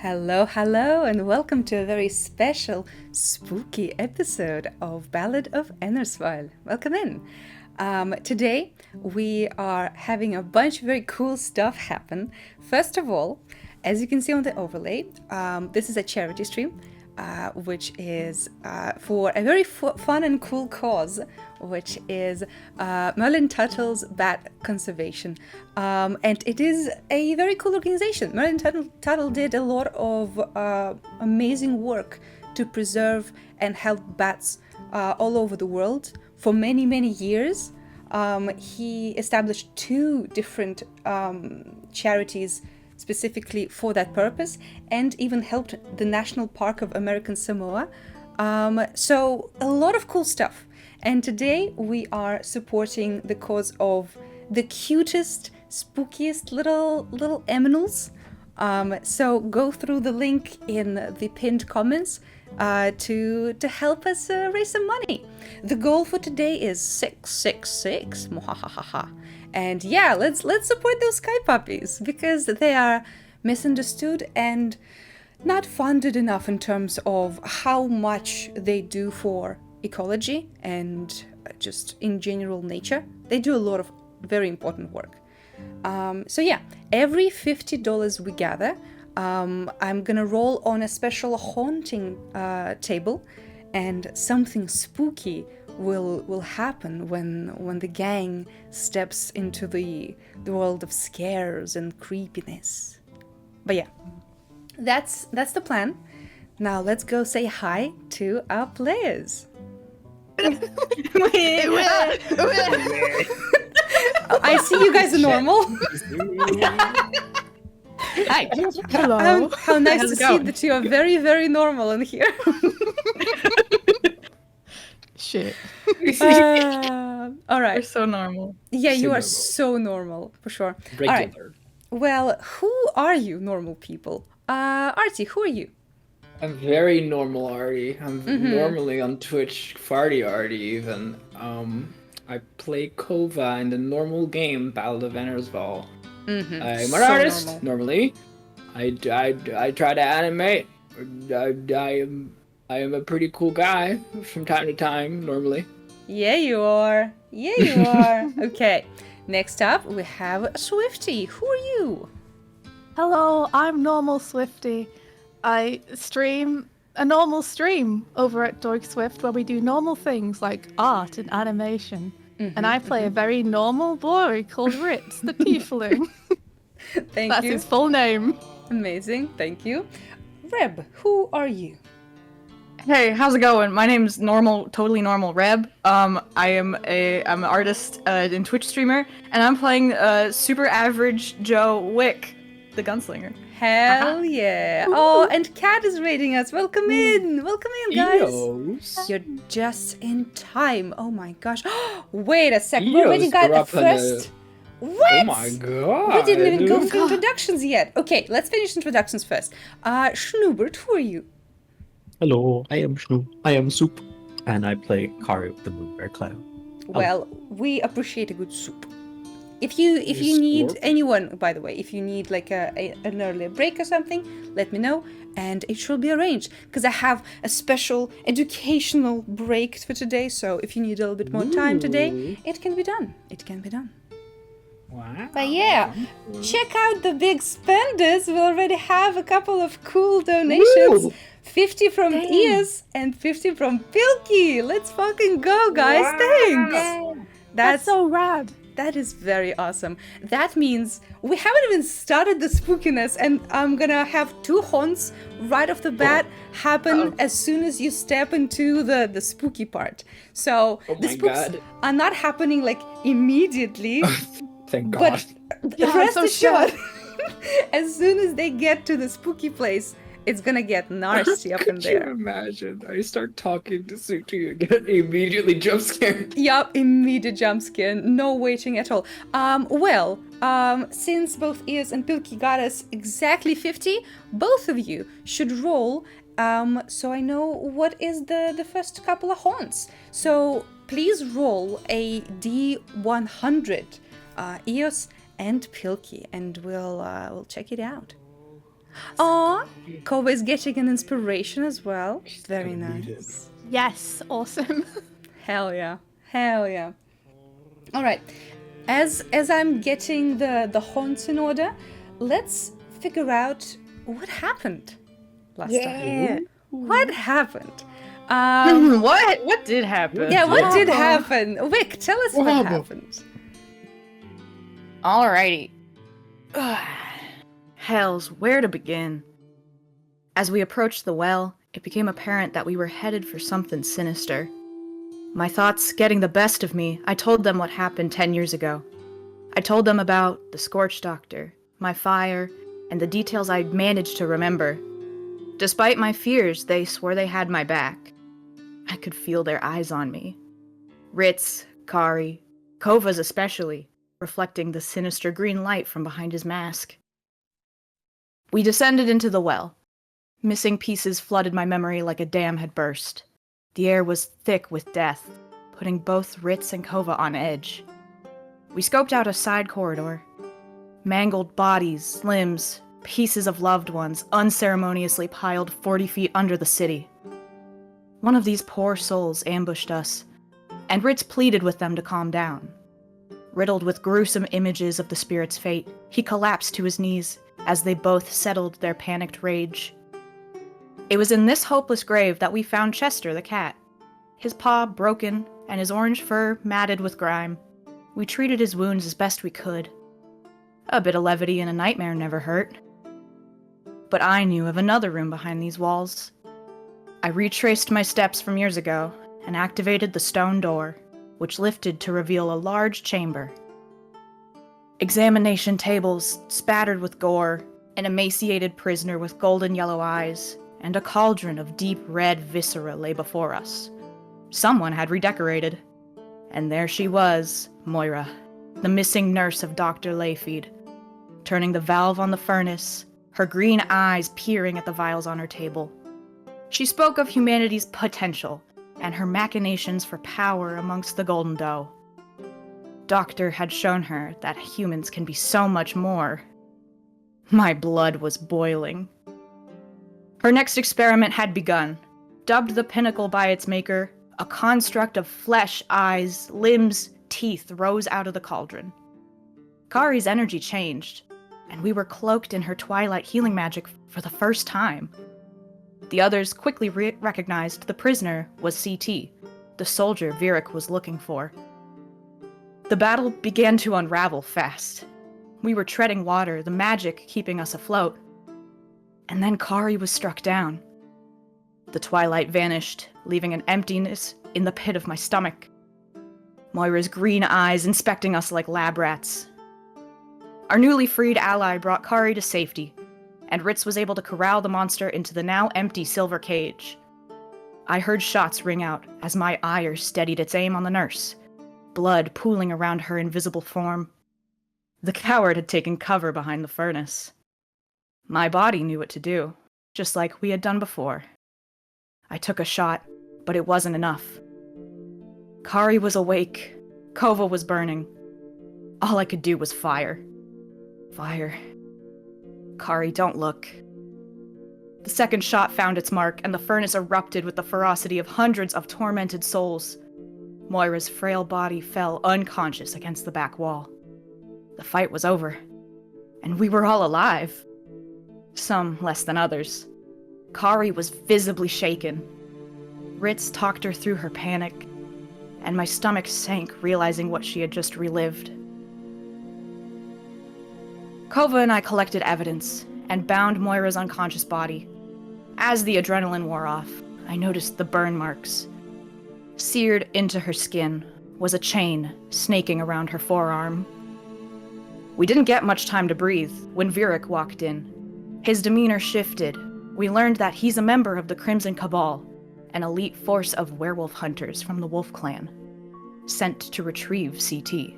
Hello, and welcome to a very special, spooky episode of Ballad of Ennersval. Welcome in. Today, we are having a bunch of very cool stuff happen. First of all, as you can see on the overlay, this is a charity stream, which is for a very fun and cool cause, which is Merlin Tuttle's bat conservation. And it is a very cool organization. Merlin Tuttle did a lot of amazing work to preserve and help bats all over the world for many, many years. He established two different charities specifically for that purpose, and even helped the National Park of American Samoa. So a lot of cool stuff. And today we are supporting the cause of the cutest, spookiest little aminals. So go through the link in the pinned comments to help us raise some money. The goal for today is 666. Mwahahaha. And yeah, let's support those sky puppies because they are misunderstood and not funded enough in terms of how much they do for ecology and just in general nature. They do a lot of very important work. So yeah, every $50 we gather, I'm gonna roll on a special haunting table, and something spooky will happen when the gang steps into the world of scares and creepiness. But yeah, that's the plan. Now let's go say hi to our players. I see you guys are normal. Hi. Hello. How nice to see that you are very, very normal in here. Shit. All right. We're so normal. Yeah, you are normal. so normal, for sure. Regular. All right. Well, who are you, normal people? Artie, who are you? I'm very normal Artie. I'm normally on Twitch, Fartie Artie even. I play Kova in the normal game, Ballad of Ennersval. I'm an So artist, normal. normally. I try to animate. I am a pretty cool guy from time to time, normally. Yeah, you are. Yeah, you are. Okay. Next up, we have Swifty. Who are you? Hello, I'm Normal Swifty. I stream a normal stream over at Dork Swift where we do normal things like art and animation. And I play a very normal boy called Ritz, the tiefling. Thank That's you. his full name. Amazing. Thank you. Reb, who are you? Hey, how's it going? My name's totally normal Reb. I'm an artist and Twitch streamer, and I'm playing super average Joe Wick, the gunslinger. Hell yeah. Oh, and Kat is rating us. Welcome in. Welcome in, guys. Eos. You're just in time. Oh my gosh. Wait a sec. We Eos already got grew the up in a- first. What? Oh my god. We didn't even go through introductions yet. Okay, let's finish introductions first. Schnoobert, who are you? Hello, I am Shnu. I am Soup, and I play Kari with the Moonbear Cloud. Well, we appreciate a good soup. If you need Scorp. anyone, by the way, if you need like an earlier break or something, let me know and it shall be arranged. Because I have a special educational break for today, so if you need a little bit more time today, it can be done. It can be done. Wow. But yeah, check out the big spenders. We already have a couple of cool donations. Ooh. 50 from Ias and 50 from Pilky. Let's fucking go, guys. Thanks. That's so rad. That is very awesome. That means we haven't even started the spookiness, and I'm gonna have two haunts right off the bat happen as soon as you step into the spooky part. So Oh the my spooks God. are not happening like immediately, Thank God. but Yeah, I'm rest so assured, as soon as they get to the spooky place, it's gonna get nasty up in Could you there. imagine? I start talking to Sutu and get immediately jump scared. Yup, immediate jump scare, no waiting at all. Since both Ears and Pilky got us exactly 50, both of you should roll, so I know what is the first couple of haunts. So please roll a D100, Eos and Pilky, and we'll check it out. Aw, Kova is getting an inspiration as well. Very gonna read nice. Yes, awesome. Hell yeah. Hell yeah. All right. As I'm getting the haunts in order, let's figure out what happened last time. What happened? What did happen? Yeah, what did happen? Vic, tell us what What happened. Alrighty. Hells, where to begin? As we approached the well, it became apparent that we were headed for something sinister. My thoughts getting the best of me, I told them what happened 10 years ago. I told them about the Scorch Doctor, my fire, and the details I'd managed to remember. Despite my fears, they swore they had my back. I could feel their eyes on me. Ritz, Kari, Kova's especially, reflecting the sinister green light from behind his mask. We descended into the well. Missing pieces flooded my memory like a dam had burst. The air was thick with death, putting both Ritz and Kova on edge. We scoped out a side corridor. Mangled bodies, limbs, pieces of loved ones unceremoniously piled 40 feet under the city. One of these poor souls ambushed us, and Ritz pleaded with them to calm down. Riddled with gruesome images of the spirit's fate, he collapsed to his knees as they both settled their panicked rage. It was in this hopeless grave that we found Chester the cat, his paw broken and his orange fur matted with grime. We treated his wounds as best we could. A bit of levity in a nightmare never hurt. But I knew of another room behind these walls. I retraced my steps from years ago and activated the stone door, which lifted to reveal a large chamber. Examination tables spattered with gore, an emaciated prisoner with golden yellow eyes, and a cauldron of deep red viscera lay before us. Someone had redecorated. And there she was, Moira, the missing nurse of Dr. Layfied, turning the valve on the furnace, her green eyes peering at the vials on her table. She spoke of humanity's potential and her machinations for power amongst the golden dough. Doctor had shown her that humans can be so much more. My blood was boiling. Her next experiment had begun. Dubbed the pinnacle by its maker, a construct of flesh, eyes, limbs, teeth rose out of the cauldron. Kari's energy changed, and we were cloaked in her twilight healing magic for the first time. The others quickly recognized the prisoner was CT, the soldier Virik was looking for. The battle began to unravel fast. We were treading water, the magic keeping us afloat. And then Kari was struck down. The twilight vanished, leaving an emptiness in the pit of my stomach. Moira's green eyes inspecting us like lab rats. Our newly freed ally brought Kari to safety, and Ritz was able to corral the monster into the now empty silver cage. I heard shots ring out as my ire steadied its aim on the nurse, blood pooling around her invisible form. The coward had taken cover behind the furnace. My body knew what to do, just like we had done before. I took a shot, but it wasn't enough. Kari was awake. Kova was burning. All I could do was fire. Fire. Kari, don't look. The second shot found its mark, and the furnace erupted with the ferocity of hundreds of tormented souls. Moira's frail body fell unconscious against the back wall. The fight was over, and we were all alive. Some less than others. Kari was visibly shaken. Ritz talked her through her panic, and my stomach sank realizing what she had just relived. Kova and I collected evidence and bound Moira's unconscious body. As the adrenaline wore off, I noticed the burn marks. Seared into her skin was a chain snaking around her forearm. We didn't get much time to breathe when Virik walked in. His demeanor shifted. We learned that he's a member of the Crimson Cabal, an elite force of werewolf hunters from the Wolf Clan, sent to retrieve CT.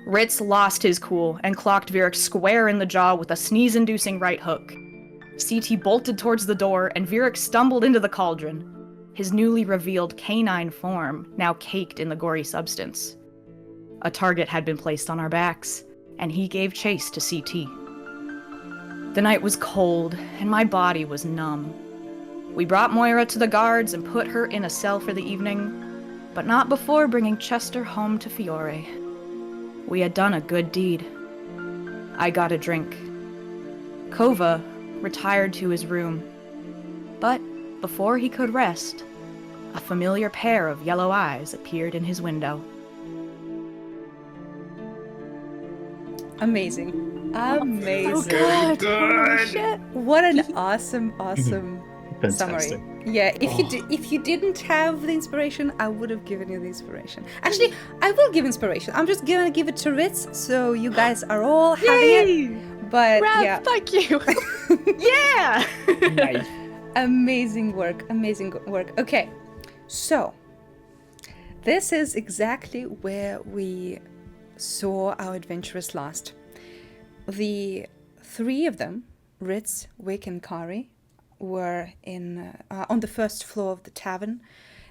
Ritz lost his cool and clocked Virik square in the jaw with a sneeze-inducing right hook. CT bolted towards the door, and Virik stumbled into the cauldron, his newly revealed canine form now caked in the gory substance. A target had been placed on our backs, and he gave chase to CT. The night was cold, and my body was numb. We brought Moira to the guards and put her in a cell for the evening, but not before bringing Chester home to Fiore. We had done a good deed. I got a drink. Kova retired to his room, but before he could rest, a familiar pair of yellow eyes appeared in his window. Amazing. Amazing. So good. Holy shit. What an awesome summary. Fantastic. Yeah, if you didn't have the inspiration, I would have given you the inspiration. Actually, I will give inspiration. I'm just gonna give it to Ritz, so you guys are all having it. But Rab, yeah, thank you. Yeah! Nice. amazing work. Okay, so this is exactly where we saw our adventurers last. The three of them, Ritz, Wick, and Kari, were on the first floor of the tavern,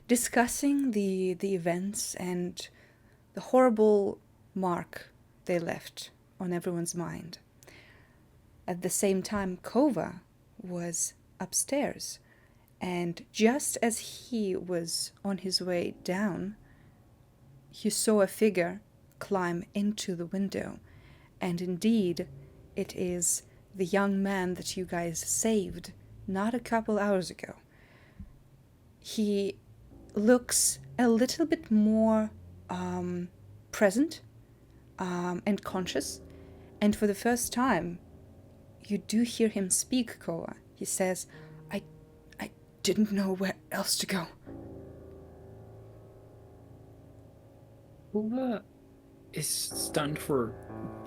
discussing the events and the horrible mark they left on everyone's mind. At the same time, Kova was upstairs, and just as he was on his way down, he saw a figure climb into the window, and indeed, it is the young man that you guys saved not a couple hours ago. He looks a little bit more present and conscious, and for the first time, you do hear him speak, Koa. He says, I didn't know where else to go. Kova is stunned for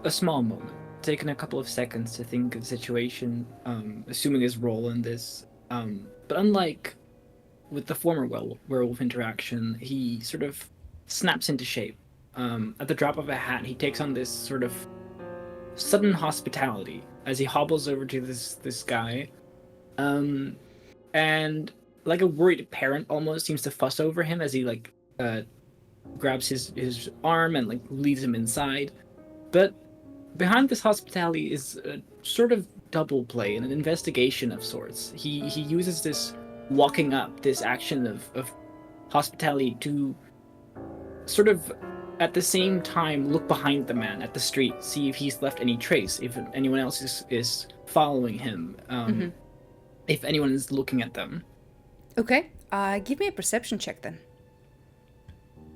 a small moment, taking a couple of seconds to think of the situation, assuming his role in this. But unlike with the former werewolf interaction, he sort of snaps into shape. At the drop of a hat, he takes on this sort of sudden hospitality as he hobbles over to this guy, and like a worried parent almost seems to fuss over him as he grabs his arm and leads him inside. But behind this hospitality is a sort of double play and an investigation of sorts. He uses this walking up, this action of hospitality to sort of at the same time look behind the man at the street, see if he's left any trace, if anyone else is following him, if anyone is looking at them. Okay, give me a perception check then.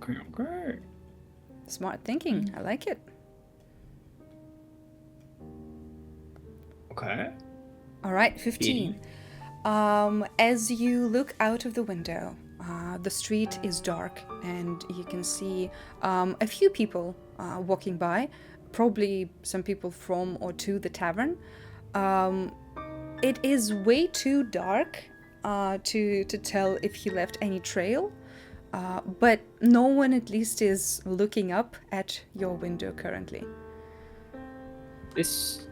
Okay. Smart thinking, I like it. Okay. All right, 15. As you look out of the window, the street is dark and you can see a few people walking by, probably some people from or to the tavern. It is way too dark to tell if he left any trail, but no one at least is looking up at your window currently. This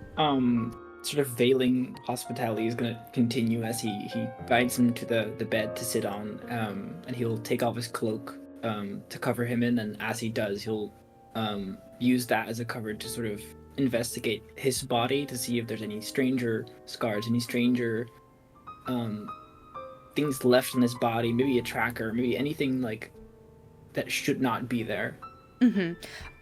sort of veiling hospitality is going to continue as he guides him to the bed to sit on, and he'll take off his cloak to cover him in, and as he does, he'll use that as a cover to sort of investigate his body to see if there's any stranger scars, any stranger things left on his body, maybe a tracker, maybe anything that should not be there.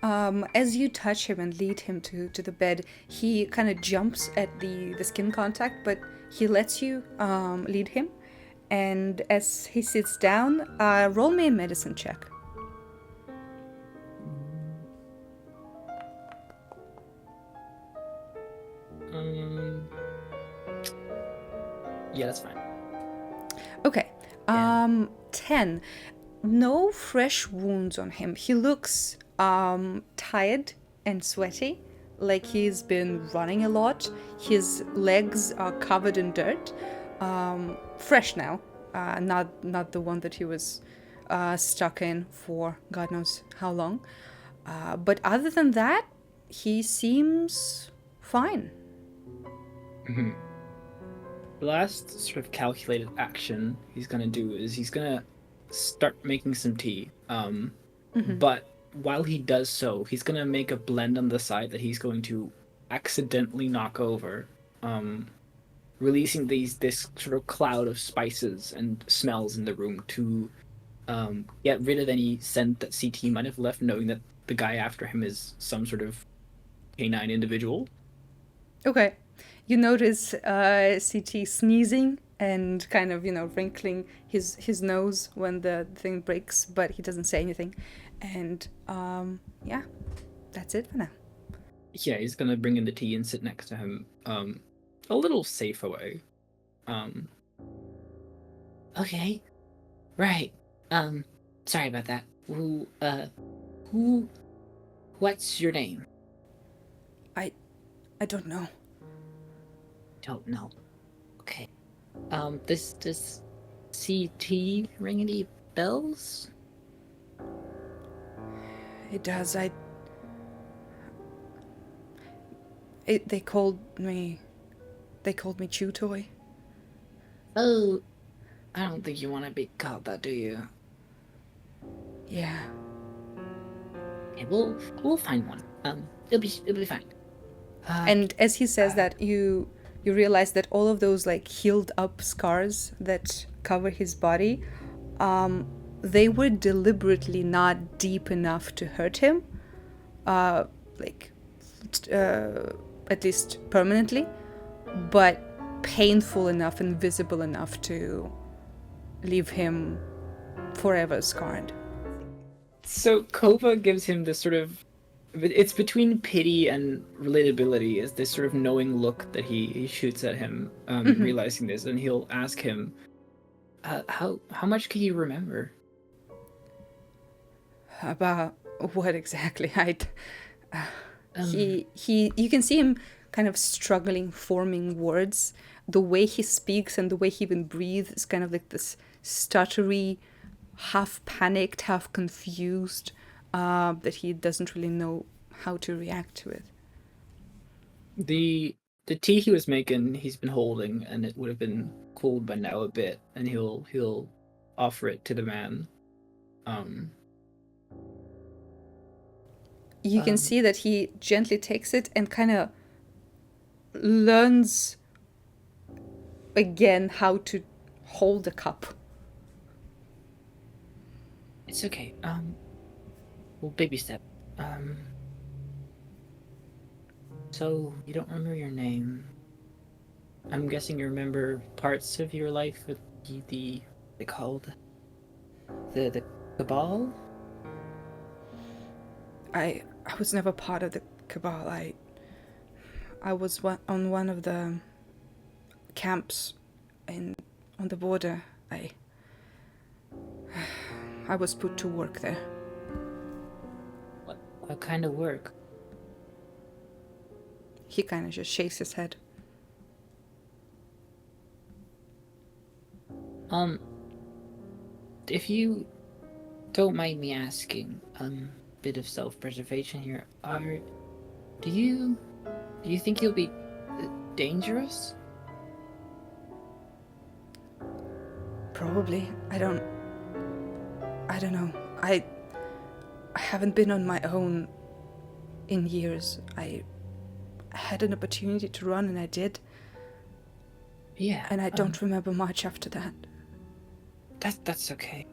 As you touch him and lead him to the bed, he kind of jumps at the skin contact, but he lets you lead him. And as he sits down, roll me a medicine check. Yeah, that's fine. Okay. 10. No fresh wounds on him. He looks tired and sweaty, like he's been running a lot. His legs are covered in dirt. Fresh now, not the one that he was stuck in for God knows how long. But other than that, he seems fine. Mm-hmm. The last sort of calculated action he's gonna do is he's gonna start making some tea. But while he does so, he's gonna make a blend on the side that he's going to accidentally knock over. releasing this sort of cloud of spices and smells in the room to get rid of any scent that CT might have left, knowing that the guy after him is some sort of canine individual. Okay. You notice CT sneezing and kind of, wrinkling his nose when the thing breaks, but he doesn't say anything. And yeah, that's it for now. Yeah, he's gonna bring in the tea and sit next to him, a little safe away. Okay. Right. Sorry about that. What's your name? I don't know. Don't know. Okay. Does CT ring any bells? It does. They called me Chew Toy. Oh, I don't think you want to be called that, do you? Yeah. Okay, we'll find one. It'll be fine. And as he says that, you realize that all of those like healed up scars that cover his body, they were deliberately not deep enough to hurt him, at least permanently, but painful enough and visible enough to leave him forever scarred. So Kova gives him this sort of, it's between pity and relatability, is this sort of knowing look that he shoots at him, realizing this, and he'll ask him, how much can you remember? About what exactly? You can see him kind of struggling, forming words. The way he speaks and the way he even breathes is kind of like this stuttery, half panicked, half confused, that he doesn't really know how to react to it. The tea he was making, he's been holding, and it would have been cooled by now a bit, and he'll offer it to the man. You can see that he gently takes it and kind of learns again how to hold a cup. It's okay. Well, baby step. So you don't remember your name? I'm guessing you remember parts of your life with the they called the cabal. I was never part of the cabal. I was on one of the camps on the border. I was put to work there. What kind of work? He kind of just shakes his head. If you don't mind me asking, bit of self-preservation here. Do you think you'll be dangerous? Probably. I don't know. I haven't been on my own in years. I had an opportunity to run and I did. Yeah. And I don't remember much after that. That's okay.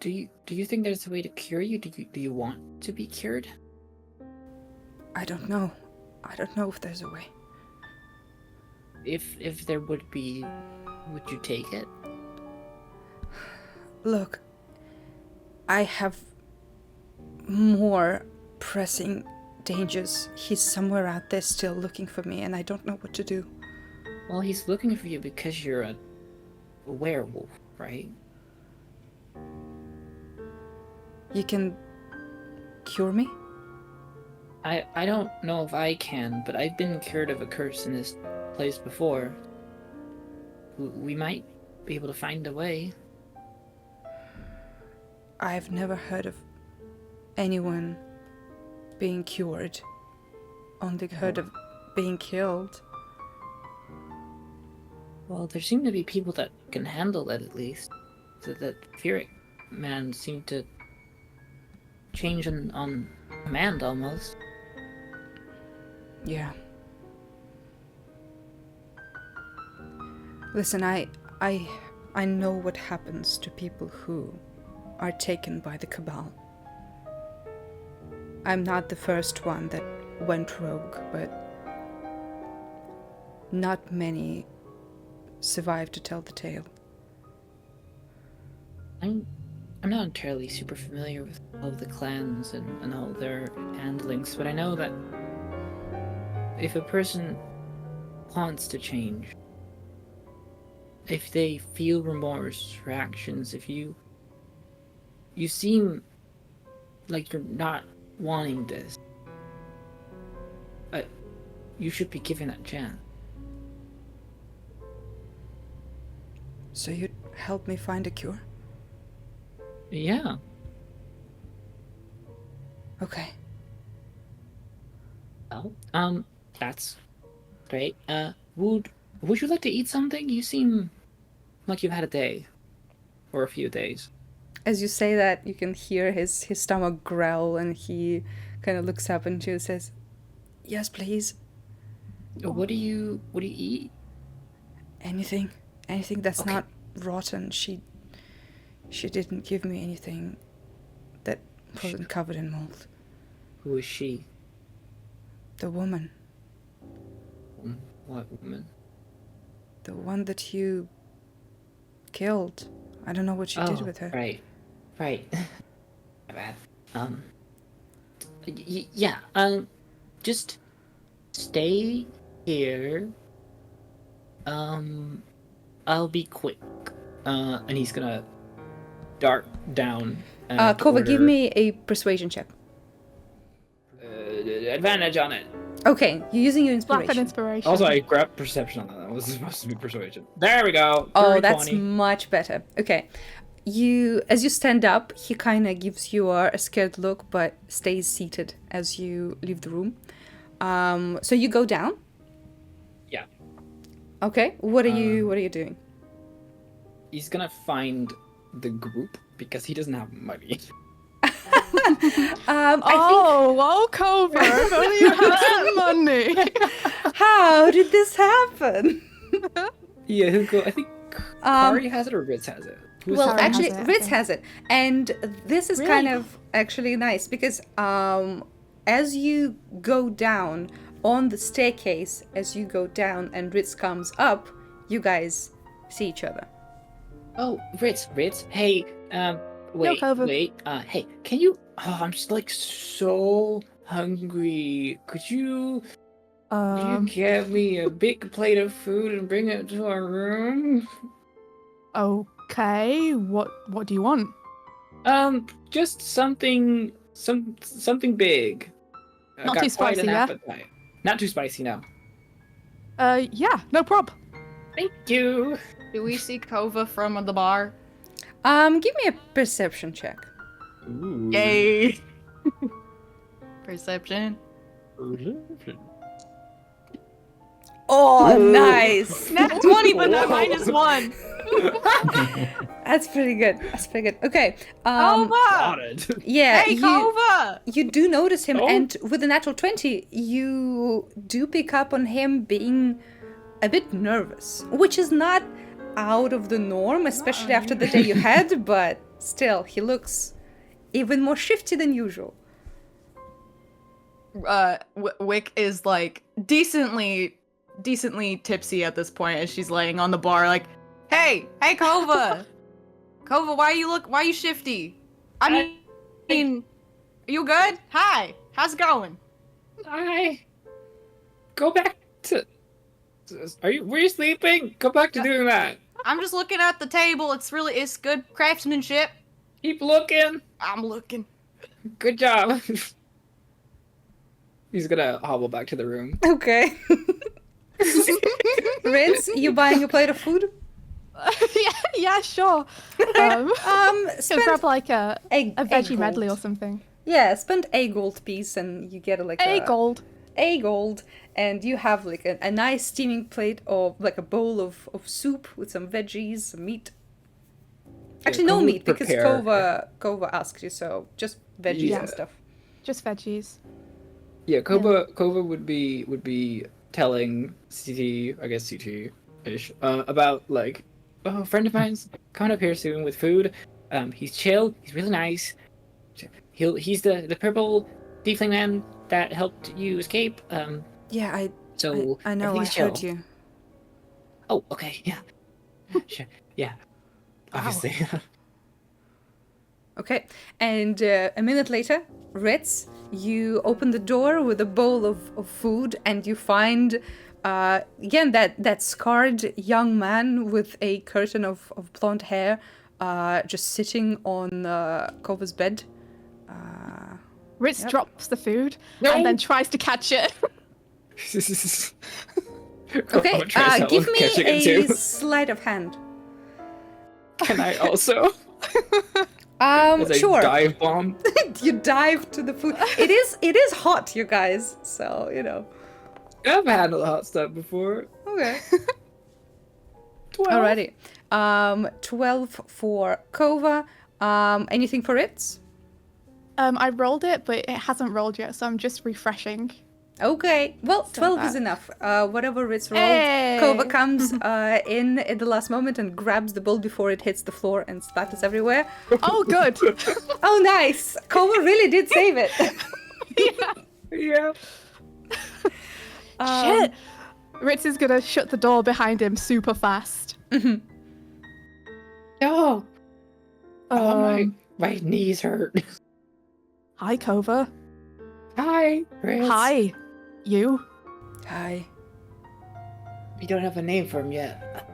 Do you think there's a way to cure you? Do you want to be cured? I don't know. I don't know if there's a way. If there would be, would you take it? Look, I have more pressing dangers. He's somewhere out there still looking for me, and I don't know what to do. Well, he's looking for you because you're a werewolf, right? You can cure me? I don't know if I can, but I've been cured of a curse in this place before. We might be able to find a way. I've never heard of anyone being cured. Only heard of being killed. Well, there seem to be people that can handle it at least. That Furyk man seemed to change on command almost. Yeah. Listen, I know what happens to people who are taken by the Cabal. I'm not the first one that went rogue, but not many survive to tell the tale. I'm not entirely super familiar with all of the clans and all their handlings, but I know that if a person wants to change, if they feel remorse for actions, if you seem like you're not wanting this, you should be given that chance. So you'd help me find a cure? Yeah. Okay. Well, that's great. Would you like to eat something? You seem like you've had a day. Or a few days. As you say that, you can hear his stomach growl, and he kind of looks up and says, "Yes, please." What do you eat? Anything that's Okay. not rotten. She didn't give me anything that wasn't covered in mold. Who is she? The woman. What woman? The one that you killed. I don't know what you did with her. Right. My bad. Yeah, just stay here. I'll be quick. And he's gonna dart down and Kova, give order- me a persuasion check. advantage on it. Okay, you're using your Slap an inspiration. inspiration. Also, I grabbed perception on that. That was supposed to be persuasion. There we go. Oh, Dirty that's 20. much better. Okay. As you stand up, he kind of gives you a scared look, but stays seated as you leave the room. So you go down. Yeah. Okay. What are you doing? He's gonna find the group because he doesn't have money. Oh, Cobra, if only you had some money. How did this happen? Yeah, he'll go. I think Kari has it or Ritz has it. Who's Well, Kari has actually, it, I Ritz think. has it, and this is Really? kind of actually nice because as you go down on the staircase, as you go down and Ritz comes up, you guys see each other. Oh, Ritz, hey, Kova. hey, can you? Oh, I'm just like so hungry. Could you get me a big plate of food and bring it to our room? Okay. What do you want? Just something big. I Not got too quite an spicy, yeah? appetite. Not too spicy, no. Yeah, no prob. Thank you. Do we see Kova from the bar? Give me a perception check. Ooh. Yay! Perception. Oh, nice! Nat 20, but not -1. That's pretty good. Okay. Kova! Got it. Yeah. Hey, Kova! You do notice him, Oh. and with a natural 20, you do pick up on him being a bit nervous, which is not out of the norm, especially after the day you had, but still, he looks even more shifty than usual. Wick is like decently tipsy at this point as she's laying on the bar, like, hey, Kova! Kova, why you shifty? I mean, are you good? Hi, how's it going? Go back to. Were you sleeping? Go back to doing that. I'm just looking at the table. It's good craftsmanship. Keep looking. I'm looking. Good job. He's gonna hobble back to the room. Okay. Ritz, you buying a plate of food? yeah, sure. So Spend grab like a a veggie gold. medley or something. Yeah, spend a gold piece and you get A gold. A gold, and you have like a nice steaming plate of like a bowl of soup with some veggies, some meat. Actually, no Kova would meat because prepare- Kova asked you, so just veggies Yeah. and stuff. Just veggies. Yeah, Kova would be telling CT, I guess CT, ish about like, oh, a friend of mine's coming up here soon with food. He's chill. He's really nice. He's the purple tiefling man that helped you escape. Yeah, So I know. I everything's chill. heard you. Oh, okay, yeah, sure, yeah, obviously. Okay, and a minute later, Ritz, you open the door with a bowl of food, and you find again that scarred young man with a curtain of blonde hair, just sitting on Kova's bed. Ritz Yep. drops the food No. and then tries to catch it. Okay, give me catching it a too. sleight of hand. Can I also? As I Sure. dive bomb. You dive to the food. It is hot, you guys. So I've handled hot stuff before. Okay. 12. Alrighty. 12 for Kova. Anything for Ritz? I rolled it, but it hasn't rolled yet, so I'm just refreshing. Okay. Well, 12 is that. enough. Whatever Ritz rolled, Hey! Kova comes in at the last moment and grabs the bowl before it hits the floor and splatters everywhere. Oh, good. Oh, nice. Kova really did save it. Yeah. Shit. Ritz is gonna shut the door behind him super fast. Oh, my Um, knees hurt. Hi, Kova. Hi, Chris. Hi. You. Hi. We don't have a name for him yet.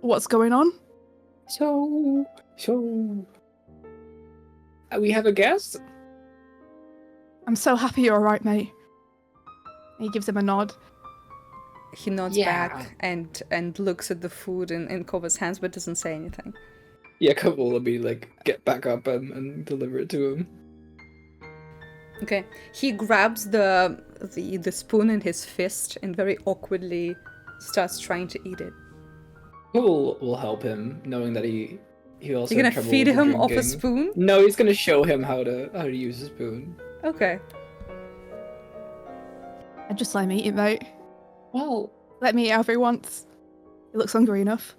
What's going on? So, we have a guest. I'm so happy you're alright, mate. He gives him a nod. He nods Yeah. back and looks at the food in Kova's hands but doesn't say anything. Yeah, Koval will be like, get back up and deliver it to him. Okay. He grabs the spoon in his fist and very awkwardly starts trying to eat it. Koval will help him, knowing that he also. You're had gonna trouble feed with him off a drinking. spoon? No, he's gonna show him how to use a spoon. Okay. I'd just let him eat it, mate. Well, Let me eat however he wants. He looks hungry enough.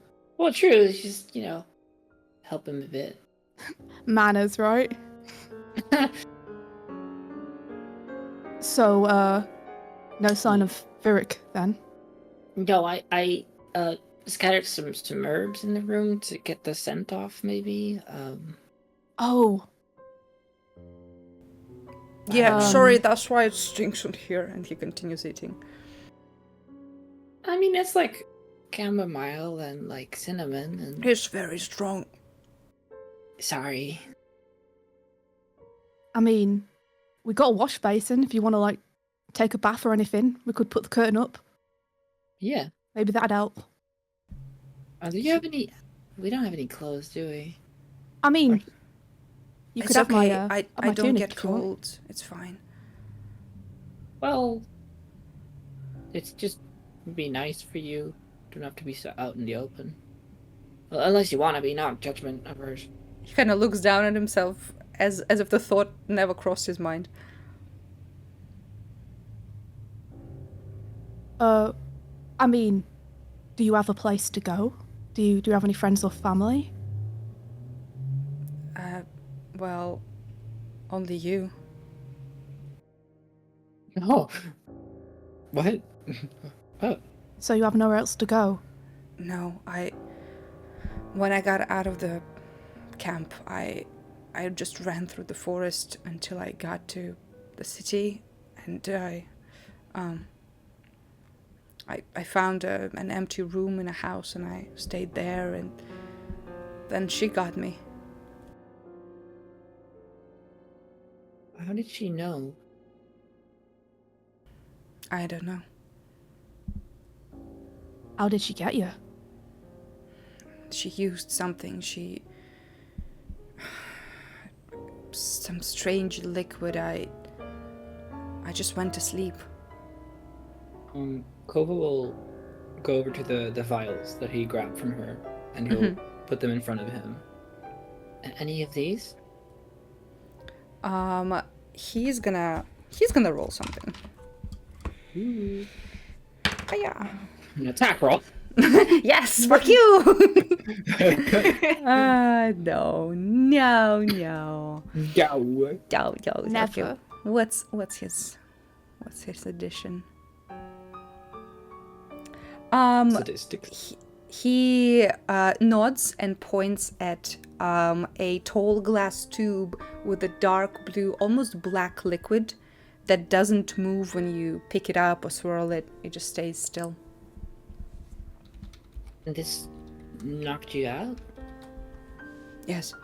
true. It's just, help him a bit. Manners, right? So, no sign of Virik then? No, I scattered some herbs in the room to get the scent off, maybe. Oh, Yeah, Um, sorry, that's why it stinks on here. And he continues eating. I mean, it's like chamomile and like cinnamon and. It's very strong. Sorry. I mean, we got a wash basin if you want to, like, take a bath or anything. We could put the curtain up. Yeah. Maybe that'd help. Do you have any? We don't have any clothes, do we? I mean, you It's could have okay. my, I my don't tunic get if you want. cold. It's fine. Well, it's just be nice for you. Don't have to be so out in the open. Well, unless you want to be, not judgment averse. He kind of looks down at himself as if the thought never crossed his mind. I mean, do you have a place to go? Do you have any friends or family? Well, only you. Oh. What? Oh. So you have nowhere else to go? No, when I got out of the camp, I just ran through the forest until I got to the city, and I found an empty room in a house, and I stayed there, and then she got me. How did she know? I don't know. How did she get you? She used something. Some strange liquid. I just went to sleep. Kova will go over to the vials that he grabbed from her, and he'll put them in front of him. Any of these? He's gonna roll something. Yeah. An attack roll. Yes, fuck you. No. Go. Yo, fuck Never. you. What's his addition? Statistics. He nods and points at a tall glass tube with a dark blue, almost black liquid that doesn't move when you pick it up or swirl it. It just stays still. And this knocked you out? Yes.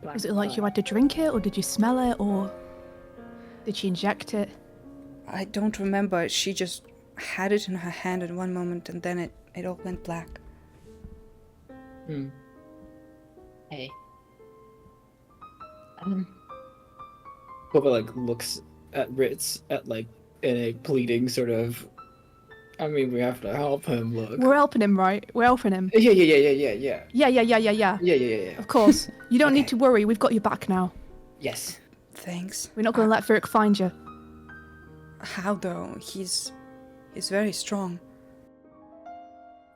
Was it like you had to drink it, or did you smell it, or did she inject it? I don't remember. She just had it in her hand at one moment and then it all went black. Hey. Kova like looks at Ritz in a pleading sort of. I mean, we have to help him. Look. We're helping him, right? We're helping him. Yeah. Yeah. Of course. You don't need to worry. We've got your back now. Yes. Thanks. We're not going to let Virk find you. How though? He's very strong.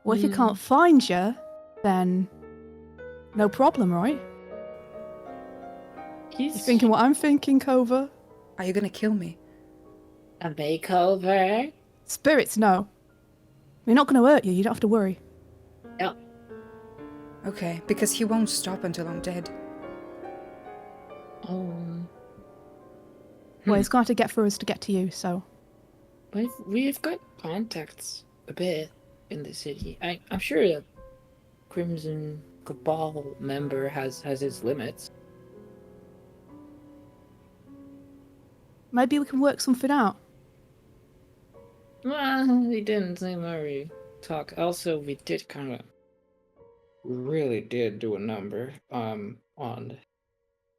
Well, if he can't find you, then no problem, right? You thinking what I'm thinking, Kova? Are you gonna kill me? A makeover? Spirits, no. We're not going to hurt you. You don't have to worry. Yeah. Okay, because he won't stop until I'm dead. Well, he's going to have to get for us to get to you, so... We've got contacts a bit in the city. I'm sure a Crimson Cabal member has his limits. Maybe we can work something out. Well, we didn't seem very talk. Also, we did kind of Really did do a number. On.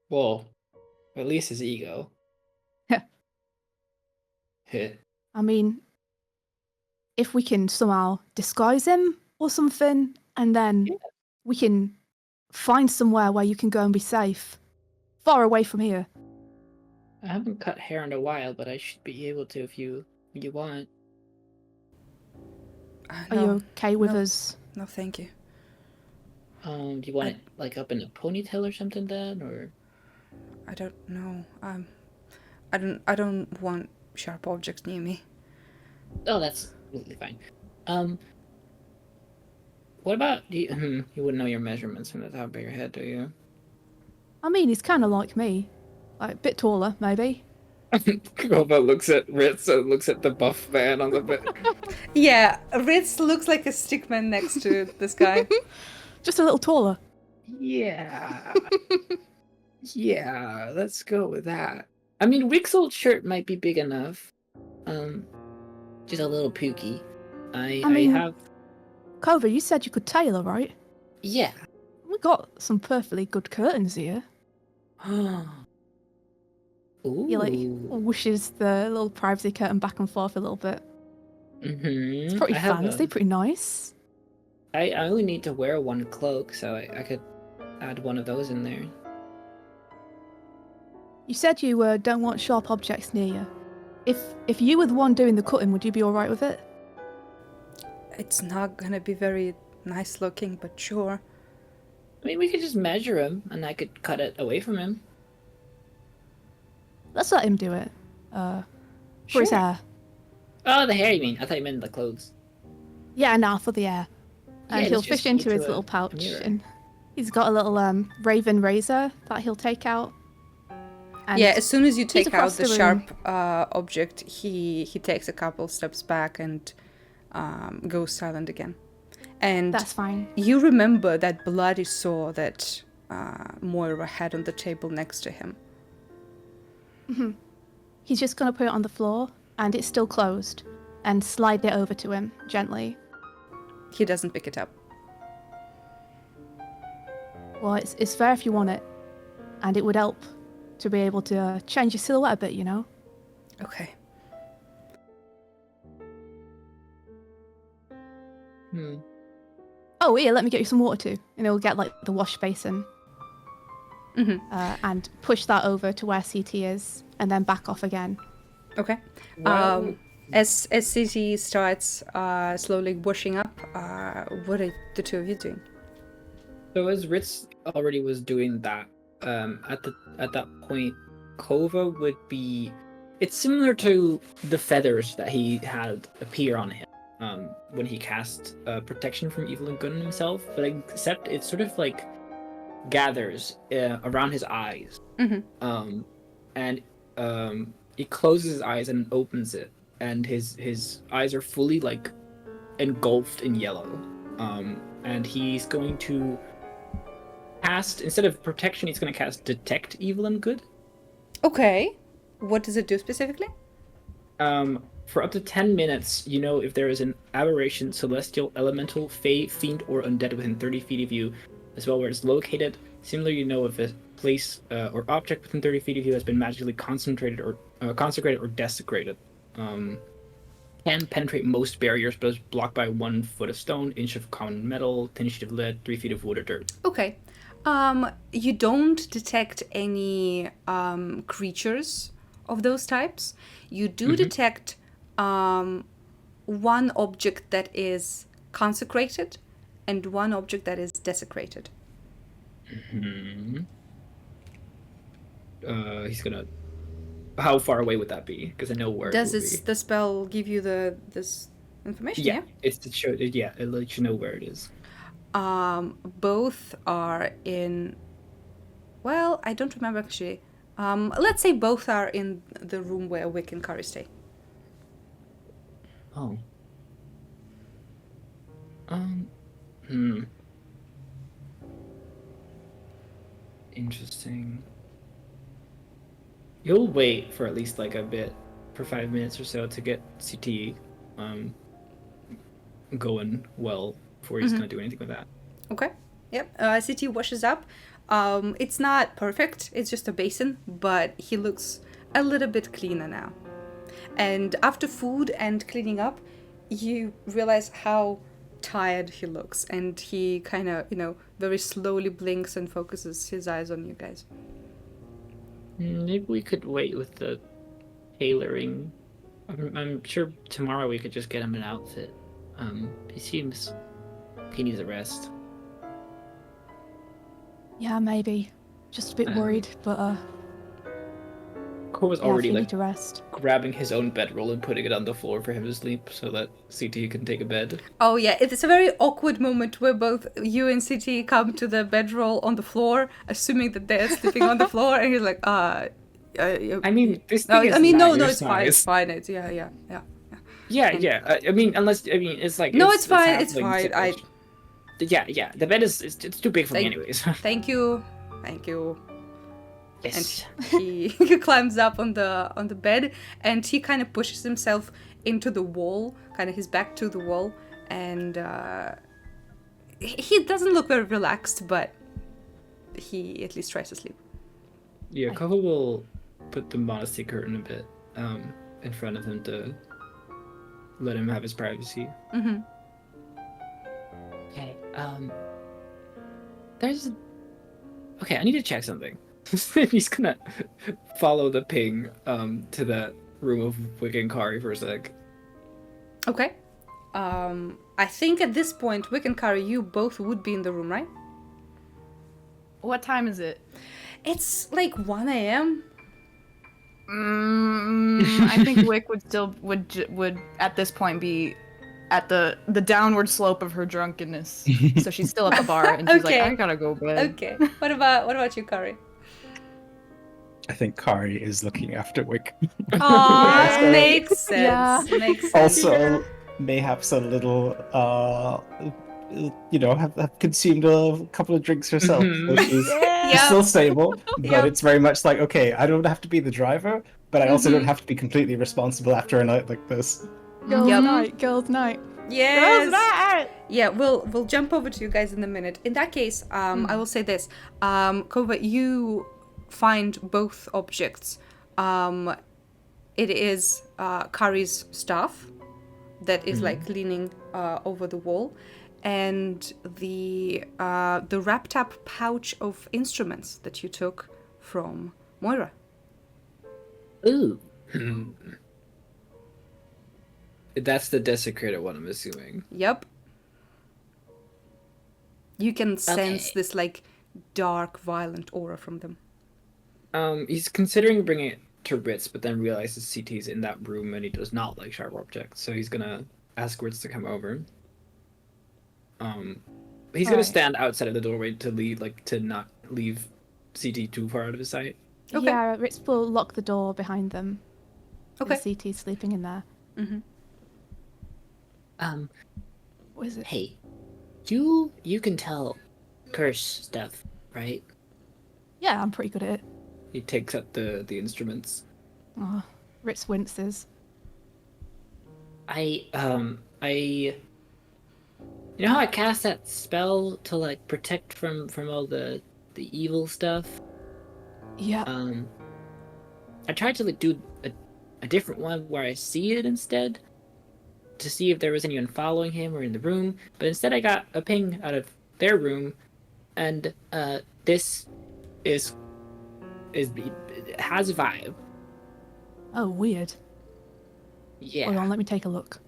Well, at least his ego. Hit. I mean, if we can somehow disguise him or something, and then we can find somewhere where you can go and be safe. Far away from here. I haven't cut hair in a while, but I should be able to if you want. Are you okay with us? No, thank you. Do you want it like up in a ponytail or something then, or? I don't know. I don't want sharp objects near me. Oh, that's completely fine. What about you? You wouldn't know your measurements from the top of your head, do you? I mean, he's kind of like me. Like, a bit taller, maybe. Kova looks at Ritz and looks at the buff man on the bed. Yeah, Ritz looks like a stickman next to this guy. Just a little taller. Yeah. Yeah, let's go with that. I mean, Rick's old shirt might be big enough. Just a little pooky. I mean, have... Kova, you said you could tailor, right? Yeah. We got some perfectly good curtains here. Ooh. He like whooshes the little privacy curtain back and forth a little bit. It's pretty fancy, pretty nice. I only need to wear one cloak, so I could add one of those in there. You said you don't want sharp objects near you. If you were the one doing the cutting, would you be alright with it? It's not gonna be very nice looking, but sure. I mean, we could just measure him, and I could cut it away from him. Let's let him do it. For his hair. Oh, the hair, you mean? I thought you meant the clothes. Yeah, nah, for the hair. And Yeah, he'll let's fish just into his a little pouch, mirror. and he's got a little raven razor that he'll take out. And Yeah, as soon as you take out across the the room. sharp object, he takes a couple steps back and goes silent again. And that's fine. you remember that bloody saw that Moira had on the table next to him. He's just going to put it on the floor, and it's still closed, and slide it over to him gently. He doesn't pick it up. Well, it's fair if you want it, and it would help to be able to change your silhouette a bit, you know? Okay. Oh, here, let me get you some water too. And he'll get, like, the wash basin. And push that over to where CT is, and then back off again. Okay. Well, As City starts slowly washing up, what are the two of you doing? so as Ritz already was doing that, at that point, Kova would be. It's similar to the feathers that he had appear on him when he cast protection from evil and good on himself, but except it sort of like gathers around his eyes, and he closes his eyes and opens it, and his eyes are fully like engulfed in yellow, and he's going to cast, instead of protection, he's going to cast detect evil and good. Okay. What does it do specifically? For up to 10 minutes, you know if there is an aberration, celestial, elemental, fae, fiend, or undead within 30 feet of you, as well where it's located. Similarly, you know if a place or object within 30 feet of you has been magically concentrated or consecrated or desecrated. Can penetrate most barriers, but is blocked by 1 foot of stone, inch of common metal, 10 feet of lead, 3 feet of wood or dirt. Okay. You don't detect any creatures of those types. You do detect one object that is consecrated and one object that is desecrated. He's gonna. How far away would that be? Because I know where. Does it would be. the spell give you this information? Yeah, it's to show. Yeah, it lets you know where it is. Both are in. Well, I don't remember actually. Let's say both are in the room where Wick and Kari stay. Oh. Interesting. You'll wait for at least like a bit, for 5 minutes or so, to get CT going well before he's gonna do anything with that. Okay. Yep. CT washes up. It's not perfect. It's just a basin, but he looks a little bit cleaner now. And after food and cleaning up, you realize how tired he looks, and he kind of, very slowly blinks and focuses his eyes on you guys. Maybe we could wait with the tailoring. I'm sure tomorrow we could just get him an outfit. He needs a rest. Yeah, maybe. Just a bit worried, but Cole was yeah, already if you like need to rest. grabbing his own bedroll and putting it on the floor for him to sleep so that CT can take a bed. Oh yeah, it's a very awkward moment where both you and CT come to the bedroll on the floor, assuming that they're sleeping on the floor, and he's like, I mean, this no, thing is I mean, not no, your it's fine, it's size. fine, it's, yeah. Yeah. It's like No, it's fine, it's halfling fine, situation. Yeah. The bed is it's too big for me anyways. Thank you. Yes. And he climbs up on the bed, and he kind of pushes himself into the wall, kind of his back to the wall, and he doesn't look very relaxed, but he at least tries to sleep. Yeah, Kova will put the modesty curtain a bit in front of him to let him have his privacy. Mm-hmm. Okay. Okay, I need to check something. He's gonna follow the ping to that room of Wick and Kari for a sec. Okay. I think at this point, Wick and Kari, you both would be in the room, right? What time is it? It's like 1 a.m. I think Wick would at this point be at the downward slope of her drunkenness. So she's still at the bar, and she's Okay. like, I gotta go bed. Okay. What about you, Kari? I think Kari is looking after Wick. Aww, so- makes sense. Yeah. Makes sense. Also, may have some little, have consumed a couple of drinks herself. So she's Yeah. still stable, but Yep. it's very much like, okay, I don't have to be the driver, but I also don't have to be completely responsible after a night like this. Girls' Yep. night, girls' night. Yes. Yeah, we'll jump over to you guys in a minute. In that case, I will say this. Kova, you find both objects. It is Kari's staff that is like leaning over the wall, and the wrapped up pouch of instruments that you took from Moira. Ooh. That's the desecrated one, I'm assuming. Yep. You can sense Okay. this like dark, violent aura from them. He's considering bringing it to Ritz, but then realizes CT's in that room and he does not like sharp objects, so he's gonna ask Ritz to come over. He's gonna Alright. stand outside of the doorway to leave, like to not leave CT too far out of his sight. Okay. Yeah, Ritz will lock the door behind them. Okay. The CT's sleeping in there. What is it? Hey, you can tell curse stuff, right? Yeah, I'm pretty good at it. He takes up the instruments. Oh, Ritz winces. You know how I cast that spell to like protect from all the evil stuff? Yeah. I tried to like do a different one where I see it instead to see if there was anyone following him or in the room, but instead I got a ping out of their room, and this is has a vibe. Oh, weird. Yeah. Hold on, let me take a look.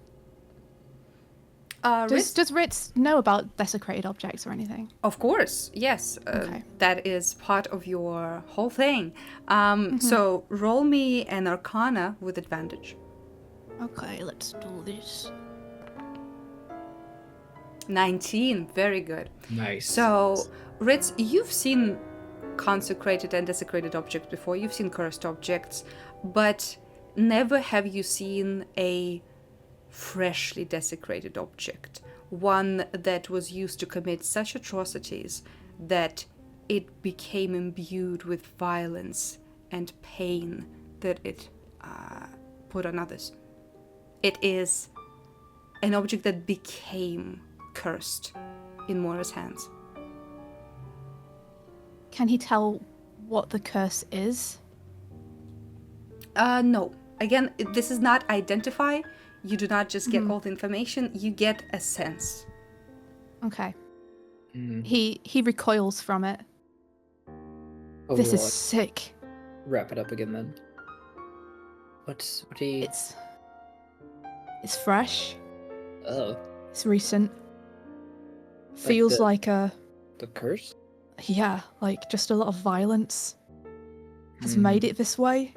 Ritz, Does Ritz know about desecrated objects or anything? of course, yes. Okay. That is part of your whole thing. So roll me an Arcana with advantage. Okay, let's do this. 19, very good. Nice. So, Ritz, you've seen consecrated and desecrated objects before. You've seen cursed objects, but never have you seen a freshly desecrated object. One that was used to commit such atrocities that it became imbued with violence and pain that it put on others. It is an object that became cursed in Mora's hands. Can he tell what the curse is? No. Again, this is not identify. You do not just get all the information. You get a sense. Okay. Mhm. He recoils from it. Oh, This is well, sick. wrap it up again then. What do you? It's fresh. Oh, It's recent. Feels the- like a the curse? like just a lot of violence has Hmm. made it this way.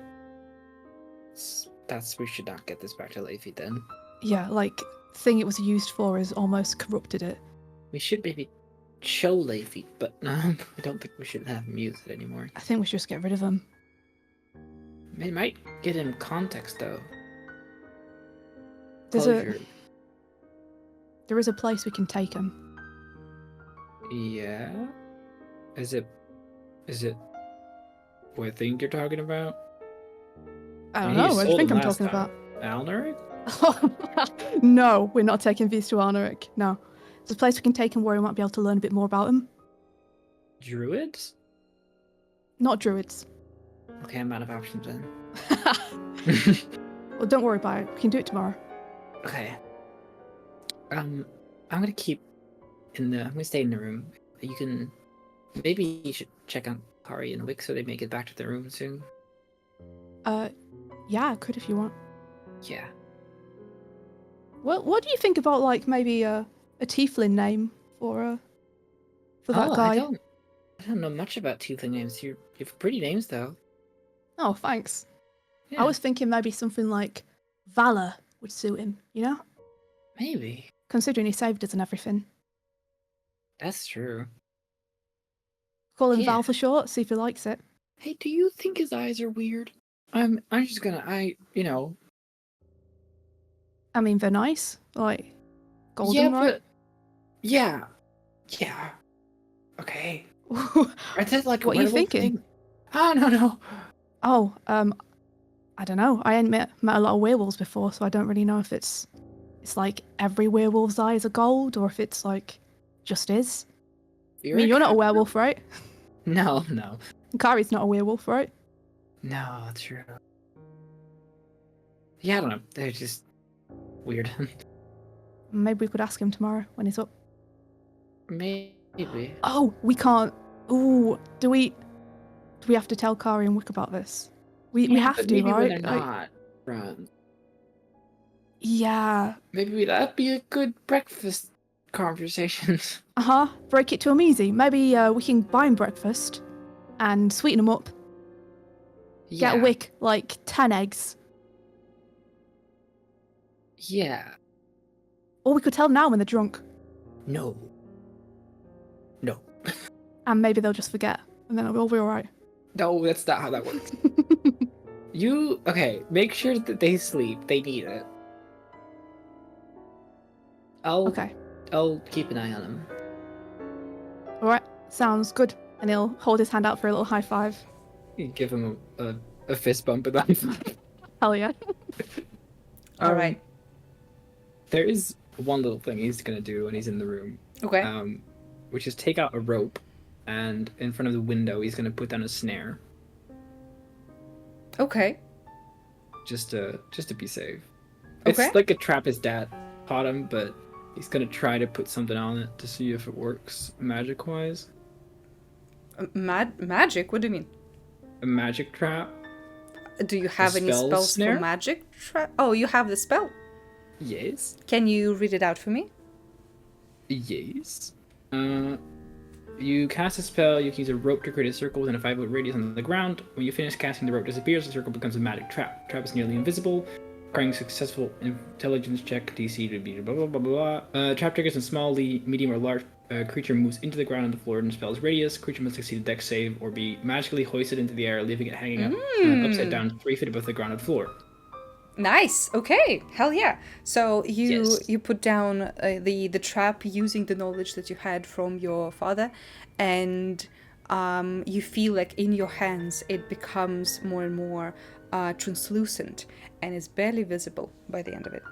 We should not get this back to Leafy then. Yeah, like thing it was used for has almost corrupted it. We should maybe show Leafy, but I don't think we should have him use it anymore. I think we should just get rid of him. It might get him context though. Closure. There is a place we can take him. Yeah? Is it what I think you're talking about? I don't He know. What do you sold think him I'm last talking time. about? Alneric? No, we're not taking these to Arnoric. No. There's a place we can take him where we might be able to learn a bit more about him. Druids? Not druids. Okay, I'm out of options then. Well, don't worry about it. We can do it tomorrow. Okay. I'm gonna I'm gonna stay in the room. Maybe you should check on Kari and Wick so they make it back to their room soon. Yeah, I could if you want. Yeah. What do you think about like maybe a tiefling name for that guy? I don't know much about tiefling names. You have pretty names though. Oh, thanks. Yeah, I was thinking maybe something like Valor would suit him, you know? maybe. Considering he saved us and everything. That's true. Call him Yeah. Val for short, see if he likes it. Hey, do you think his eyes are weird? I'm just gonna I mean, they're nice. Like, golden, right? Yeah. Okay. Are they like What are you werewolf thinking? thing? Oh no. Oh, I don't know. I ain't met a lot of werewolves before, so I don't really know if it's like every werewolf's eyes are gold or if it's like just is. I mean, you're not a werewolf, right? No. And Kari's not a werewolf, right? No, true. Yeah, I don't know. They're just weird. Maybe we could ask him tomorrow when he's up. Maybe. Oh, we can't. Ooh, do we have to tell Kari and Wick about this? We have but to, maybe right? when they're Like, not friends. Yeah. Maybe that'd be a good breakfast conversation. Break it to them easy. Maybe we can buy him breakfast and sweeten him up. Get a wick, like 10 eggs. Yeah. Or we could tell them now when they're drunk. No. And maybe they'll just forget. And then it'll be alright. No, that's not how that works. Make sure that they sleep. They need it. Okay. I'll keep an eye on them. Alright. Sounds good. And he'll hold his hand out for a little high five. You give him a fist bump and that. Hell yeah. All right. There is one little thing he's gonna do when he's in the room. Okay. Which is take out a rope, and in front of the window he's gonna put down a snare. Okay. Just to be safe. Okay. It's like a trap his dad taught him, but he's gonna try to put something on it to see if it works magic-wise. Magic? What do you mean? A magic trap? Do you have any spell spells snare? for magic? Oh, you have the spell. Yes. Can you read it out for me? Yes. You cast a spell, you can use a rope to create a circle within a 5-foot radius on the ground. When you finish casting, the rope disappears, the circle becomes a magic trap. Trap is nearly invisible, requiring successful intelligence check, DC to be blah blah blah blah. Trap triggers when small, medium, or large creature moves into the ground on the floor in the spell's radius. Creature must succeed a dex save or be magically hoisted into the air, leaving it hanging up upside down 3 feet above the grounded floor. Nice. Okay. Hell yeah. So Yes. you put down the trap using the knowledge that you had from your father, and you feel like in your hands it becomes more and more translucent and is barely visible by the end of it.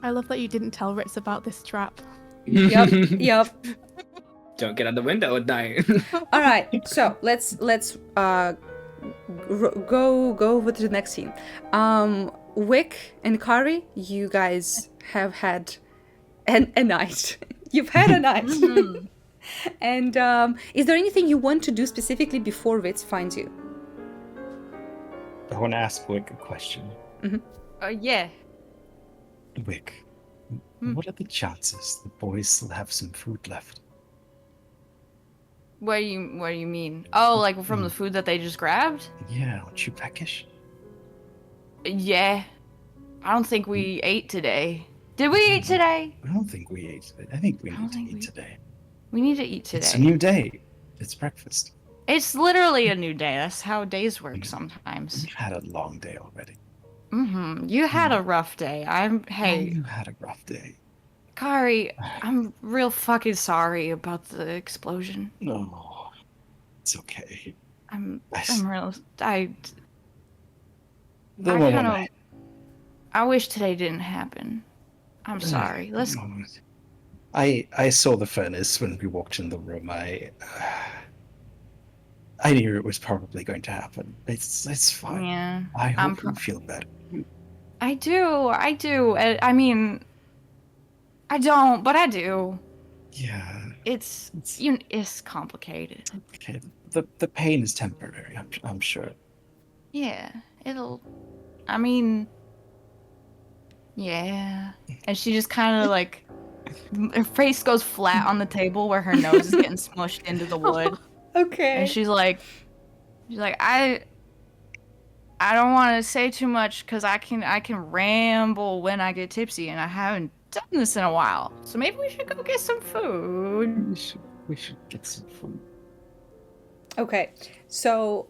I love that you didn't tell Ritz about this trap. Yep. Don't get out the window at night. All right. So let's go over to the next scene. Wick and Kari, you guys have had a night. You've had a night. And is there anything you want to do specifically before Ritz finds you? I want to ask Wick a question. Yeah. Wick, what are the chances the boys still have some food left? What do you mean? Oh, like from the food that they just grabbed? Yeah, aren't you peckish? Yeah. I don't think we ate today. Did we eat today? I don't think we ate today. I think we I don't need to think eat we- today. We need to eat today. It's a new day. It's breakfast. It's literally a new day. That's how days work sometimes. You've had a long day already. You had a rough day. Hey, You had a rough day. Kari, I'm real fucking sorry about the explosion. No, it's okay. I'm Yes. real. Don't worry. kinda- I wish today didn't happen. I'm sorry. Let's. I saw the furnace when we walked in the room. I knew it was probably going to happen. It's fine. Yeah. I I'm hope you feel better. I do. I mean, I don't, but I do. Yeah. It's complicated. Okay. The pain is temporary. I'm sure. Yeah, I mean, yeah. And she just kind of like, her face goes flat on the table where her nose is getting smushed into the wood. Okay. And she's like, I don't want to say too much because I can ramble when I get tipsy, and I haven't done this in a while. So maybe we should go get some food. We should get some food. Okay, so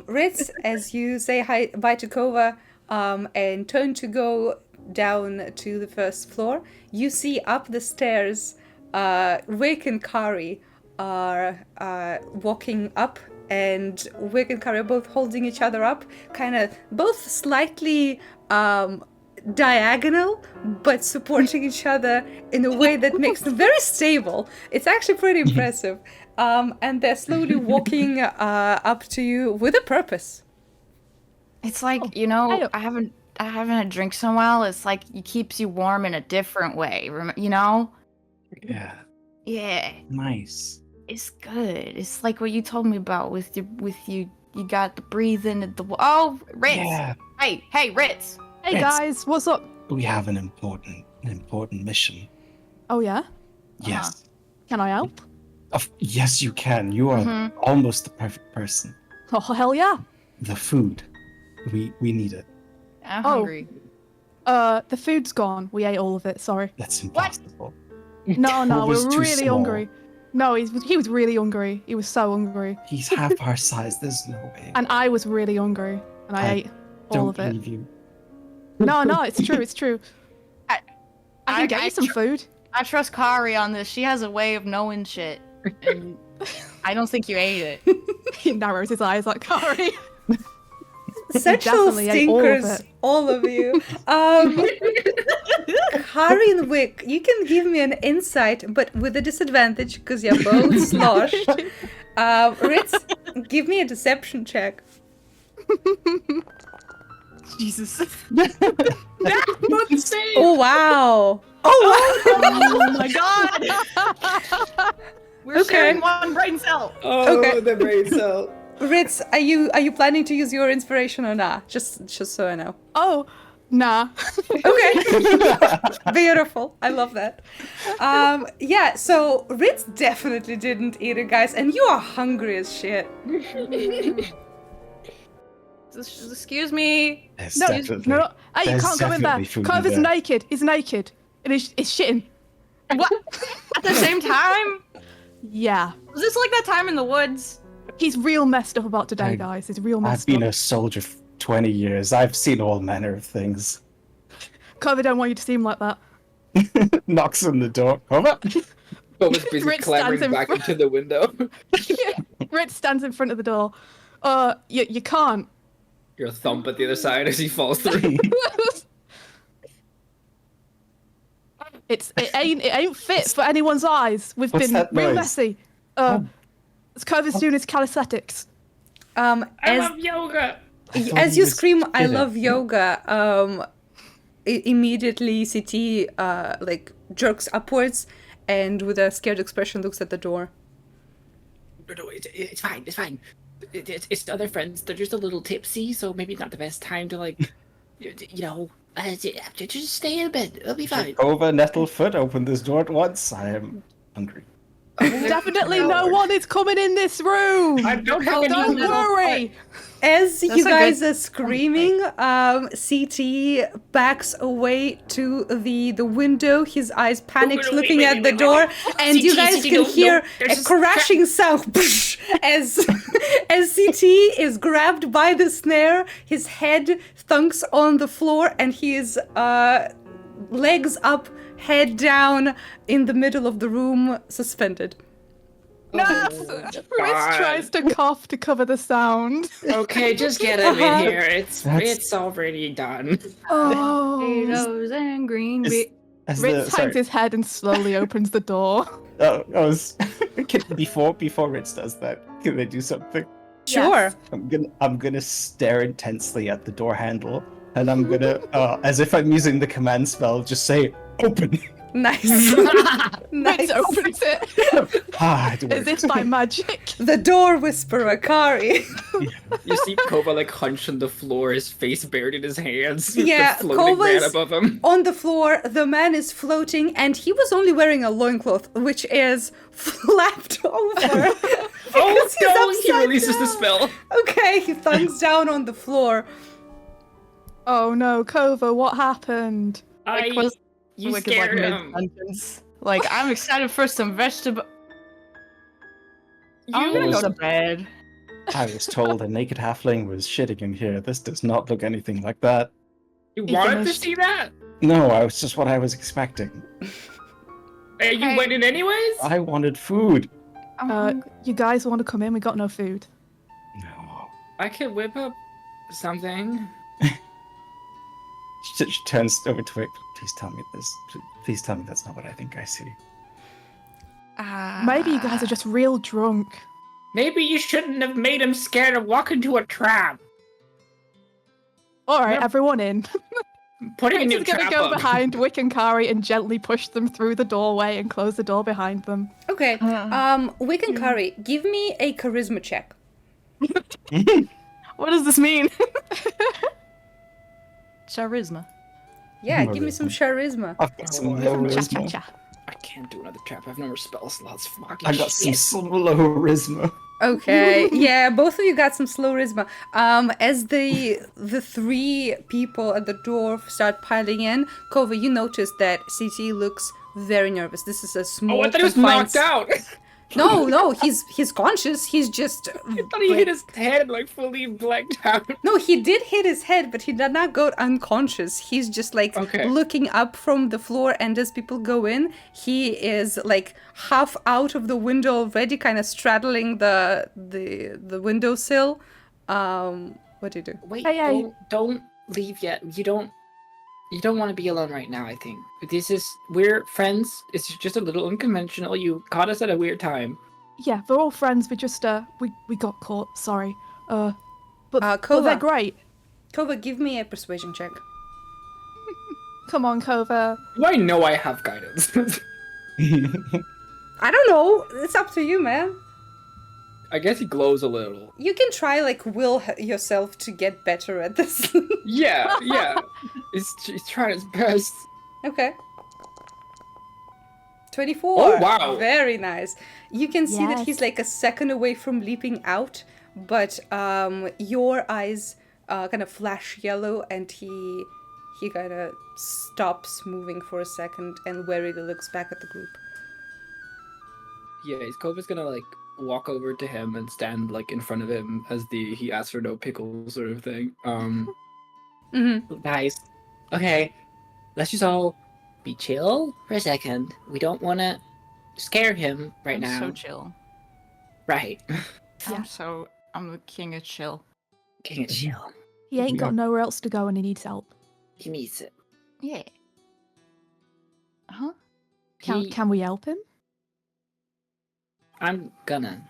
Ritz, as you say hi bye to Kova and turn to go down to the first floor, you see up the stairs Wick and Kari are walking up, and Wick and Kari are both holding each other up, kind of both slightly diagonal, but supporting each other in a way that makes them very stable. It's actually pretty impressive. And they're slowly walking up to you with a purpose. It's like, I haven't had a drink in a while. It's like it keeps you warm in a different way, Yeah. Yeah, Nice. it's good. It's like what you told me about with you got the breathing at the oh, Ritz. Yeah. Hey, Ritz. Hey Ritz. guys, what's up? we have an important mission. Oh yeah? Yes. Can I help? Yes, you can. You are almost the perfect person. Oh hell yeah. The food. We need it. I'm hungry. The food's gone. We ate all of it, sorry. That's impossible. No, Kova's we're too really small. hungry. No, he was really hungry. He was so hungry. He's half our size. There's no way. And I was really hungry. And I ate all Don't of it. believe you. No, it's true, it's true. I can get you some food. I trust Kari on this. She has a way of knowing shit. And I don't think you ate it. He narrows his eyes like Kari. Sexual definitely ate all of stinkers, it. all of you. Harry and Wick, you can give me an insight, but with a disadvantage because you're both sloshed. Ritz, give me a deception check. Jesus. Oh wow! Oh my god! We're Okay. sharing one brain cell. Oh, Okay. the brain cell. Ritz, are you planning to use your inspiration or not? Just so I know. Oh, nah. Okay. Beautiful. I love that. Yeah, so Ritz definitely didn't eat it, guys, and you are hungry as shit. Excuse me. There's No, definitely, no. Hey, you there's can't go in there. definitely food in Carver's there. naked. He's naked. And he's shitting. What? At the same time? Yeah. Was this like that time in the woods? He's real messed up about today, I- guys. He's real I've messed been up. a soldier for 20 years. I've seen all manner of things. Carver don't want you to seem like that. Knocks on the door. Over. Kova's busy Rich clambering stands in back front- into the window. Rich stands in front of the door. You can't. Your thump at the other side as he falls through. It ain't fit for anyone's eyes. We've What's been that real noise? messy. Oh. It's Carver's doing his calisthenics. I As love yoga. as he you was scream, "I kidding. love yoga," immediately CT like jerks upwards and with a scared expression looks at the door. No, it's fine. It's fine. It's other friends. They're just a little tipsy, so maybe not the best time to like, just stay in bed. It'll be fine. Over Nettlefoot, open this door at once. I am hungry. Definitely no one is coming in this room. I don't have any Don't little- worry. As That's you a guys good are screaming, CT backs away to the window, his eyes panicked, wait, looking wait, at wait, the wait, door, wait. and you guys CT, can no, hear there's a a crashing sound as CT is grabbed by the snare, his head thunks on the floor, and he is legs up, head down, in the middle of the room, suspended. No. God. Rich tries to cough to cover the sound. Okay, just get him in here. It's already done. Oh. Potatoes and green beans. Rich hangs his head and slowly opens the door. Before Ritz does that, can I do something? Sure. I'm gonna stare intensely at the door handle, and I'm gonna, as if I'm using the command spell, just say open. Nice. Rich Nice. opens it It as works. if by magic. The door whisperer, Kari. You see Kova like hunched on the floor, his face buried in his hands. with Yeah, the floating man Kova's above him. on the floor. The man is floating, and he was only wearing a loincloth, which is flapped over. Oh Because he's no! He upside releases the down. spell. Okay, he thunks down on the floor. Oh no, Kova, what happened? You Wick is, scared like, him. mid-sentence. Like, I'm excited for some vegetable. I'm You gonna go to bed. I was told a naked halfling was shitting in here. This does not look anything like that. You wanted to finished. see that? No, I was just what I was expecting. And you went in anyways? I wanted food. You guys want to come in? We got no food. No. I could whip up something. She turns over to it. Please tell me this. Please tell me that's not what I think I see. Maybe you guys are just real drunk. Maybe you shouldn't have made him scared of walk into a trap. All right, Yep. everyone in. Putting a Rich new is going to trap go up. behind Wick and Kari and gently push them through the doorway and close the door behind them. Okay, Wick and Kari, give me a charisma check. What does this mean? Charisma. Yeah, give me some charisma. I've got some Oh, low Some charisma. cha-cha-cha. I can't do another trap. I have no more spell slots. Fucking I got some shit. low charisma. Okay, yeah, both of you got some slow charisma. As the three people at the door start piling in, Kova, you notice that CT looks very nervous. This is a small. Oh, I thought he was confined knocked out. No, he's conscious. He's just. I thought he hit his head like fully blacked out. No, he did hit his head, but he did not go unconscious. He's just like Okay. looking up from the floor, and as people go in, he is like half out of the window already, kind of straddling the windowsill. What do you do? Wait, Hey. don't leave yet. You don't want to be alone right now, I think. We're friends. It's just a little unconventional. You caught us at a weird time. Yeah, we're all friends. We just we got caught. Sorry. But they're Kova. great. Kova, give me a persuasion check. Come on, Kova. Do I know I have guidance? I don't know. It's up to you, man. I guess he glows a little. You can try like will yourself to get better at this. Yeah. He's trying his best. Okay. 24. Oh, wow. Very nice. You can see that Yes. he's like a second away from leaping out, but your eyes kind of flash yellow, and he kind of stops moving for a second and warily looks back at the group. Yeah, Kova's gonna like walk over to him and stand like in front of him as he asks for no pickles sort of thing. Mm-hmm. Guys, okay, let's just all be chill for a second. We don't want to scare him right I'm now. so chill. Right. I'm the king of chill. King of chill. He ain't Yeah. got nowhere else to go, and he needs help. He needs it. Yeah. Huh? He- Can we help him? I'm gonna.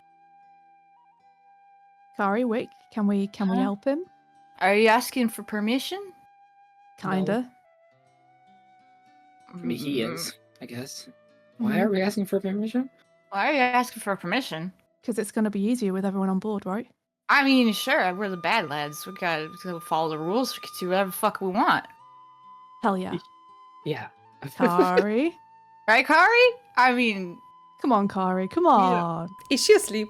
Kari, Wick, can we Huh? help him? Are you asking for permission? Kinda. I mean, he is, I guess. Mhm. Why are we asking for permission? Why are you asking for permission? Because it's going to be easier with everyone on board, right? I mean, sure, we're the bad lads. We gotta follow the rules. We can do whatever the fuck we want. Hell yeah. Yeah. Kari. Right, Kari? I mean, Come on, Kari. Come on. Is she asleep?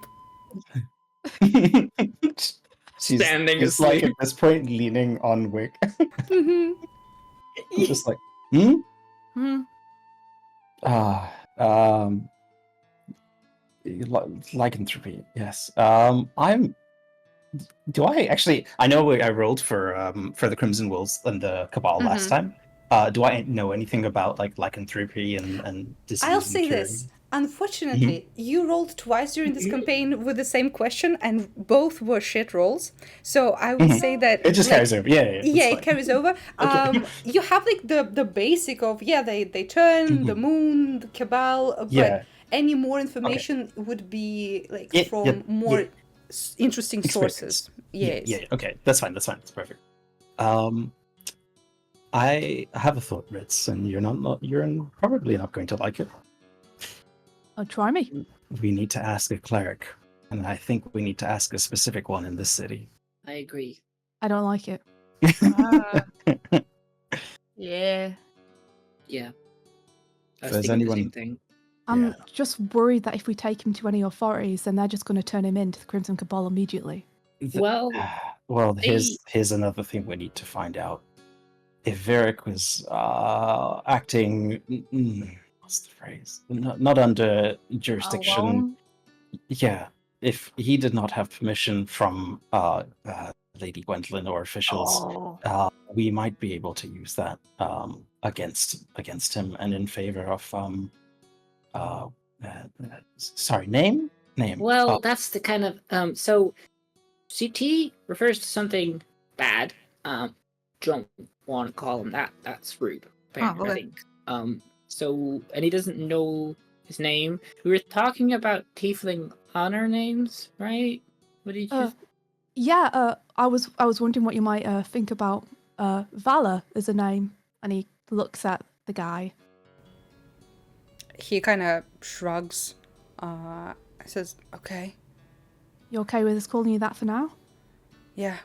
She's Standing just like asleep. at this point leaning on Wick. Mm-hmm. Just like, hmm? hmm. Lycanthropy, yes. Do I actually? I know I rolled for the Crimson Wolves and the Cabal last time. Do I know anything about like lycanthropy and disease? I'll and say curing? this. Unfortunately, you rolled twice during this campaign with the same question, and both were shit rolls. So I would say that It just like, carries over. Yeah, Yeah, it's it carries over. You have like the basic of they turn the moon, the cabal, but Yeah. any more information would be like Yeah, from yeah, more yeah. Interesting Experience. sources. Yeah, Yes. yeah, okay, that's fine. That's perfect. I have a thought, Ritz, and you're probably not going to like it. Oh, try me. We need to ask a cleric, and I think we need to ask a specific one in this city. I agree. I don't like it. Yeah. Yeah. I was Does thinking the anyone- same thing. I'm Yeah. just worried that if we take him to any authorities, then they're just going to turn him into the Crimson Cabal immediately. Well, Well, they- here's another thing we need to find out. If Varric was acting, what's the phrase? Not under jurisdiction. Alone? Yeah, if he did not have permission from Lady Gwendolyn or officials, Oh. we might be able to use that against him and in favor of sorry, name. well, that's the kind of so CT refers to something bad. Don't want to call him that. That's rude. Apparently, I okay. think. So and he doesn't know his name. We were talking about tiefling honor names, right? What did you? Yeah, I was wondering what you might think about Valor as a name, and he looks at the guy. He kind of shrugs. Says, "Okay, You okay with us calling you that for now? yeah."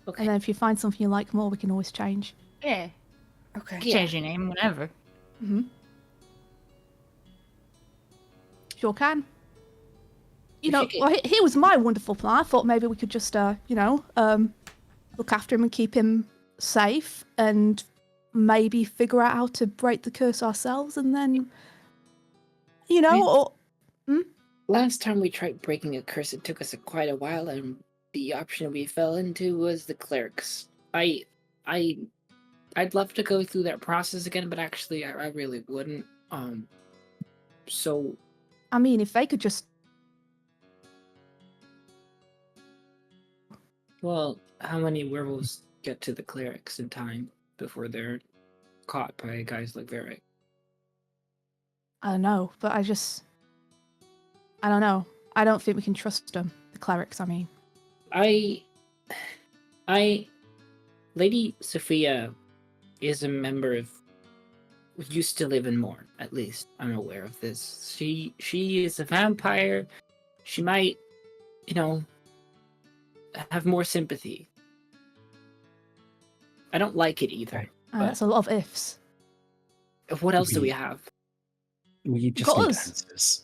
Okay. And then if you find something you like more, we can always change. Yeah. Okay. Change your name whenever. Sure can. You We know, should get- well, here was my wonderful plan. I thought maybe we could just, look after him and keep him safe, and maybe figure out how to break the curse ourselves, and then, or Last time we tried breaking a curse, it took us quite a while, and the option we fell into was the clerics. I'd love to go through that process again, but actually, I really wouldn't. So I mean, if they could just, well, how many werewolves get to the clerics in time before they're caught by guys like Varric? I don't know, but I don't know. I don't think we can trust them, the clerics, I mean. Lady Sophia is a member of. Used to live in Morn, at least. I'm aware of this. She is a vampire. She might, have more sympathy. I don't like it either. That's a lot of ifs. What else do we have? We just Got need us. answers.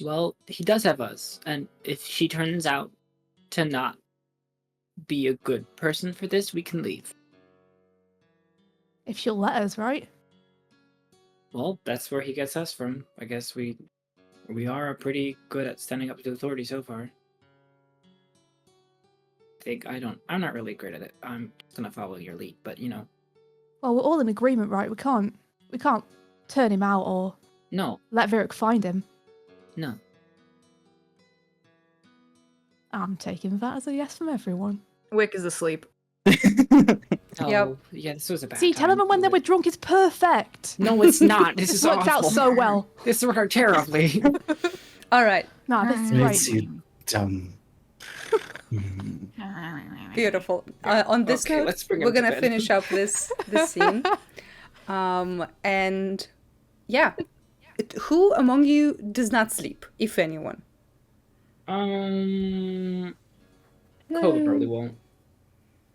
Well, he does have us, and if she turns out to not be a good person for this, we can leave. If she'll let us, right? Well, that's where he gets us from. I guess we are pretty good at standing up to authority so far. I'm not really great at it. I'm just gonna follow your lead, but Well, we're all in agreement, right? We can't turn him out or no, let Varric find him. no. I'm taking that as a yes from everyone. Wick is asleep. Oh, Yep. yeah, this was a bad See, telling them when they were drunk is perfect. No, it's not. This is Worked out awful. so well. This worked out terribly. All right. No, this is Makes great. you dumb. Beautiful. On this Okay, note, let's bring him we're to gonna bed. finish up this scene. And yeah, who among you does not sleep, if anyone? Cove probably won't.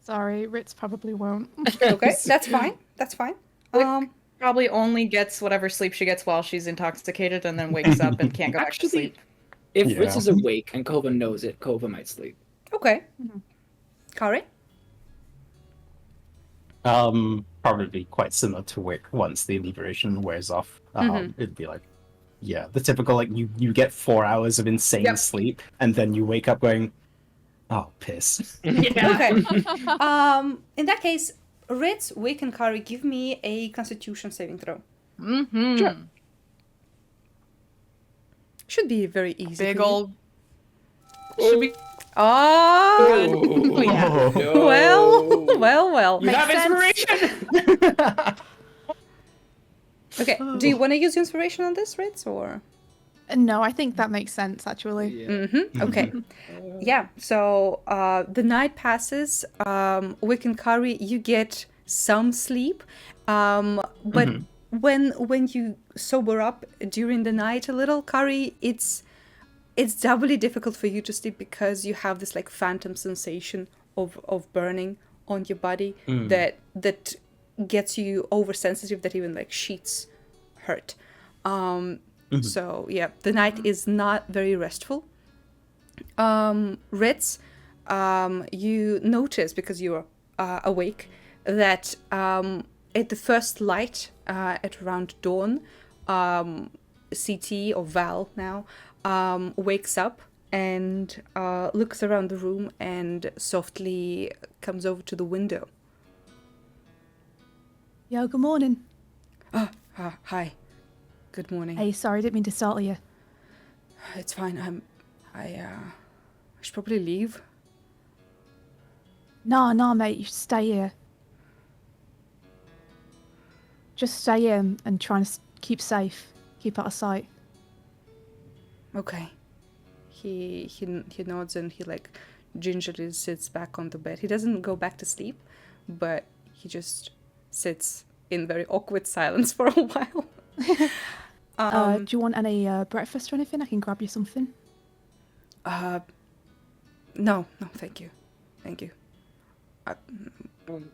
Sorry, Ritz probably won't. Okay, that's fine. That's fine. Probably only gets whatever sleep she gets while she's intoxicated and then wakes up and can't go back to Actually, sleep. if Yeah. Ritz is awake and Kova knows it, Kova might sleep. Okay. Kari? Probably quite similar to Wick once the liberation wears off. It'd be like, yeah, the typical, like, you get 4 hours of insane Yep. sleep, and then you wake up going, oh, piss. Okay. In that case, Ritz, Wick, and Kari, give me a Constitution saving throw. Mm-hmm. Sure. Should be very easy. Big for you. old. Should be. Oh, yeah. well. You have Makes sense. inspiration! Okay, do you want to use inspiration on this, Ritz, or? No, I think that makes sense, actually. Mm-hmm. Okay. Yeah. So the night passes. Wick and Kari, you get some sleep, but when you sober up during the night a little, Kari, it's doubly difficult for you to sleep because you have this like phantom sensation of burning on your body that gets you oversensitive, that even like sheets hurt. So yeah, the night is not very restful. Ritz, you notice, because you're awake, that at the first light at around dawn, CT, or Val now, wakes up and looks around the room and softly comes over to the window. Yo, good morning. Hi. Good morning. Hey, sorry, didn't mean to startle you. It's fine. I should probably leave. Nah, mate, you should stay here. Just stay here and try and keep safe. Keep out of sight. Okay. He nods and he like gingerly sits back on the bed. He doesn't go back to sleep, but he just sits in very awkward silence for a while. Do you want any breakfast or anything? I can grab you something. No, thank you.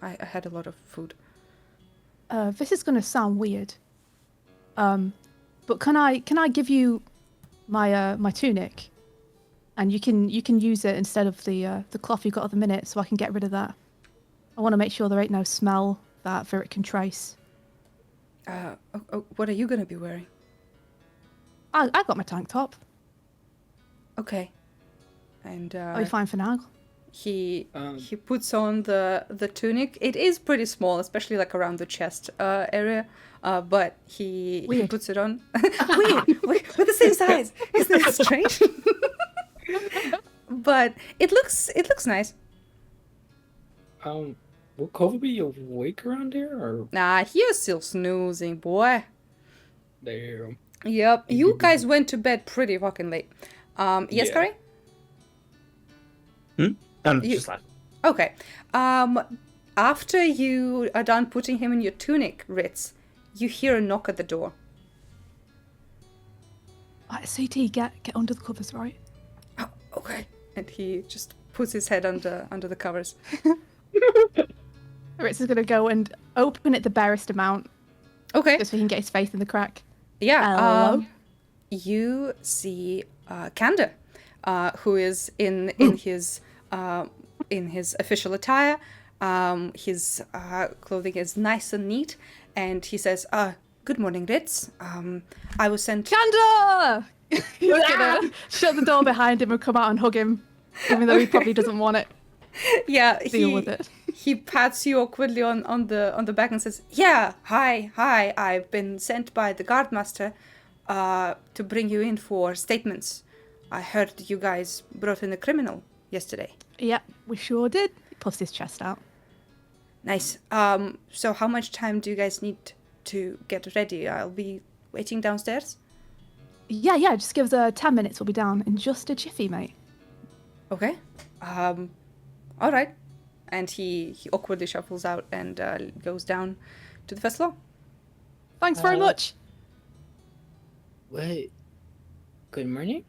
I had a lot of food. This is going to sound weird. But can I give you my my tunic, and you can use it instead of the cloth you got at the minute, so I can get rid of that. I want to make sure there ain't no smell that Virit can trace. What are you gonna be wearing? I got my tank top. Okay. And Are we fine for now? he puts on the tunic. It is pretty small, especially like around the chest area. But he puts it on. Weird. We're the same size. Isn't that strange? But it looks nice. Will Kova be awake around here, or? Nah, he's still snoozing, boy. Damn. Yep. You guys went to bed pretty fucking late. Yes, Yeah. Kari? Just like Okay. After you are done putting him in your tunic, Ritz, you hear a knock at the door. Right, CT, get under the covers, right? Oh, okay. And he just puts his head under the covers. Ritz is gonna go and open it the barest amount, Okay. just so he can get his face in the crack. Yeah. Hello? You see Kander, who is in his official attire. His clothing is nice and neat, and he says, "Good morning, Ritz. I was sent." Kanda! He's gonna shut the door behind him and come out and hug him, even though he probably doesn't want it. Yeah, Deal with it. He pats you awkwardly on the back and says, "Yeah, hi. I've been sent by the guardmaster to bring you in for statements. I heard you guys brought in a criminal yesterday." Yep, we sure did. He puffs his chest out. Nice. So how much time do you guys need to get ready? I'll be waiting downstairs. Yeah, just give us 10 minutes, we'll be down in just a jiffy, mate. Okay. All right. And he awkwardly shuffles out and goes down to the first floor. Thanks very much. Wait. Good morning?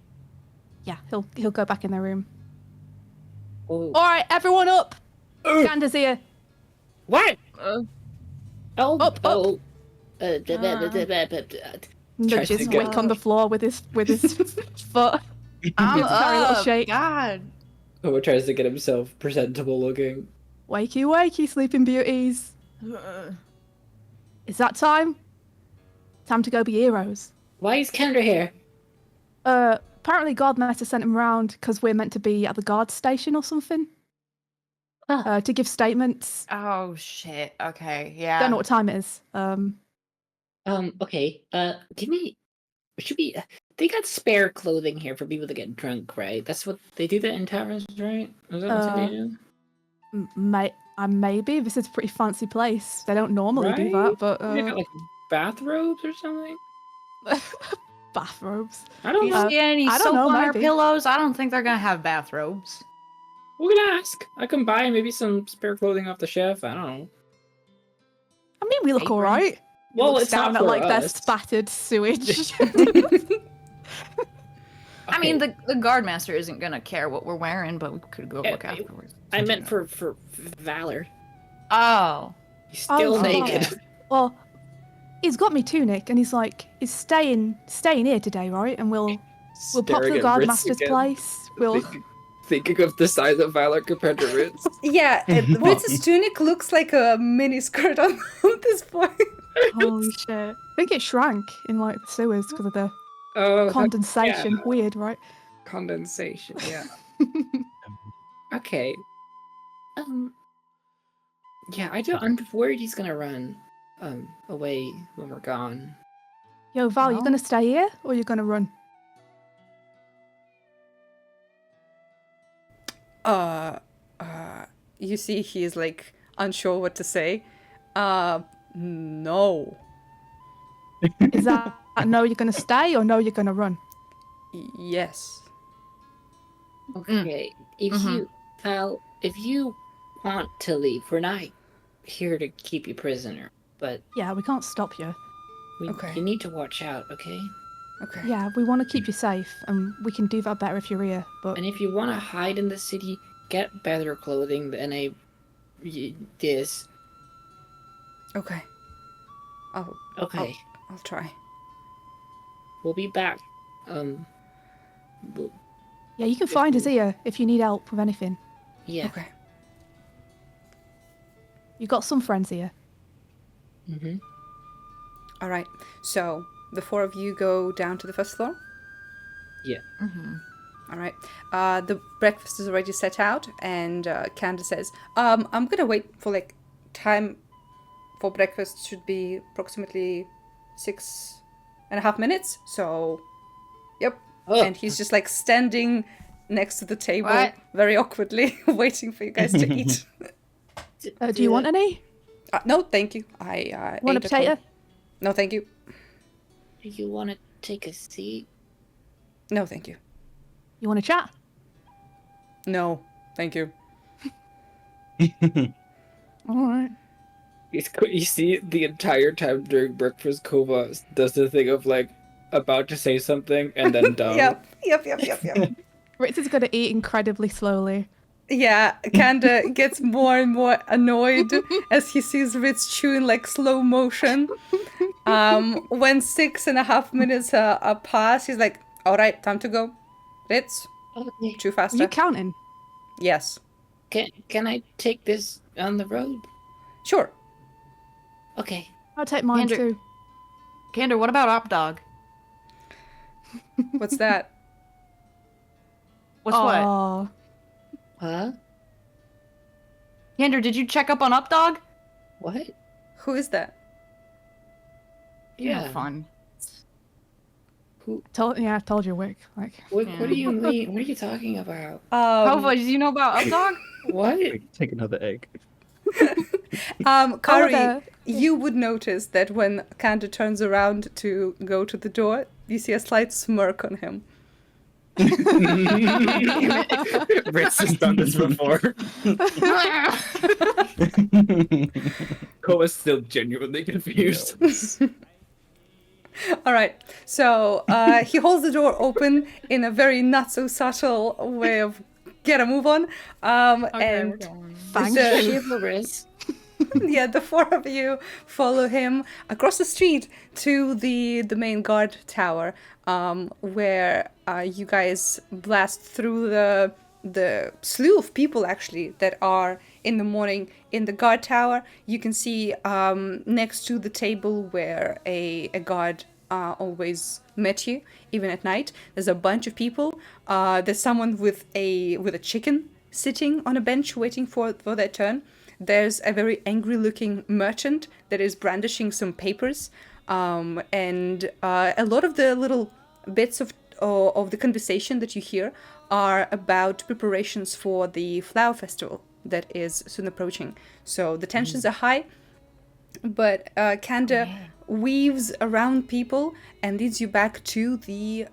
Yeah, he'll go back in their room. Oh. Alright, everyone up! Gander's here. What? Up. Nudges to get- Wick on the floor with his foot. I'm Gives a tiny little up. shake. God. Kova tries to get himself presentable looking. Wakey, sleeping beauties. Is that time? Time to go be heroes. Why is Kendra here? Apparently Guardmaster sent him round because we're meant to be at the guard station or something. To give statements. Oh shit. Okay. Yeah. Don't know what time it is. Okay. They got spare clothing here for people to get drunk, right? That's what they do that in taverns, right? Is that what they do? Maybe. This is a pretty fancy place. They don't normally do Right? that, but They got like bathrobes or something? bathrobes. I don't You know. see any I don't soap know, on our maybe. pillows? I don't think they're gonna have bathrobes. We can ask. I can buy maybe some spare clothing off the chef. I don't know. I mean, we look Apron. alright. Well, Looks it's not down at for like their us. spattered sewage. I mean, the guardmaster isn't gonna care what we're wearing, but we could go look afterwards. I meant for Valor. Oh. He's still Oh, naked. okay. Well, he's got me tunic, and he's like, he's staying here today, right? And we'll pop to Staring the at guard Ritz master's again. place. We'll. Thinking of the size of Valor compared to Ritz. Yeah, Ritz's tunic looks like a mini skirt on this point. Holy shit! I think it shrank in like the sewers because of the Oh, condensation. yeah. Weird, right? Condensation, yeah. Okay. Yeah, I'm worried he's gonna run away when we're gone. Yo, Val, you Well. gonna stay here or you gonna run? You see he is like unsure what to say. No. Is that no? You're gonna stay or no? You're gonna run? Yes. Okay. If you want to leave, we're not here to keep you prisoner, but Yeah, we can't stop you. Okay. you need to watch out, okay? Okay. Yeah, we want to keep you safe, and we can do that better if you're here. But And if you want to hide in the city, get better clothing than a Yes. Okay. Okay. I'll try. We'll be back. We'll, Yeah, you can find us here if you need help with anything. yeah. Okay. You've got some friends here. Mm-hmm. All right. So the four of you go down to the first floor. Yeah. All right. The breakfast is already set out, and Candace says, "I'm gonna wait for like time for breakfast. Should be approximately 6.5 minutes. So, yep." Oh. And he's just like standing next to the table, What? very awkwardly, waiting for you guys to eat. Do you want any? No, thank you. I Want a ate at home. potato? No, thank you. Do you want to take a seat? No, thank you. You want to chat? No, thank you. All right. You see the entire time during breakfast, Kova does the thing of like about to say something and then dumb. Yep. Ritz is going to eat incredibly slowly. Yeah, Kanda gets more and more annoyed as he sees Ritz chewing like slow motion. When 6.5 minutes are past, he's like, "All right, time to go. Ritz, Okay. chew Are faster." you counting? Yes, Can I take this on the road? sure. Okay. I'll take mine Andrew- too. Kander, what about Op Dog? What's that? What's what? Aw. Huh? Kander, did you check up on Up Dog? What? Who is that? Yeah. Fun. I told you, Wick. Like, What do you mean? What are you talking about? Hova, did you know about Up Dog? What? Take another egg. Kari, there. you would notice that when Kanda turns around to go to the door, you see a slight smirk on him. Ritz has done this before. Kova's still genuinely confused. All right, so he holds the door open in a very not so subtle way of get a move on, and thank the- you. Chivalrous. yeah, the four of you follow him across the street to the main guard tower, where you guys blast through the slew of people actually that are in the morning in the guard tower. You can see next to the table where a guard always met you, even at night. There's a bunch of people. There's someone with a chicken sitting on a bench waiting for their turn. There's a very angry-looking merchant that is brandishing some papers, and a lot of the little bits of the conversation that you hear are about preparations for the flower festival that is soon approaching. So the tensions are high, but Kanda weaves around people and leads you back to the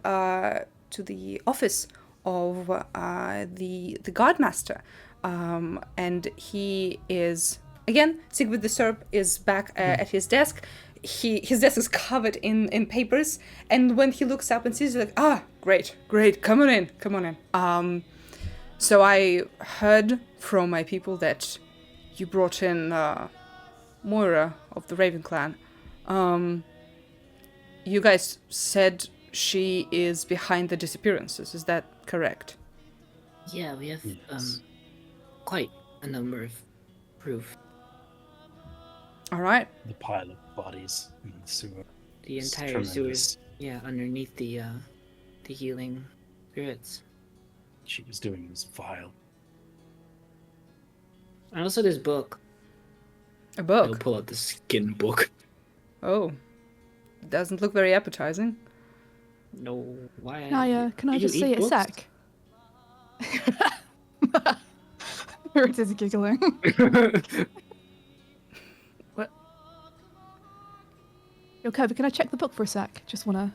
office of the guardmaster. And he is, again, Sigrid the Serp is back at his desk. His desk is covered in papers, and when he looks up and sees you, like, great, come on in. So I heard from my people that you brought in Moira of the Raven Clan. You guys said she is behind the disappearances, is that correct? Yeah, we have Yes. quite a number of proof. All right. The pile of bodies in the sewer. The It's entire tremendous. sewers, underneath the healing spirits. She was doing was vile. And also this book. A I'll book. pull out the skin book. Oh. Doesn't look very appetizing. No, why? Can I Do you just eat see it a books? sec? Ritz is giggling. What? Yo, Kobe, can I check the book for a sec? Just want to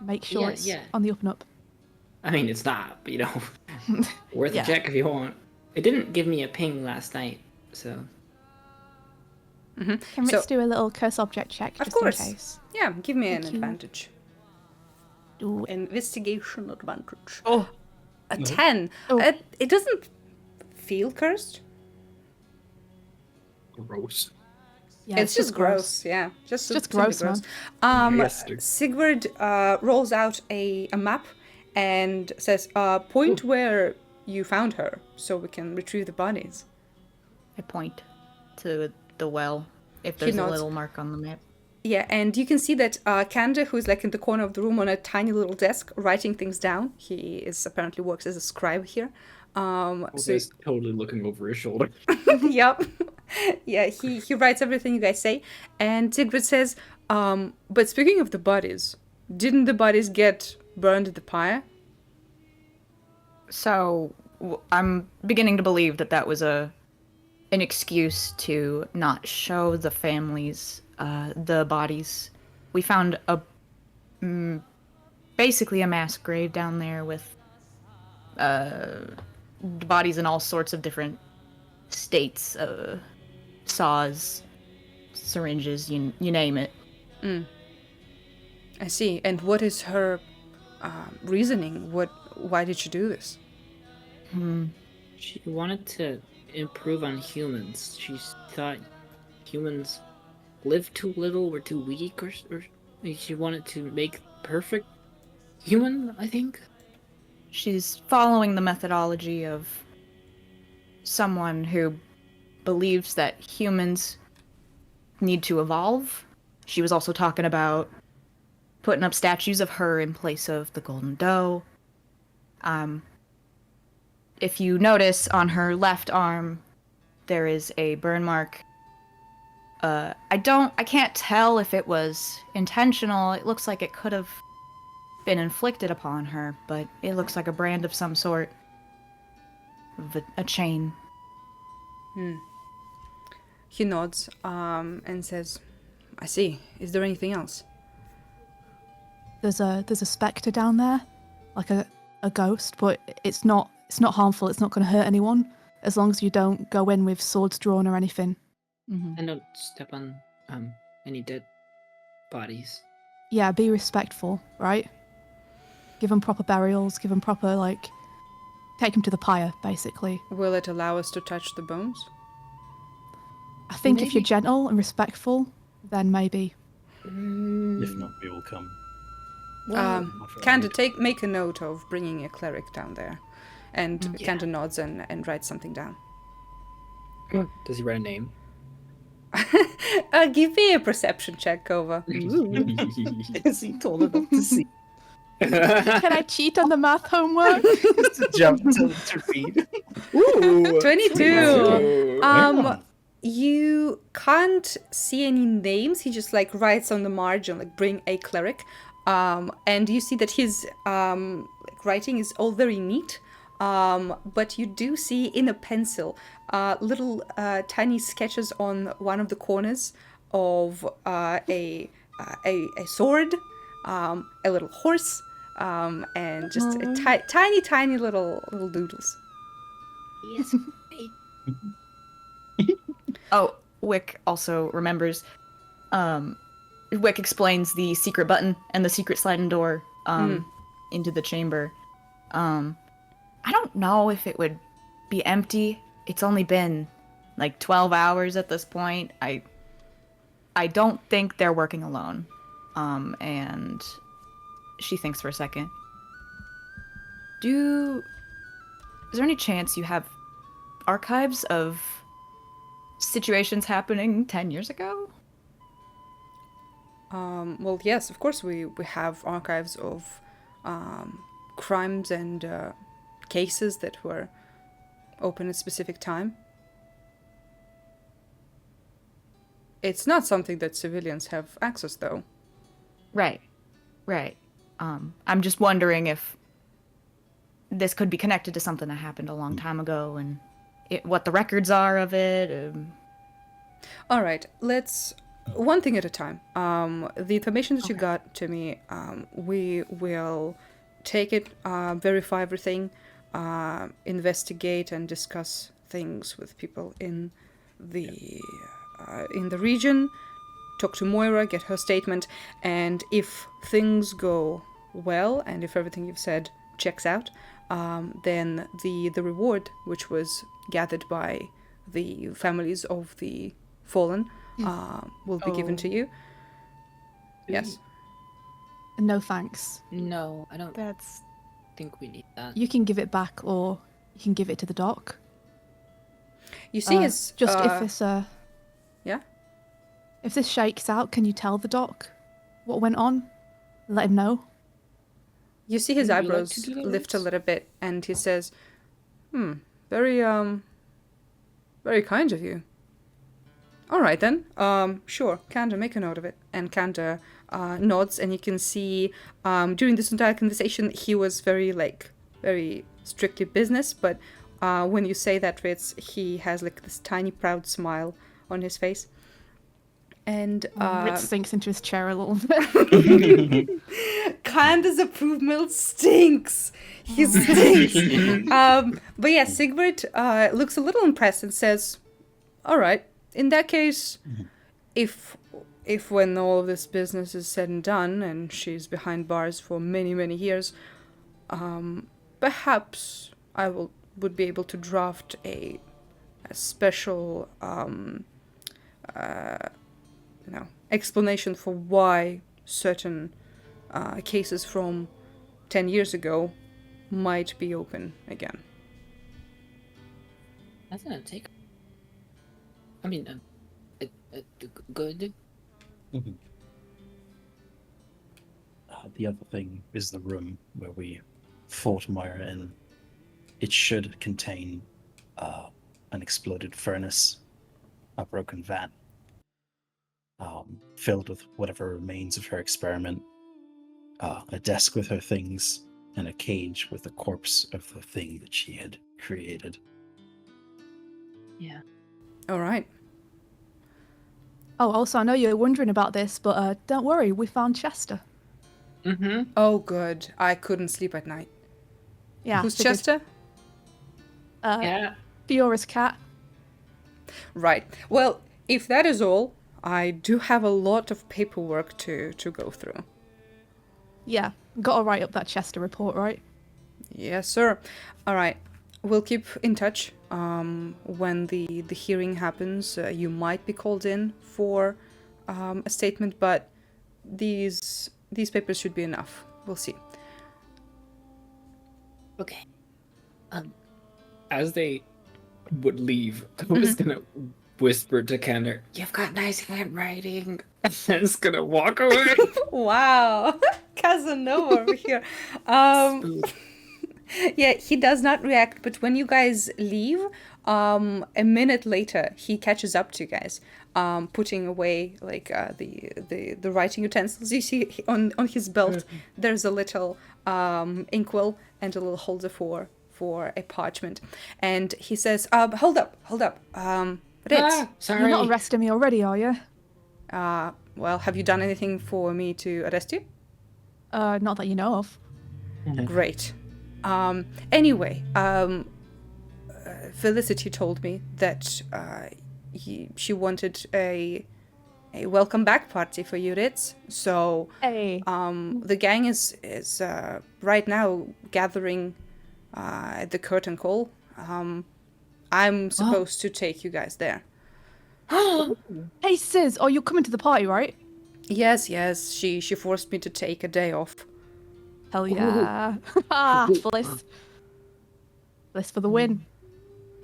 make sure Yeah, it's yeah. on the up and up. I mean, it's not, but worth Yeah. a check if you want. It didn't give me a ping last night, so. Can So- Ritz do a little curse object check Of just course. in case? Yeah, give me an Thank you. advantage. Do Investigation advantage. Oh, A 10. Oh. It doesn't feel cursed. Gross. Yeah, it's just gross. Yeah, just simply gross, man. Yes, Sigurd rolls out a map and says, "Point where you found her, so we can retrieve the bodies." I point to the well, if He there's a nods. little mark on the map. Yeah, and you can see that Kanda, who's like in the corner of the room on a tiny little desk writing things down. He is apparently works as a scribe here. So He's totally looking over his shoulder. yep. Yeah, he writes everything you guys say. And Sigrid says, but speaking of the bodies, didn't the bodies get burned at the pyre? So I'm beginning to believe that was an excuse to not show the families the bodies. We found basically a mass grave down there with bodies in all sorts of different states, saws, syringes, you name it. I see. And what is her reasoning? Why did she do this? She wanted to improve on humans. She thought humans lived too little, were too weak, or she wanted to make perfect human, I think. She's following the methodology of someone who believes that humans need to evolve. She was also talking about putting up statues of her in place of the golden doe. If you notice on her left arm, there is a burn mark. I can't tell if it was intentional. It looks like it could have been inflicted upon her, but it looks like a brand of some sort. Of a chain. He nods and says, I see. Is there anything else? There's a spectre down there, like a ghost, but it's not harmful. It's not going to hurt anyone as long as you don't go in with swords drawn or anything. Mm-hmm. And don't step on any dead bodies. Yeah, be respectful, right? Give them proper burials. Give them proper take them to the pyre, basically. Will it allow us to touch the bones? I think if you're Maybe. gentle and respectful, then maybe. If not, we will come. Kanda, make a note of bringing a cleric down there. And Kanda nods and writes something down. Does he write a name? Give me a perception check, Kova. Is he tall enough to see? Can I cheat on the math homework? To jump to read? Ooh, 22. Yeah. You can't see any names. He just writes on the margin, bring a cleric. And you see that his writing is all very neat. But you do see in a pencil little tiny sketches on one of the corners of a sword, a little horse, and just a tiny little doodles. Yes. Oh, Wick also remembers. Wick explains the secret button and the secret sliding door into the chamber. I don't know if it would be empty. It's only been 12 hours at this point. I don't think they're working alone. And she thinks for a second. Is there any chance you have archives of situations happening 10 years ago? Well, yes, of course we have archives of crimes and cases that were open at a specific time. It's not something that civilians have access, though. Right. I'm just wondering if this could be connected to something that happened a long time ago and what the records are of it. All right, let's one thing at a time. The information that you got to me, we will take it, verify everything, investigate and discuss things with people in the region. Talk to Moira, get her statement, and if things go well and if everything you've said checks out, then the reward, which was gathered by the families of the fallen will be given to you. Yes. No thanks. No, I don't That's. think we need that. You can give it back, or you can give it to the doc. You see his... Just if this Yeah? if this shakes out, can you tell the doc what went on? Let him know. You see his Would you like eyebrows to do that, lift a Rex? little bit, and he says, very, very kind of you. All right, then. Sure, Kanda, make a note of it. And Kanda nods, and you can see during this entire conversation, he was very strictly business, but when you say that, Ritz, he has, this tiny, proud smile on his face. And Ritz sinks into his chair a little bit. Kanda's approval stinks. He stinks. But yeah, Sigvard looks a little impressed and says, "All right. In that case, if when all of this business is said and done, and she's behind bars for many, many years, perhaps I would be able to draft a special explanation for why certain cases from 10 years ago might be open again." That's gonna take. I mean, good. Mhm. The other thing is the room where we fought Myra in. It should contain an exploded furnace, a broken vat, filled with whatever remains of her experiment, a desk with her things, and a cage with the corpse of the thing that she had created. Yeah. All right. Oh, also, I know you're wondering about this, but don't worry, we found Chester. Mm-hmm. Oh, good. I couldn't sleep at night. Yeah. Who's figured. Chester? Yeah. Fiora's cat. Right. Well, if that is all, I do have a lot of paperwork to go through. Yeah. Gotta write up that Chester report, right? Yes, sir. All right. We'll keep in touch. When the hearing happens, you might be called in for a statement, but these papers should be enough. We'll see. Okay. As they would leave, I was gonna whisper to Kender, "You've got nice handwriting," and then it's gonna walk away. Wow, Casanova over here. Yeah, he does not react, but when you guys leave, a minute later, he catches up to you guys, putting away the writing utensils. You see on his belt, there's a little inkwell and a little holder for a parchment, and he says, "Hold up, Ritz. Sorry. You're not arresting me already, are you? Well, have you done anything for me to arrest you?" Not that you know of. Great. Anyway, Felicity told me that she wanted a welcome back party for you, Ritz. So Hey. the gang is right now gathering at the curtain call. I'm supposed to take you guys there. Hey, Sis. Oh, you're coming to the party, right? Yes. She forced me to take a day off. Hell yeah. Bliss. Bliss for the win.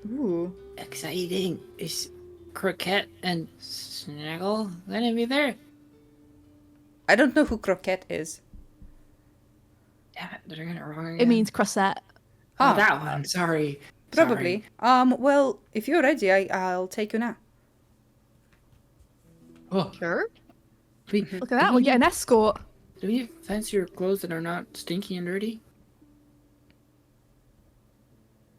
Ooh. Exciting. Is Croquette and Snaggle gonna be there? I don't know who Croquette is. Damn it, did I get it wrong again? It means croissant. Oh, that one. Sorry. Probably. Well, if you're ready, I'll take you now. Oh, Sure. wait, Look at that. We'll get an escort. do we have fancier clothes that are not stinky and dirty?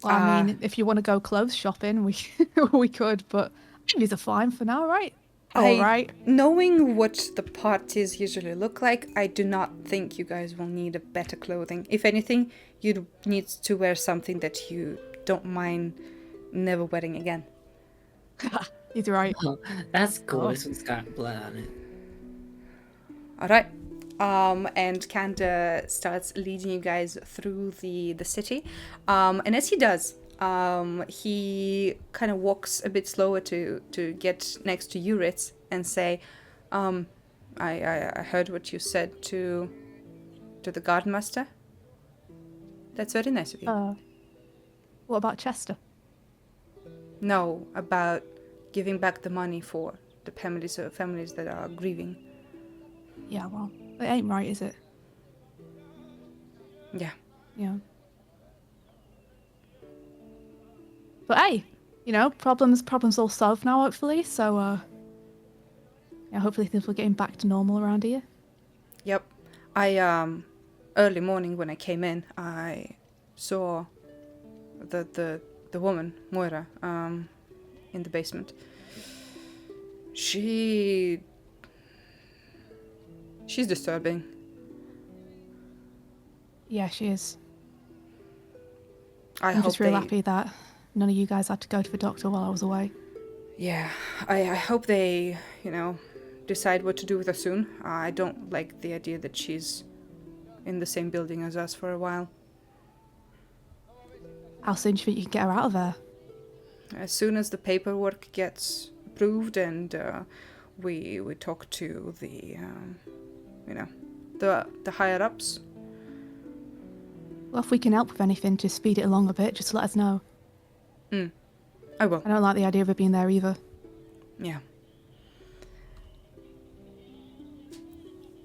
Well, I mean, if you want to go clothes shopping, we could, but these are fine for now, right? All right. Knowing what the parties usually look like, I do not think you guys will need a better clothing. If anything, you'd need to wear something that you don't mind never wearing again. He's right. Oh, that's cool. This one's got blood on it. All right. And Kanda starts leading you guys through the city. And as he does, he kind of walks a bit slower to get next to you, Ritz, and say, I heard what you said to the garden master. That's very nice of you. What about Chester? No, about giving back the money for the families that are grieving. Yeah, well, it ain't right, is it? Yeah. Yeah. But hey, problems all solved now, hopefully. So, hopefully things will getting back to normal around here. Yep. I early morning when I came in, I saw the woman Moira in the basement. She's disturbing. Yeah, she is. I'm just real happy that none of you guys had to go to the doctor while I was away. Yeah, I hope they, decide what to do with her soon. I don't like the idea that she's in the same building as us for a while. How soon do you think you can get her out of there? As soon as the paperwork gets approved and we talk to the higher ups. Well, if we can help with anything to speed it along a bit, just let us know. I will. I don't like the idea of her being there either. Yeah.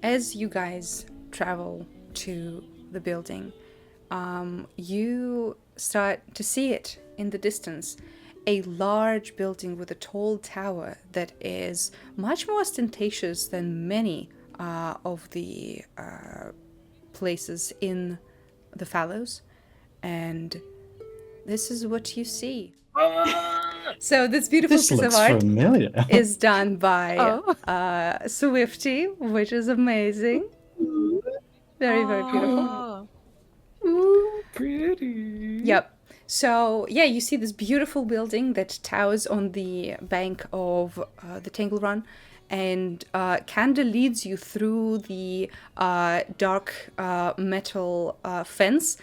As you guys travel to the building, you start to see it in the distance. A large building with a tall tower that is much more ostentatious than many of the places in the Fallows. And this is what you see. So this beautiful This piece of looks art familiar. is done by Swifty, which is amazing. Very, very beautiful. Ooh, pretty. Yep. So, yeah, you see this beautiful building that towers on the bank of the Tangle Run, and kinda leads you through the dark metal fence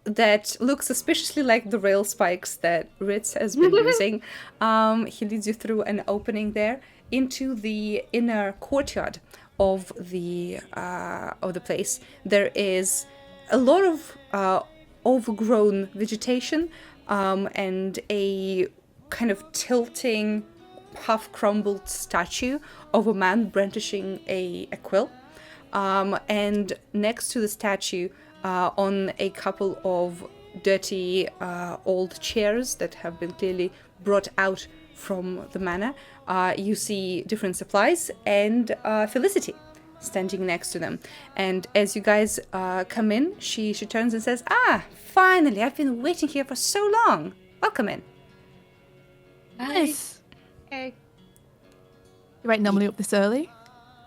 that looks suspiciously like the rail spikes that Ritz has been using. He leads you through an opening there into the inner courtyard of the place. There is a lot of overgrown vegetation and a kind of tilting, half-crumbled statue of a man brandishing a quill. And next to the statue, on a couple of dirty old chairs that have been clearly brought out from the manor, you see different supplies and Felicity standing next to them. And as you guys come in, she turns and says, finally, I've been waiting here for so long. Welcome in. Nice. Hey. You ain't normally up this early?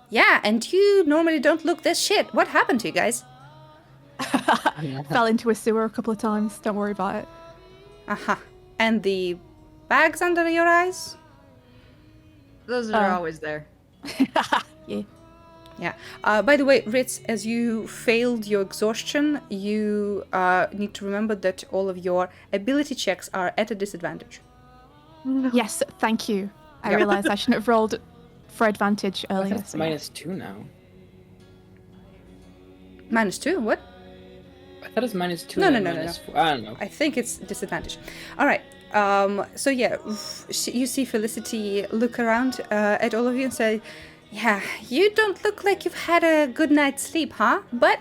Yeah, and you normally don't look this shit. What happened to you guys? Fell into a sewer a couple of times. Don't worry about it. Uh-huh. And the bags under your eyes? Those are always there. Yeah. Yeah. By the way, Ritz, as you failed your exhaustion, you need to remember that all of your ability checks are at a disadvantage. Yes, thank you. I realised I shouldn't have rolled for advantage earlier. It's -2 now. -2? What? I thought it was -2. No. -4. I don't know. I think it's disadvantage. All right. So yeah, you see Felicity look around at all of you and say, "Yeah, you don't look like you've had a good night's sleep, huh? But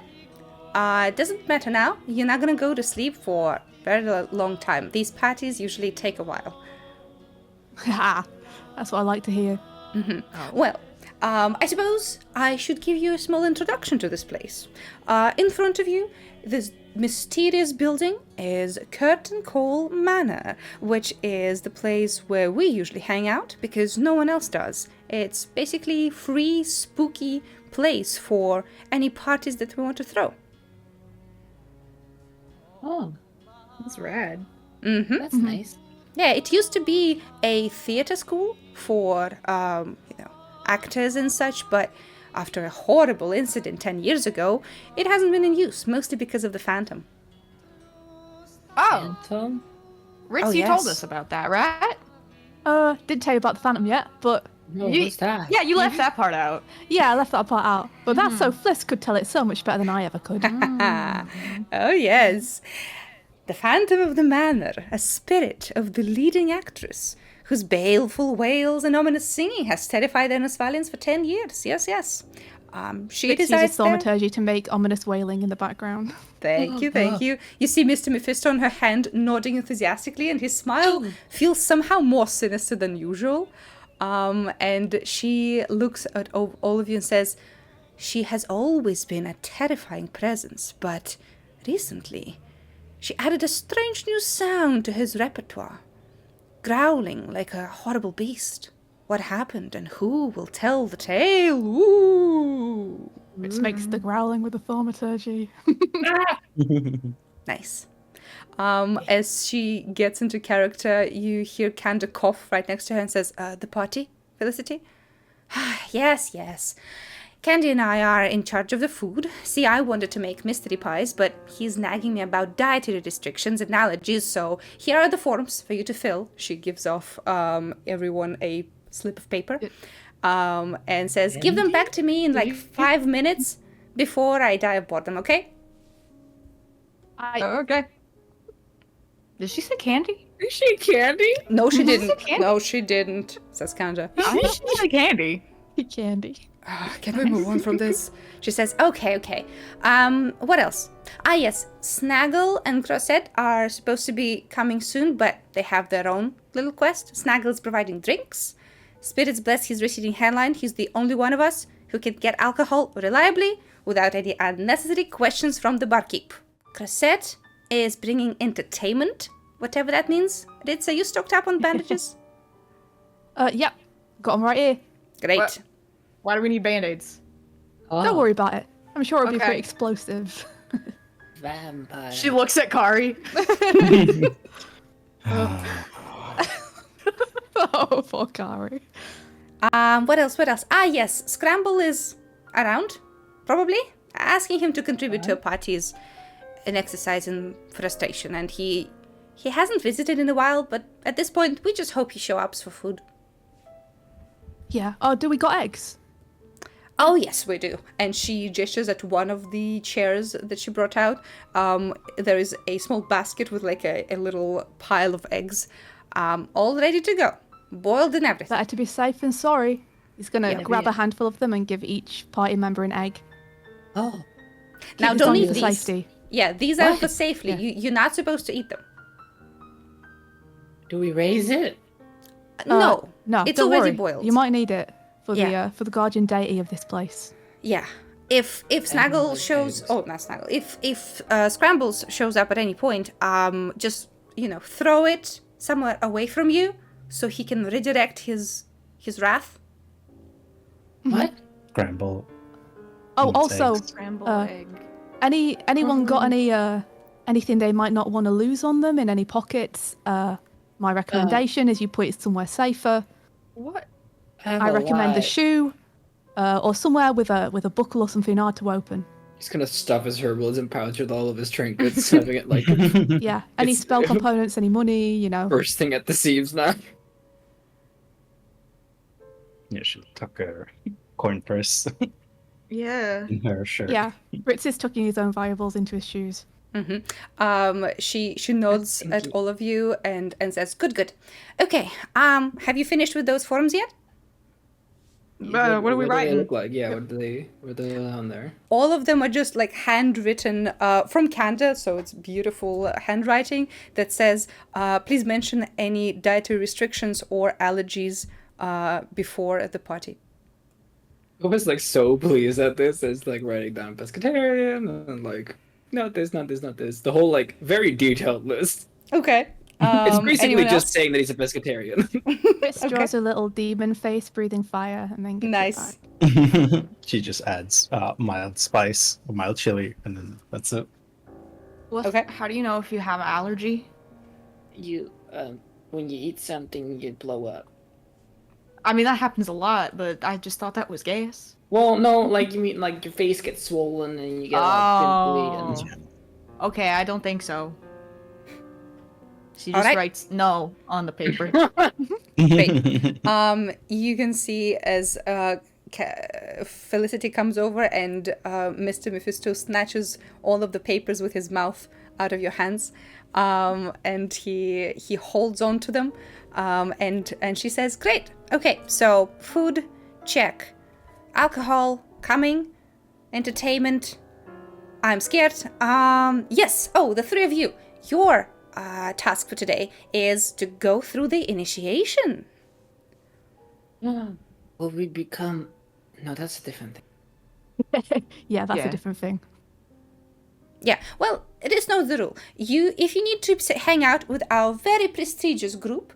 it doesn't matter now. You're not gonna go to sleep for a very long time. These parties usually take a while." That's what I like to hear. Mm-hmm. Well, I suppose I should give you a small introduction to this place. In front of you, this mysterious building is Curtain Call Manor, which is the place where we usually hang out because no one else does. It's basically free, spooky place for any parties that we want to throw. Oh, that's rad. Mm-hmm. That's nice. Yeah, it used to be a theater school for, actors and such, but after a horrible incident 10 years ago, it hasn't been in use, mostly because of the Phantom. Phantom? Ritz, Oh, you told yes. us about that, right? Didn't tell you about the Phantom yet, but No, You- what's that? Yeah, you left that part out. yeah, I left that part out. But that's so Fliss could tell it so much better than I ever could. Oh, yes. The Phantom of the Manor, a spirit of the leading actress, whose baleful wails and ominous singing has terrified Ennersvalians for 10 years. Yes, yes. She Fliss uses decides there... thaumaturgy to make ominous wailing in the background. Thank you, thank you. You see Mr. Mephisto on her hand nodding enthusiastically, and his smile feels somehow more sinister than usual. And she looks at all of you and says, she has always been a terrifying presence, but recently she added a strange new sound to his repertoire, growling like a horrible beast. What happened and who will tell the tale? Ooh! Which makes the growling with the thaumaturgy. Nice. As she gets into character, you hear Kanda cough right next to her and says, the party, Felicity? Yes, yes. Candy and I are in charge of the food. See, I wanted to make mystery pies, but he's nagging me about dietary restrictions and allergies, so here are the forms for you to fill. She gives off everyone a slip of paper and says, give them back to me in like 5 minutes before I die of boredom, okay? Okay. Did she say candy? Is she Candy? No, she didn't. Candy? No, she didn't, says Kanda. I think she said candy. Candy. Can we move on from this? She says, okay. What else? Ah, yes, Snaggle and Crosette are supposed to be coming soon, but they have their own little quest. Snaggle is providing drinks. Spirits bless his receding hairline. He's the only one of us who can get alcohol reliably without any unnecessary questions from the barkeep. Crosette is bringing entertainment, whatever that means. Ritz, are you stocked up on bandages? Yep. Got them right here. Great. What? Why do we need band-aids? Don't worry about it. I'm sure it'll be Okay. pretty explosive. Vampire. She looks at Kari. Oh, poor Kari. What else? Ah, yes, Scramble is around, probably. Asking him to contribute to a party is an exercise in frustration, and he hasn't visited in a while, but at this point, we just hope he shows up for food. Yeah. Oh, do we got eggs? Oh, yes, we do. And she gestures at one of the chairs that she brought out. There is a small basket with like a little pile of eggs, all ready to go. Boiled and everything. Better to be safe than sorry. He's gonna Yeah. grab a handful of them and give each party member an egg. Oh. Now, Keep this don't on eat for these. safety. Yeah, these are What? for safely. Yeah. You're not supposed to eat them. Do we raise it? No. No, It's don't already worry. boiled. You might need it for Yeah. the guardian deity of this place. Yeah. If Snaggle shows, oh, not Snaggle. If Scrambles shows up at any point, just throw it somewhere away from you, so he can redirect his wrath. What? Scramble. Oh, Eats also, eggs. Scrambled Uh, egg. anyone got anything they might not want to lose on them in any pockets? My recommendation is you put it somewhere safer. What? I recommend the shoe, or somewhere with a buckle or something hard to open. He's gonna stuff his herbalism pouch with all of his trinkets, having it like Yeah, any It's- spell components, any money, bursting at the seams now. Yeah, she'll tuck her coin purse Yeah. in her shirt. Yeah, Ritz is tucking his own valuables into his shoes. She nods at all of you and says, "Good. Okay. Have you finished with those forms yet?" What are we do they writing? look like? Yeah, what do they on there? All of them are just like handwritten from Kanda, so it's beautiful handwriting that says, "Please mention any dietary restrictions or allergies before the party." I was like so pleased at this. It's like writing down pescatarian and like not this. The whole like very detailed list. Okay. It's basically anyone just else? saying that he's a pescatarian. Ritz draws a little demon face, breathing fire, and then gives Nice. it back. She just adds mild spice or mild chili, and then that's it. Okay. How do you know if you have an allergy? You, when you eat something, you blow up. I mean, that happens a lot, but I just thought that was gas. Well, no, like you mean like your face gets swollen and you get all pimply and Okay, I don't think so. She All just right. writes no on the paper. Great. You can see as Felicity comes over and Mr. Mephisto snatches all of the papers with his mouth out of your hands, and he holds on to them, and she says, "Great. Okay. So food, check. Alcohol, coming. Entertainment. I'm scared. Yes. Oh, the three of you. Your task for today is to go through the initiation." Will we become? No, that's a different thing. Yeah, that's Yeah. a different thing. Yeah, well, it is not the rule. If you need to hang out with our very prestigious group,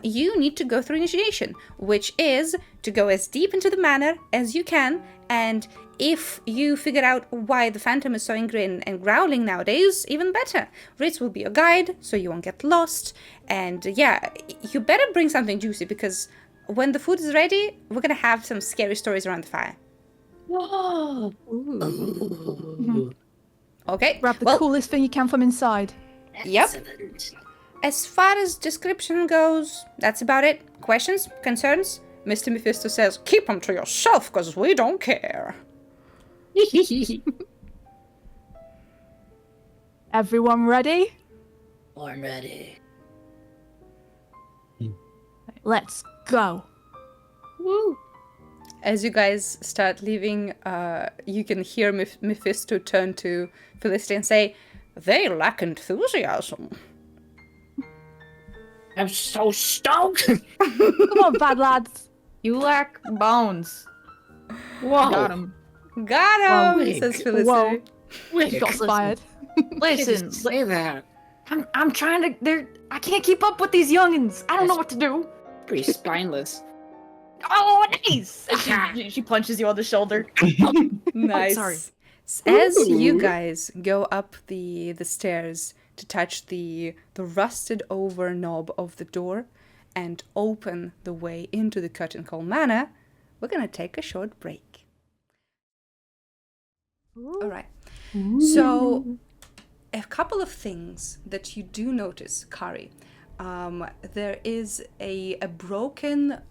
you need to go through initiation, which is to go as deep into the manor as you can, and if you figure out why the phantom is so angry and growling nowadays, even better. Ritz will be your guide, so you won't get lost, and yeah, you better bring something juicy, because when the food is ready, we're gonna have some scary stories around the fire. Okay, Grab the well, coolest thing you can from inside. Yep. Excellent. As far as description goes, that's about it. Questions? Concerns? Mr. Mephisto says, keep them to yourself, because we don't care. Everyone ready? I'm ready. Let's go. As you guys start leaving, you can hear Mephisto turn to Felicity and say, they lack enthusiasm. I'm so stoked. Come on, bad lads. You lack bones. Whoa. Got him. Got him, Wig. says Felicity. Whoa. Wait, Got fired. Listen, say that. I'm trying to. I can't keep up with these youngins. I don't know what to do. Pretty spineless. Oh, nice! And she punches you on the shoulder. Nice. sorry. As you guys go up the stairs to touch the rusted over knob of the door and open the way into the Curtain Call Manor, we're gonna take a short break. All right. So, a couple of things that you do notice, Kari. There is a broken,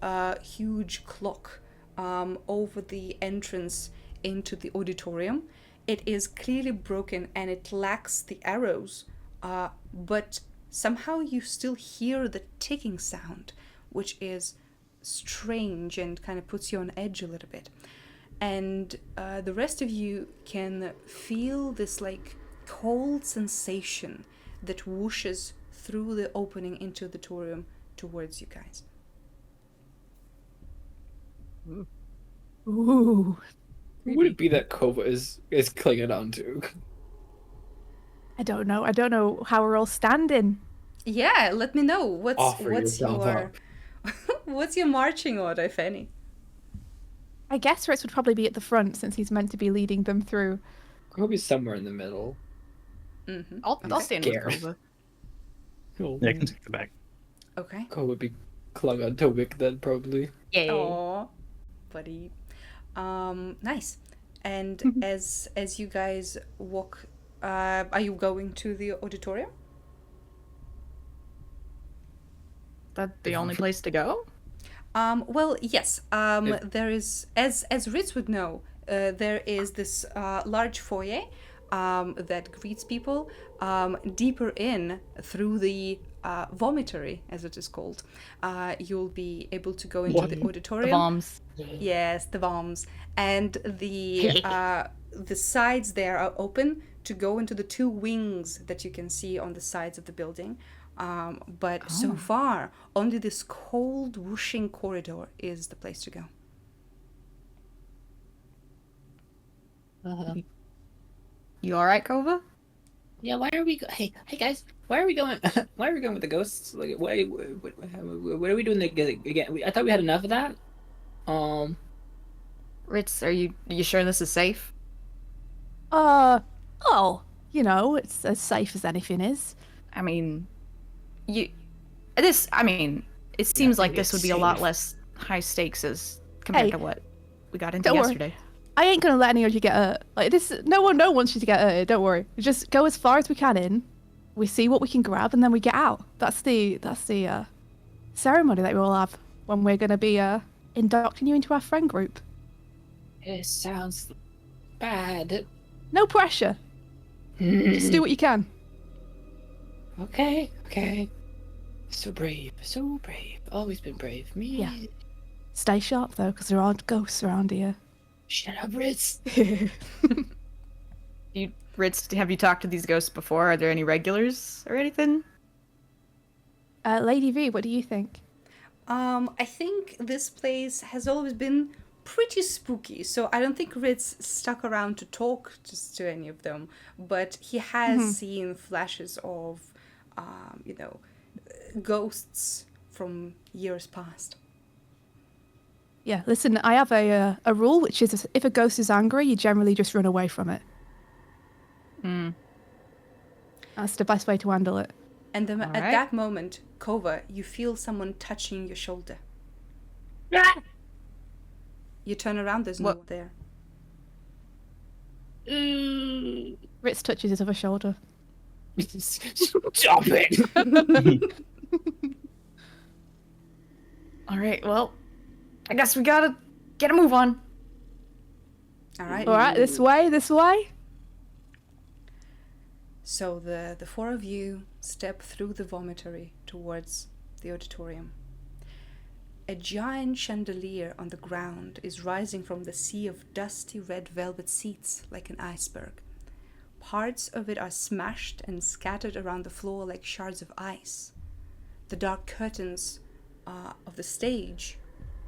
huge clock over the entrance into the auditorium. It is clearly broken and it lacks the arrows, but somehow you still hear the ticking sound, which is strange and kind of puts you on edge a little bit. And the rest of you can feel this like cold sensation that whooshes through the opening into the auditorium towards you guys. Ooh. Who would it be that Kova is clinging on to? I don't know. I don't know how we're all standing. Yeah, let me know what's Offer yourself your what's your marching order, if any. I guess Ritz would probably be at the front since he's meant to be leading them through. Probably somewhere in the middle. Mm-hmm. I'll stand with scared. Kova. Cool. Yeah, I can take the back. Okay. Kova would be clung on to Wick then, probably. Yeah. Aw, buddy. Nice. And as you guys walk, are you going to the auditorium? That the only place to go? Well, yes. There is, as Ritz would know, there is this large foyer that greets people. Deeper in, through the vomitory, as it is called, you'll be able to go into the auditorium. The bombs. Yes, the bombs. And the sides there are open to go into the two wings that you can see on the sides of the building. But so far, only this cold, whooshing corridor is the place to go. You all right, Kova? Yeah, why are we? Hey guys, why are we going? Why are we going with the ghosts? Like, what are we doing again? I thought we had enough of that. Ritz, are you sure this is safe? Oh, you know, it's as safe as anything is. I mean, it seems like this would be a lot less high stakes as compared to what we got into don't worry. yesterday. I ain't gonna let any of you get hurt. Like this, no one wants you to get hurt. Don't worry. Just go as far as we can in, we see what we can grab, and then we get out. That's the ceremony that we'll have when we're going to be inducting you into our friend group. It sounds bad. No pressure. Just do what you can. Okay. So brave. Always been brave. Me. Yeah. Stay sharp, though, because there aren't ghosts around here. Shut up, Ritz. Ritz, have you talked to these ghosts before? Are there any regulars or anything? Lady V, what do you think? I think this place has always been pretty spooky, so I don't think Ritz stuck around to talk to any of them, but he has seen flashes of, ghosts from years past. Yeah, listen, I have a rule, which is if a ghost is angry, you generally just run away from it. That's the best way to handle it. And at that moment, Kova, you feel someone touching your shoulder. Ah! You turn around, there's no one there. Ritz touches his other shoulder. Stop it! All right, well, I guess we gotta get a move on. All right. This way. So the four of you step through the vomitory towards the auditorium. A giant chandelier on the ground is rising from the sea of dusty red velvet seats like an iceberg. Parts of it are smashed and scattered around the floor like shards of ice. The dark curtains of the stage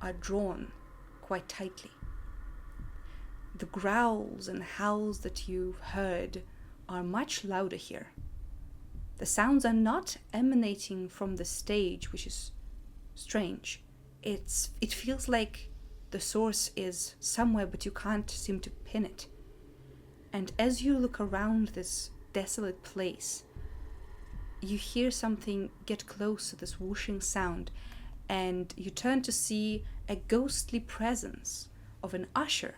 are drawn quite tightly. The growls and howls that you've heard are much louder here. The sounds are not emanating from the stage, which is strange. It feels like the source is somewhere, but you can't seem to pin it. And as you look around this desolate place, you hear something get close to this whooshing sound, and you turn to see a ghostly presence of an usher,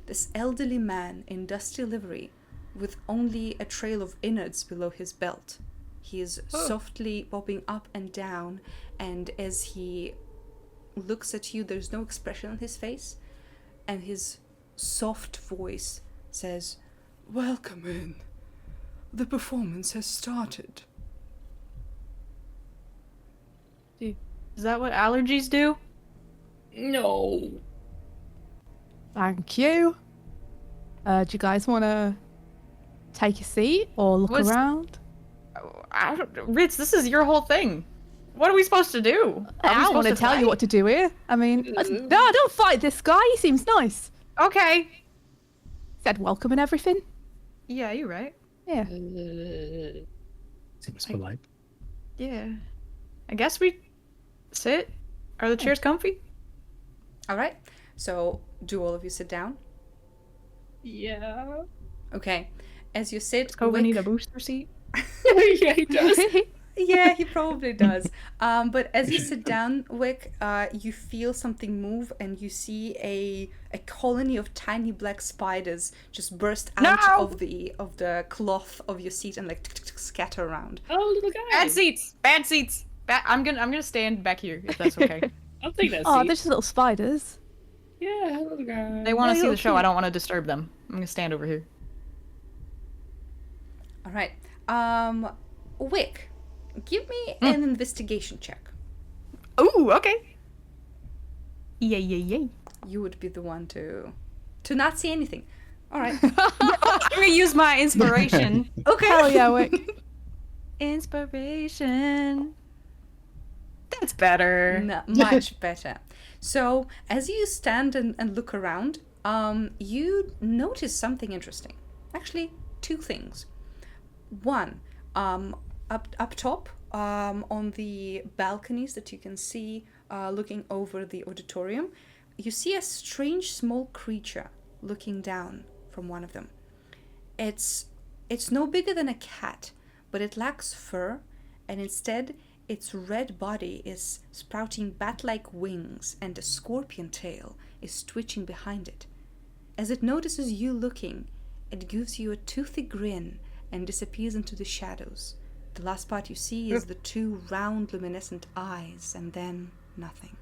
this elderly man in dusty livery with only a trail of innards below his belt. He is softly bobbing up and down, and as he looks at you, there's no expression on his face, and his soft voice says, "Welcome in. The performance has started." Is that what allergies do? No. Thank you. Do you guys want to take a seat or look around? Ritz, this is your whole thing. What are we supposed to do? I don't want to tell you what to do here. I mean, no, don't fight this guy. He seems nice. Okay. Said welcome and everything. Yeah, you're right. Yeah. Seems polite. Yeah. I guess we sit. Are the chairs comfy? All right. So do all of you sit down? Yeah. Okay. As you sit, Does Kova need a booster seat? Yeah, he does. Yeah, he probably does. But as you sit down, Wick, you feel something move, and you see a colony of tiny black spiders just burst out of the cloth of your seat and like scatter around. Oh, little guy. Bad seats. Bad seats. I'm gonna stand back here if that's okay. I'll take that seat. Oh, they're just little spiders. Yeah, little guy. They want to see you're the show. cute. I don't want to disturb them. I'm gonna stand over here. All right. Wick, give me an investigation check. Ooh, okay. Yay. You would be the one to not see anything. All right. I'm gonna use my inspiration. Okay. Hell yeah, Wick. Inspiration. That's better. No, much better. So as you stand and look around, you notice something interesting. Actually, two things. One, up top, on the balconies that you can see looking over the auditorium, you see a strange small creature looking down from one of them. It's no bigger than a cat, but it lacks fur, and instead its red body is sprouting bat-like wings, and a scorpion tail is twitching behind it. As it notices you looking, it gives you a toothy grin and disappears into the shadows, The last part you see is the two round luminescent eyes, and then nothing.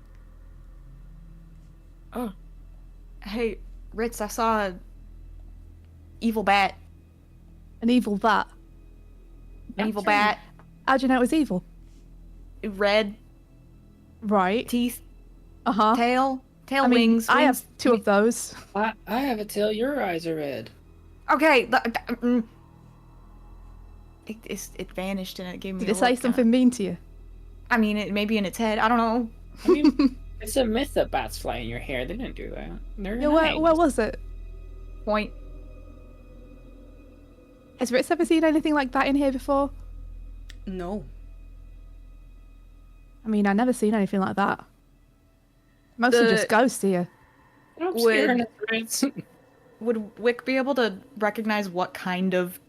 Oh. Hey, Ritz, I saw a evil bat. An evil bat. An evil bat. How'd you know it was evil? Red Right. teeth, Uh-huh. tail I mean, wings. I wings. have 2 of those. I have a tail. Your eyes are red. Okay. It vanished and it gave me. Did a it say look, something mean to you? I mean, it maybe in its head. I don't know. I mean, it's a myth that bats fly in your hair. They didn't do that. They're Yeah, nice. where was it? Point. Has Ritz ever seen anything like that in here before? No. I mean, I've never seen anything like that. Mostly just ghosts here. I'm Would- scared of rats. Would Wick be able to recognize what kind of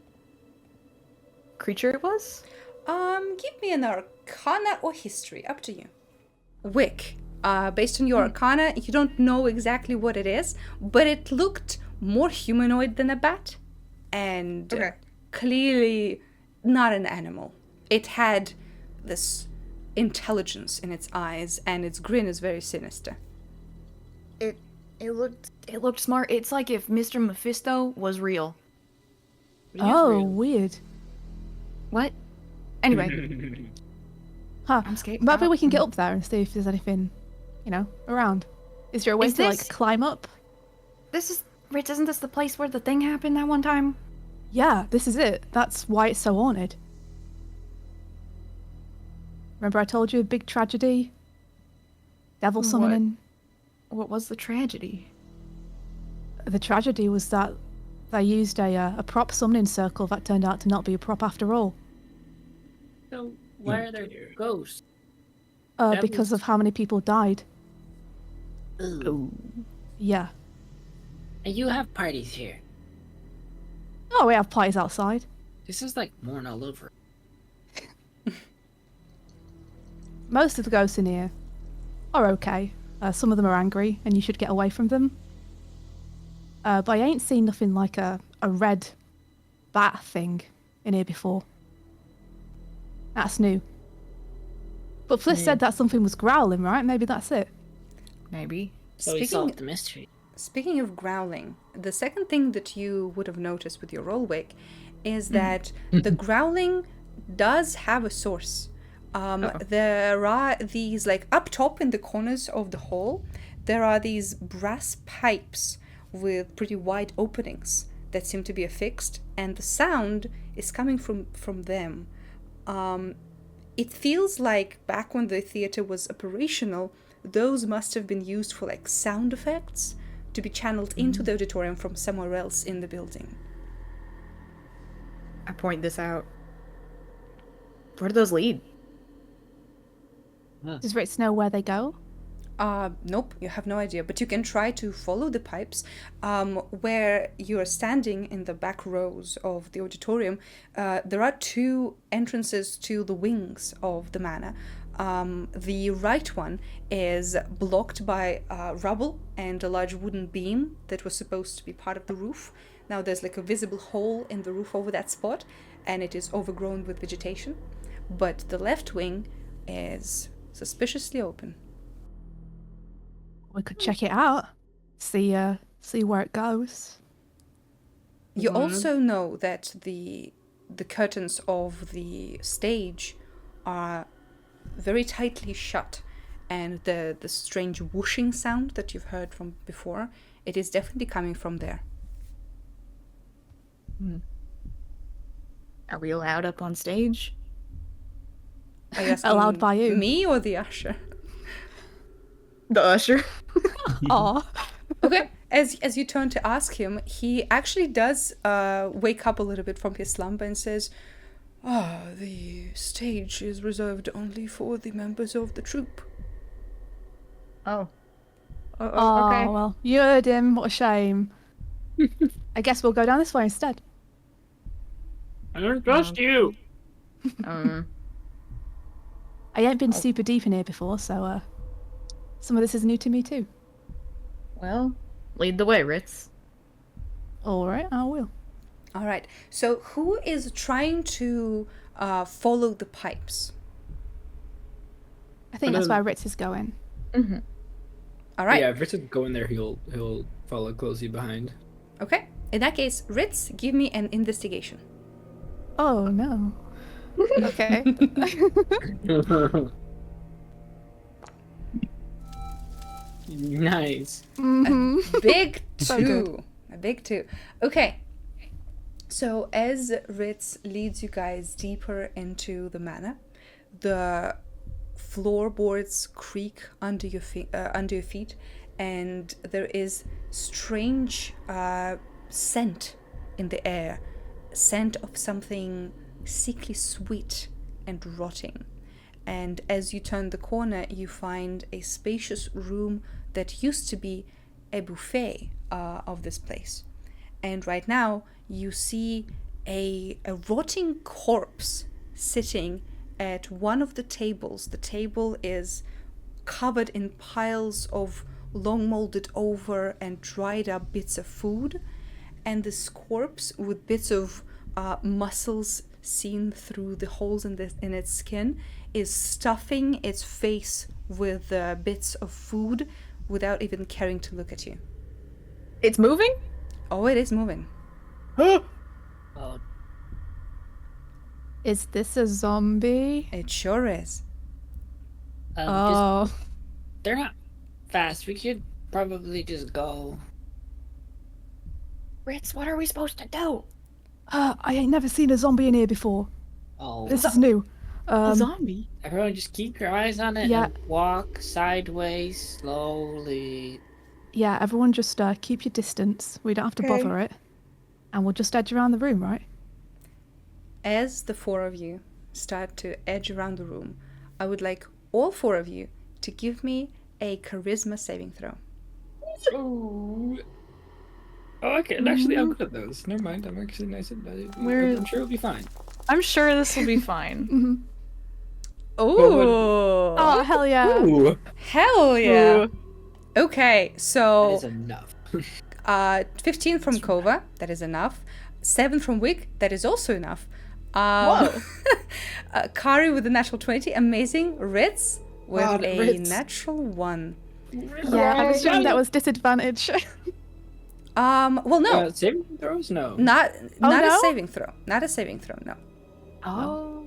creature it was? Give me an Arcana or History, up to you. Wick, based on your Arcana, you don't know exactly what it is, but it looked more humanoid than a bat, and Okay. clearly not an animal. It had this intelligence in its eyes, and its grin is very sinister. It looked smart. It's like if Mr. Mephisto was real. Oh, weird. What? Anyway, Huh. I'm scared. Maybe we can get up there and see if there's anything, around. Is there a way Is to, this- climb up? This is Ritz. Isn't this the place where the thing happened that one time? Yeah, this is it. That's why it's so haunted. Remember I told you, big tragedy? Devil What? summoning? What was the tragedy? The tragedy was that they used a prop summoning circle that turned out to not be a prop after all. So why are there ghosts? Because of how many people died. Ooh. Yeah. And you have parties here. Oh, we have parties outside. This is like Morn all over. Most of the ghosts in here are okay. Some of them are angry, and you should get away from them. But I ain't seen nothing like a red bat thing in here before. That's new. But Fliss said that something was growling, right? Maybe that's it. Maybe. So we solved the mystery. Speaking of growling, the second thing that you would have noticed with your roll, Wick, is that the growling does have a source. There are these, up top in the corners of the hall, there are these brass pipes with pretty wide openings that seem to be affixed, and the sound is coming from them. It feels like back when the theater was operational, those must have been used for sound effects to be channeled into the auditorium from somewhere else in the building. I point this out. Where do those lead? Does Ritz know where they go? Nope, you have no idea, but you can try to follow the pipes. Where you're standing in the back rows of the auditorium, there are 2 entrances to the wings of the manor. The right one is blocked by rubble and a large wooden beam that was supposed to be part of the roof. Now there's a visible hole in the roof over that spot, and it is overgrown with vegetation. But the left wing is suspiciously open. We could check it out. See where it goes. You also know that the curtains of the stage are very tightly shut, and the strange whooshing sound that you've heard from before, it is definitely coming from there. Are we allowed up on stage? Are you asking Allowed by you. me or the usher? The usher. Aw. Okay. As you turn to ask him, he actually does wake up a little bit from his slumber and says, the stage is reserved only for the members of the troupe. Oh. Oh, Okay. well, you heard him. What a shame. I guess we'll go down this way instead. I don't trust you. I ain't been super deep in here before, so some of this is new to me too. Well, lead the way, Ritz. All right, I will. All right. So who is trying to follow the pipes? I think that's where Ritz is going. Mm-hmm. All right. Yeah, if Ritz is going there, he'll follow closely behind. Okay. In that case, Ritz, give me an investigation. Oh no. Okay. Nice. Mm-hmm. Big So two. good. A big two. Okay. So as Ritz leads you guys deeper into the manor, the floorboards creak under your feet, and there is strange scent in the air, scent of something sickly sweet and rotting. And as you turn the corner, you find a spacious room that used to be a buffet of this place. And right now, you see a rotting corpse sitting at one of the tables. The table is covered in piles of long molded over and dried up bits of food. And this corpse, with bits of muscles seen through the holes in its skin, is stuffing its face with bits of food without even caring to look at you. It's moving? Oh, it is moving. Oh, Is this a zombie? It sure is. Oh. they're not fast. We could probably just go. Ritz, what are we supposed to do? I ain't never seen a zombie in here before. Oh, This is new. A zombie? everyone just keep your eyes on it Yeah. and walk sideways slowly. Yeah, everyone just keep your distance. We don't have to bother it. And we'll just edge around the room, right? As the four of you start to edge around the room, I would like all four of you to give me a charisma saving throw. Ooh. Oh, okay. Actually, I'm good at those. Never mind. I'm actually nice at that. Where- I'm sure it'll be fine. I'm sure this will be fine. Mm-hmm. Oh, Oh, hell yeah. Ooh. hell yeah. Okay, That so is enough. 15 from Kova, that is enough. 7 from Wick, that is also enough. Whoa. Kari with a natural 20, amazing. Ritz with God, a Ritz. natural 1. Yeah, I'm assuming that was disadvantage. Well, no, Saving throws? No. not Oh, a no? saving throw. Not a saving throw, no. Oh.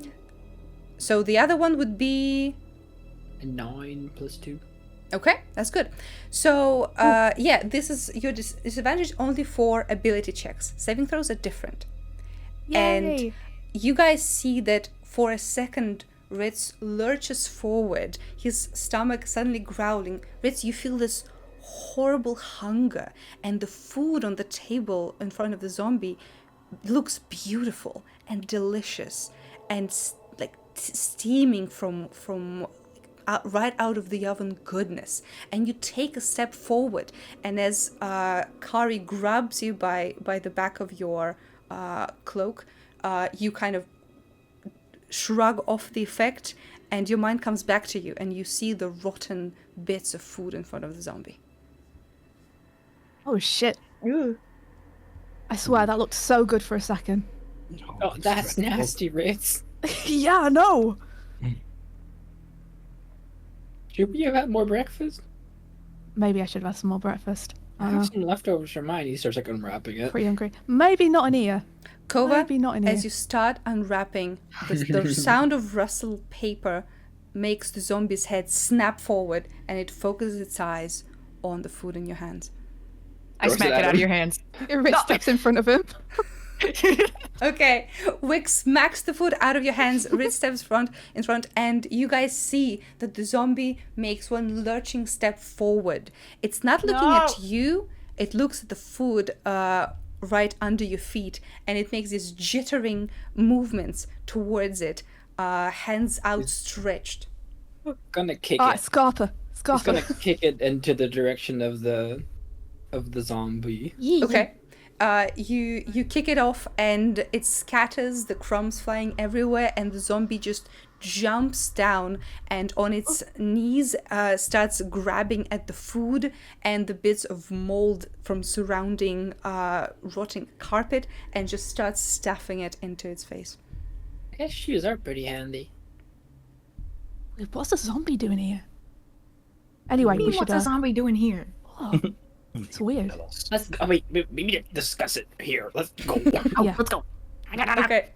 So the other one would be... A 9 plus 2. Okay, that's good. So, yeah, this is your disadvantage only for ability checks. Saving throws are different. And Yay. you guys see that for a second, Ritz lurches forward, his stomach suddenly growling. Ritz, you feel this horrible hunger, and the food on the table in front of the zombie looks beautiful and delicious and steaming from right out of the oven goodness. And you take a step forward, and as Kari grabs you by the back of your cloak, you kind of shrug off the effect, and your mind comes back to you, and you see the rotten bits of food in front of the zombie. Oh, shit. I swear, that looked so good for a second. Oh, that's nasty, Ritz. Yeah, I know. Should we have had more breakfast? Maybe I should have had some more breakfast. I have some leftovers from mine. He starts like unwrapping it. Pretty hungry. Maybe not in here. Kova, Maybe not in here. as you start unwrapping, the sound of rustled paper makes the zombie's head snap forward, and it focuses its eyes on the food in your hands. I smack it out of your hands. Rich steps in front of him. Okay, Wick smacks the food out of your hands. Ritz steps in front, and you guys see that the zombie makes one lurching step forward. It's not looking at you. It looks at the food right under your feet, and it makes these jittering movements towards it, hands outstretched. Gonna kick Ah, it. Scarpa. He's Scarpa. gonna kick it into the direction of the zombie. Okay. You kick it off, and it scatters, the crumbs flying everywhere, and the zombie just jumps down and on its knees starts grabbing at the food and the bits of mold from surrounding rotting carpet and just starts stuffing it into its face. I guess shoes are pretty handy. What's a zombie doing here? Anyway, we should. What's a zombie doing here? Oh, it's weird. Tell us. Let's. Oh wait, we need to discuss it here. Let's go. Yeah. Let's go. Okay.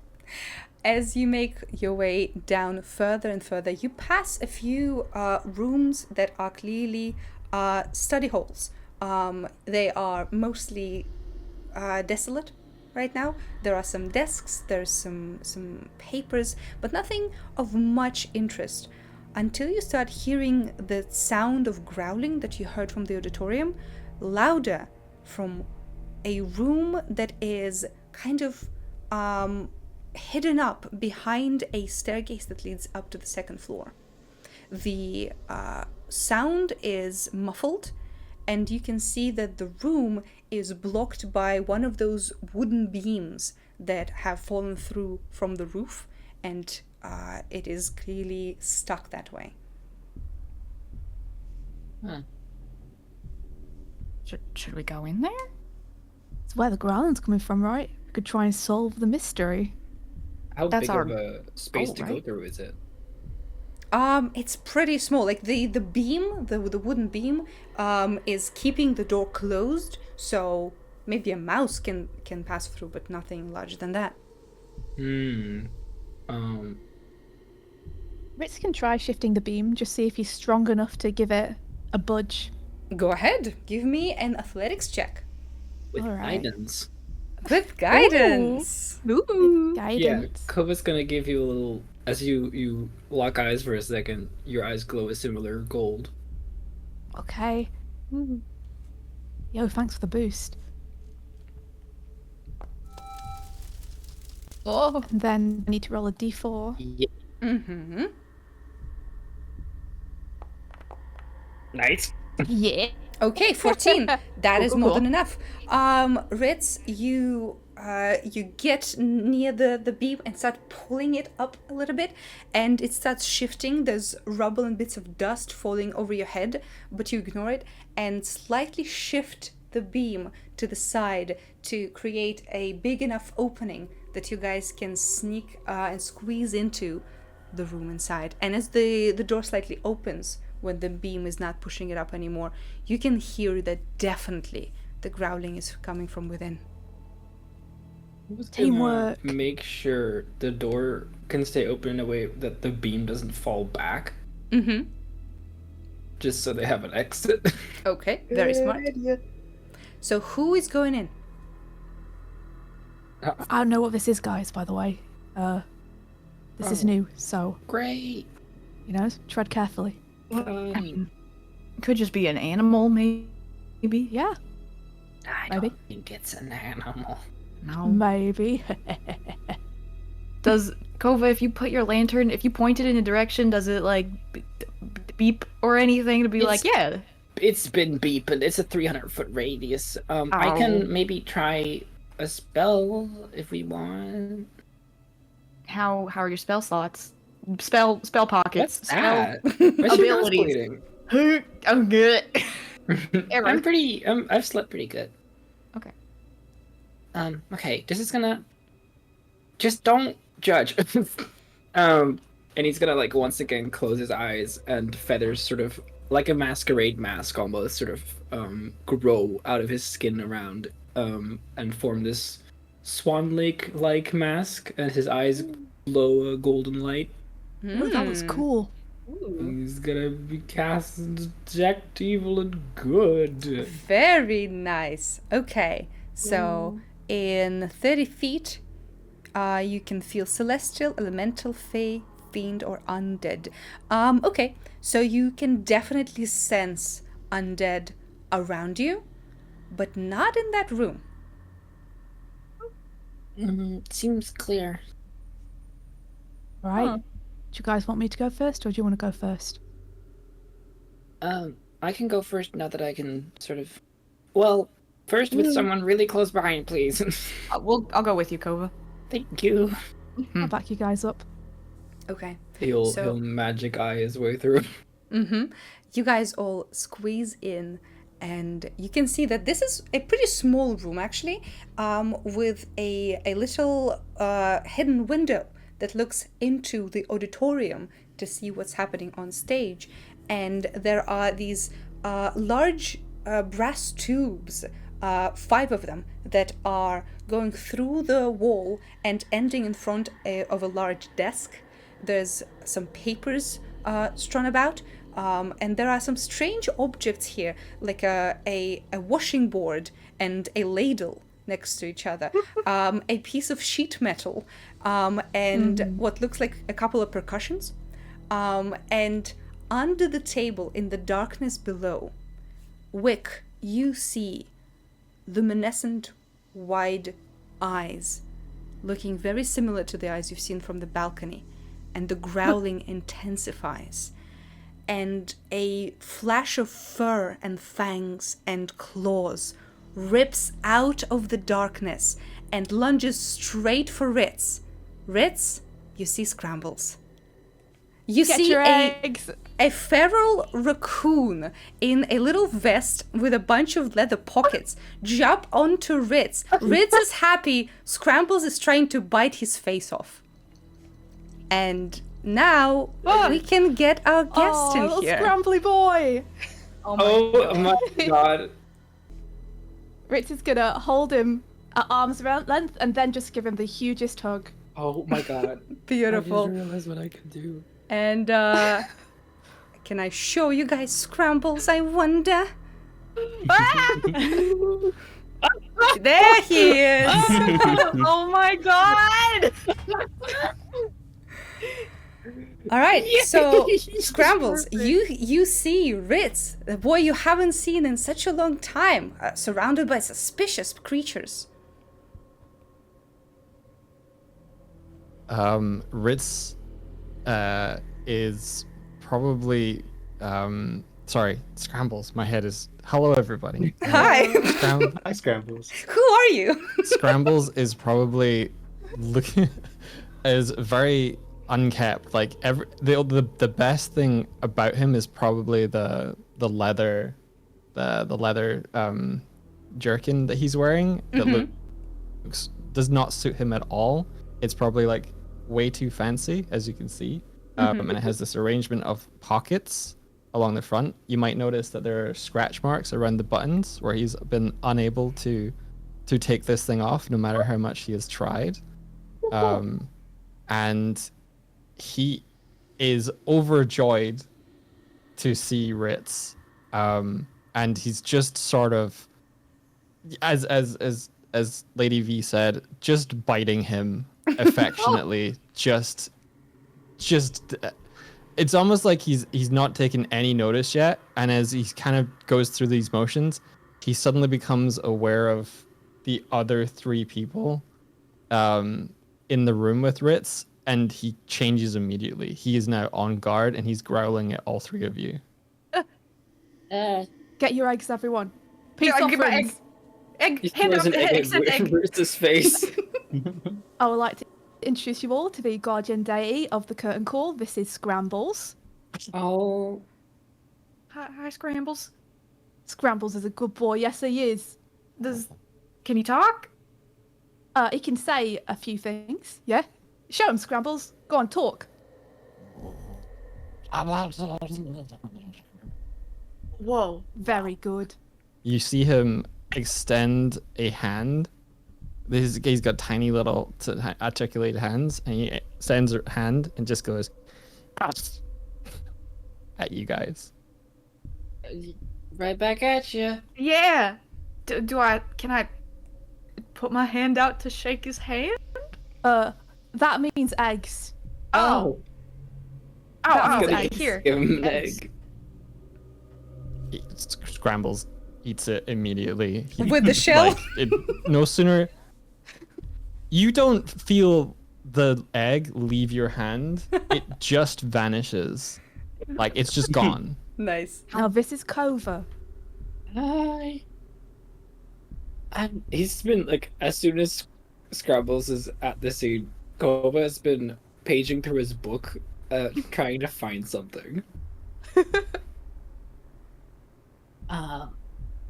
As you make your way down further and further, you pass a few rooms that are clearly study halls. They are mostly desolate right now. There are some desks, there's some papers, but nothing of much interest. Until you start hearing the sound of growling that you heard from the auditorium, louder from a room that is kind of hidden up behind a staircase that leads up to the second floor. The sound is muffled, and you can see that the room is blocked by one of those wooden beams that have fallen through from the roof, and it is clearly stuck that way. Huh. Should we go in there? It's where the growling's coming from, right? We could try and solve the mystery. How That's big our of a space goal, to go right? through is it? It's pretty small. Like the beam, the wooden beam, is keeping the door closed, so maybe a mouse can pass through, but nothing larger than that. Ritz can try shifting the beam, just see if he's strong enough to give it a budge. Go ahead, give me an athletics check. With All right. guidance. With guidance. Ooh. Yeah, Guidance. Kova's gonna give you a little. As you lock eyes for a second, your eyes glow a similar gold. Okay. Yo, thanks for the boost. Oh. And then I need to roll a d4. Yeah. Mm-hmm. Nice. Yeah. Okay, 14. That is Cool, more cool. than enough. Ritz, you get near the beam and start pulling it up a little bit, and it starts shifting. There's rubble and bits of dust falling over your head, but you ignore it and slightly shift the beam to the side to create a big enough opening that you guys can sneak and squeeze into the room inside. And as the door slightly opens, when the beam is not pushing it up anymore, you can hear that definitely the growling is coming from within. Teamwork. Make sure the door can stay open in a way that the beam doesn't fall back, Mm-hmm. just so they have an exit. Okay, very smart. So who is going in? I don't know what this is, guys, by the way. This is new, so, Great. you know, tread carefully. Could just be an animal, maybe. Yeah, I Maybe. don't think it's an animal. No. maybe. Does Kova, if you put your lantern, if you point it in a direction, does it like beep or anything to be like, yeah? It's been beeping. It's a 300-foot radius. I Ow. can maybe try a spell if we want. How are your spell slots? Spell pockets. What's that? What's your nose abilities. bleeding? I'm good. Error. I've slept pretty good. Okay. Okay, this is gonna... Just don't judge. And he's gonna like once again close his eyes, and feathers sort of like a masquerade mask almost sort of grow out of his skin around and form this Swan Lake like mask, and his eyes glow a golden light. Ooh, that was cool. He's gonna be cast Detect Evil and Good. Very nice. Okay, so in 30 feet, you can feel celestial, elemental, fey, fiend, or undead. Okay, so you can definitely sense undead around you, but not in that room. Seems clear. All right. Huh. Do you guys want me to go first, or do you want to go first? I can go first now that I can sort of... Well, first with someone really close behind, please. I'll go with you, Kova. Thank you. I'll back you guys up. Okay. He'll magic eye his way through. You guys all squeeze in, and you can see that this is a pretty small room, actually, with a little hidden window that looks into the auditorium to see what's happening on stage. And there are these large brass tubes, 5 of them, that are going through the wall and ending in front of a large desk. There's some papers strewn about, and there are some strange objects here, like a washing board and a ladle next to each other, a piece of sheet metal, and what looks like a couple of percussions. And under the table, in the darkness below, Wick, you see luminescent, wide eyes, looking very similar to the eyes you've seen from the balcony, and the growling intensifies, and a flash of fur and fangs and claws rips out of the darkness and lunges straight for Ritz. Ritz, you see Scrambles. You Get see your eggs. a feral raccoon in a little vest with a bunch of leather pockets jump onto Ritz. Ritz is happy. Scrambles is trying to bite his face off. And now we can get our guest in little here. scrambly boy. Oh my god. Ritz is gonna hold him at arm's length and then just give him the hugest hug. Oh my god. Beautiful. I didn't realize what I could do. And can I show you guys Scrambles, I wonder? There he is. Oh my god! All right, so Scrambles, you see Ritz, the boy you haven't seen in such a long time, surrounded by suspicious creatures. Ritz is probably sorry, Scrambles. My head is hello everybody. Hi, Hi, Scrambles. who are you? Scrambles is probably looking is very unkept. Like the best thing about him is probably the leather jerkin that he's wearing that does not suit him at all. It's probably like way too fancy, as you can see. And it has this arrangement of pockets along the front. You might notice that there are scratch marks around the buttons where he's been unable to take this thing off no matter how much he has tried. And he is overjoyed to see Ritz. And he's just sort of, as Lady V said, just biting him affectionately. just it's almost like he's not taken any notice yet, and as he kind of goes through these motions, he suddenly becomes aware of the other 3 people in the room with Ritz, and he changes immediately. He is now on guard, and he's growling at all 3 of you. Get your eggs, everyone. Peace Get my offerings. He Hand throws up, an egg accept in egg. Ritz's face. I would like to introduce you all to the guardian deity of the curtain call. This is Scrambles. Oh. Hi, Scrambles. Scrambles is a good boy. Yes, he is. Can he talk? He can say a few things. Yeah. Show him, Scrambles. Go on, talk. Whoa. Very good. You see him extend a hand. He's got tiny little articulated hands, and he extends a hand and just goes at you guys. Right back at you. Yeah. Can I put my hand out to shake his hand? That means eggs. Oh. That means Gonna eggs. Here. give him an Eggs. egg. He scrambles, eats it immediately. With the shell? No sooner. You don't feel the egg leave your hand, it just vanishes. Like, it's just gone. Nice. Now, this is Kova. Hi. He's been like, as soon as Scrabbles is at the scene, Kova has been paging through his book, trying to find something.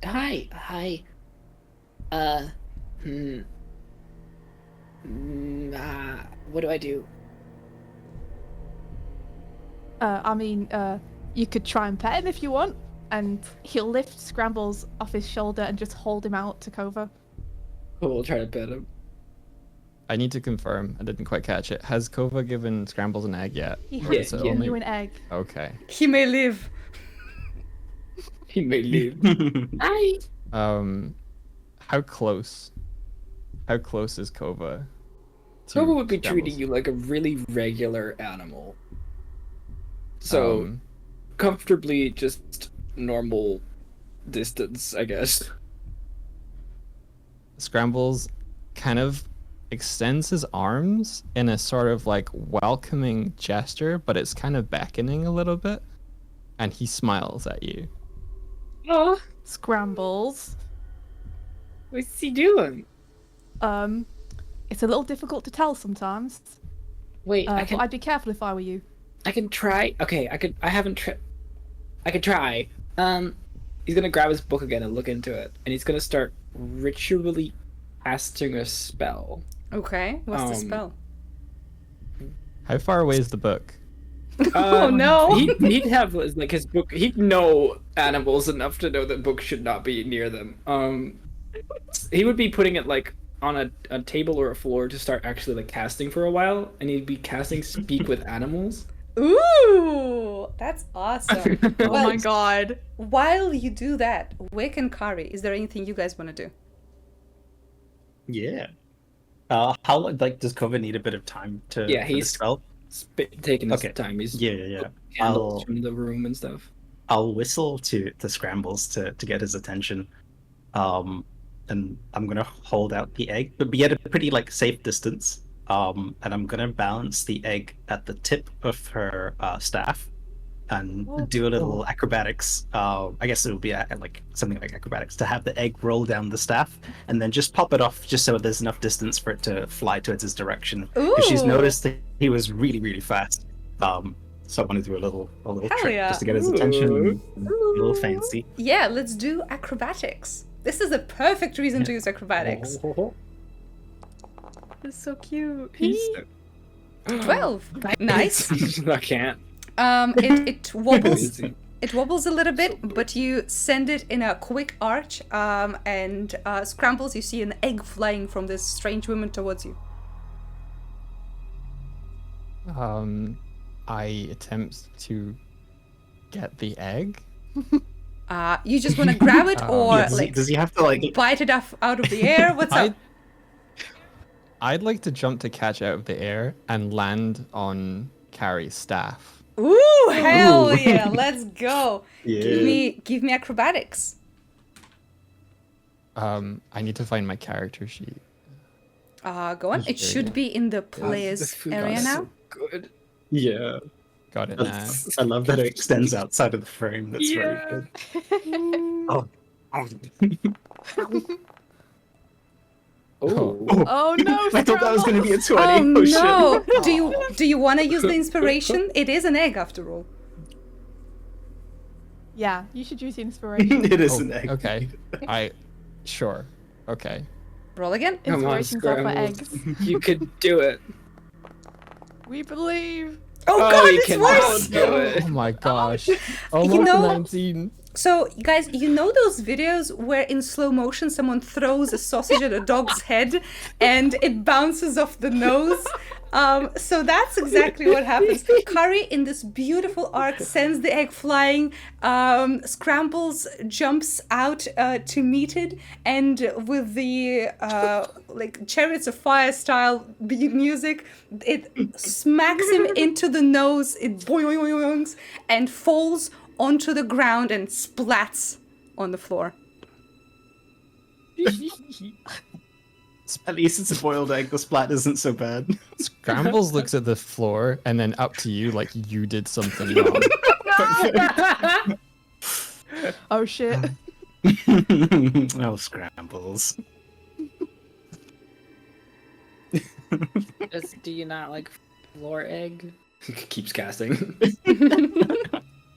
Hi. What do I do? I mean, you could try and pet him if you want, and he'll lift Scrambles off his shoulder and just hold him out to Kova. We'll try to pet him. I need to confirm. I didn't quite catch it. Has Kova given Scrambles an egg yet? He Or has is it given only- you an egg. Okay. He may live. He may leave. Hi. How close? How close is Kova? to Kova would be Scrambles? treating you like a really regular animal. So, comfortably just normal distance, I guess. Scrambles kind of extends his arms in a sort of like welcoming gesture, but it's kind of beckoning a little bit, and he smiles at you. Oh, Scrambles. what's he doing? It's a little difficult to tell sometimes. Wait, But I'd be careful if I were you. I can try. Okay, I could try. He's gonna grab his book again and look into it, and he's gonna start ritually casting a spell. Okay, what's the spell? How far away is the book? Oh no! He'd have like his book. He'd know animals enough to know that books should not be near them. He would be putting it like on a table or a floor to start actually like casting for a while, and he'd be casting speak with animals. Ooh, that's awesome. Oh Well, my god. while you do that, Wick and Kari, is there anything you guys want to do? Yeah. How like does Kova need a bit of time to Yeah, for the he's- spell? Taking his Okay. time. He's Yeah. candles from the room and stuff. I'll whistle to Scrambles to get his attention. And I'm gonna hold out the egg, but be at a pretty like safe distance. And I'm gonna balance the egg at the tip of her staff, and do a little acrobatics. I guess it would be like something like acrobatics to have the egg roll down the staff, and then just pop it off, just so there's enough distance for it to fly towards his direction. Because she's Ooh. noticed that he was really, really fast. So I want to do a little Hell trick yeah. just to get his attention. A little fancy. Yeah, let's do acrobatics. This is a perfect reason to use acrobatics. It's so cute. 12. Nice. I can't. It wobbles. It wobbles a little bit, but you send it in a quick arch, and Scrambles, you see an egg flying from this strange woman towards you. I attempt to get the egg. You just want to grab it, or Yeah, like does he have to like? bite it off out of the air? What's up? I'd like to jump to catch out of the air and land on Carrie's staff. Ooh, hell yeah! Let's go. Yeah. Give me acrobatics. I need to find my character sheet. Go on. It should be in the players area now. Good. Yeah. Got it now. I love that it extends outside of the frame. That's very good. Oh. Oh. Oh no! I thought that was going to be a 20. Oh shit. no! Do you want to use the inspiration? It is an egg after all. Yeah, you should use the inspiration. It is Oh, an egg. okay. Sure. Okay. Roll again. Come on, Inspirations are for Scrambles. eggs. You could do it. We believe. Oh god, you it's can worse! do it. Oh my gosh. Almost know- 19. So, guys, you know those videos where in slow motion someone throws a sausage at a dog's head and it bounces off the nose? So that's exactly what happens. Curry, in this beautiful arc, sends the egg flying. Scrambles jumps out to meet it, and with the like Chariots of Fire style music, it smacks him into the nose. It boings and falls onto the ground and splats on the floor. At least it's a boiled egg. The splat isn't so bad. Scrambles looks at the floor and then up to you like you did something wrong. Oh shit. Oh, Scrambles. Do you not like Floor egg. Keeps casting.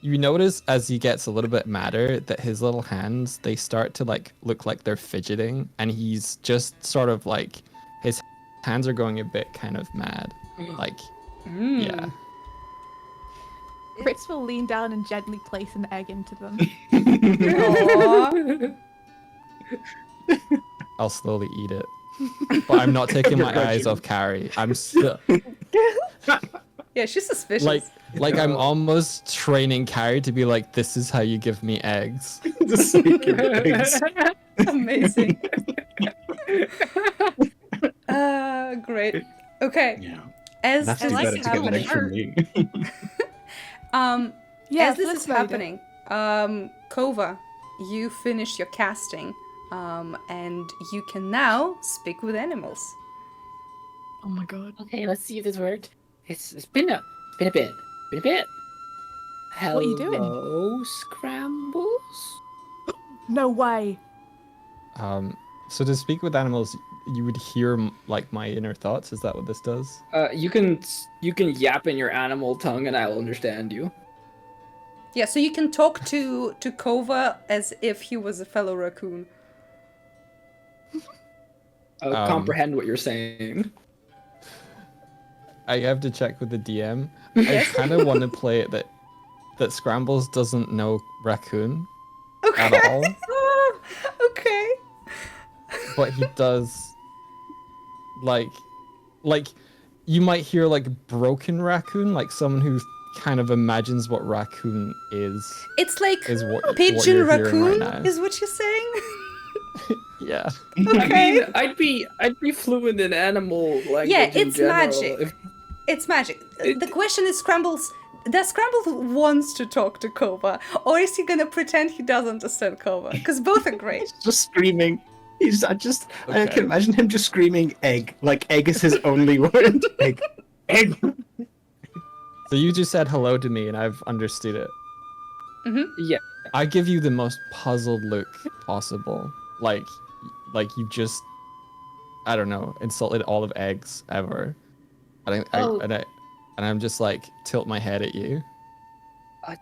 You notice as he gets a little bit madder that his little hands, they start to like look like they're fidgeting, and he's just sort of like his hands are going a bit kind of mad. Like, yeah. Ritz will lean down and gently place an egg into them. Aww. I'll slowly eat it. But I'm not taking my eyes off Carrie. I'm still Yeah, she's suspicious. like I'm almost training Carrie to be like, this is how you give me eggs. The secret eggs. Amazing. Great. Okay. Yeah. As That's this too is better to get an egg from happening, me. Yeah, as this flip is mode it. happening, Kova, you finish your casting, and you can now speak with animals. Oh my god. Okay, let's see if this worked. It's been a bit. Hello, What are you doing? Scrambles? No way. So to speak with animals, you would hear like my inner thoughts. Is that what this does? You can yap in your animal tongue, and I'll understand you. Yeah, so you can talk to Kova as if he was a fellow raccoon. I'll comprehend what you're saying. I have to check with the DM. I kind of want to play it that Scrambles doesn't know raccoon at all, Okay. but he does. Like you might hear like broken raccoon, like someone who kind of imagines what raccoon is. It's like Is what pigeon you're hearing raccoon, right now. is what you're saying? Yeah. I mean, I'd be fluent in animal language. Yeah, in it's general magic. if- It's magic. The question is, does Scrambles wants to talk to Kova, or is he gonna pretend he does understand Kova? Because both are great. Just screaming. I Okay. can imagine him just screaming egg. Like egg is his only word. Egg. Egg. So you just said hello to me, and I've understood it. Yeah. I give you the most puzzled look possible. Like you just, I don't know, insulted all of eggs ever. And I'm just like tilt my head at you.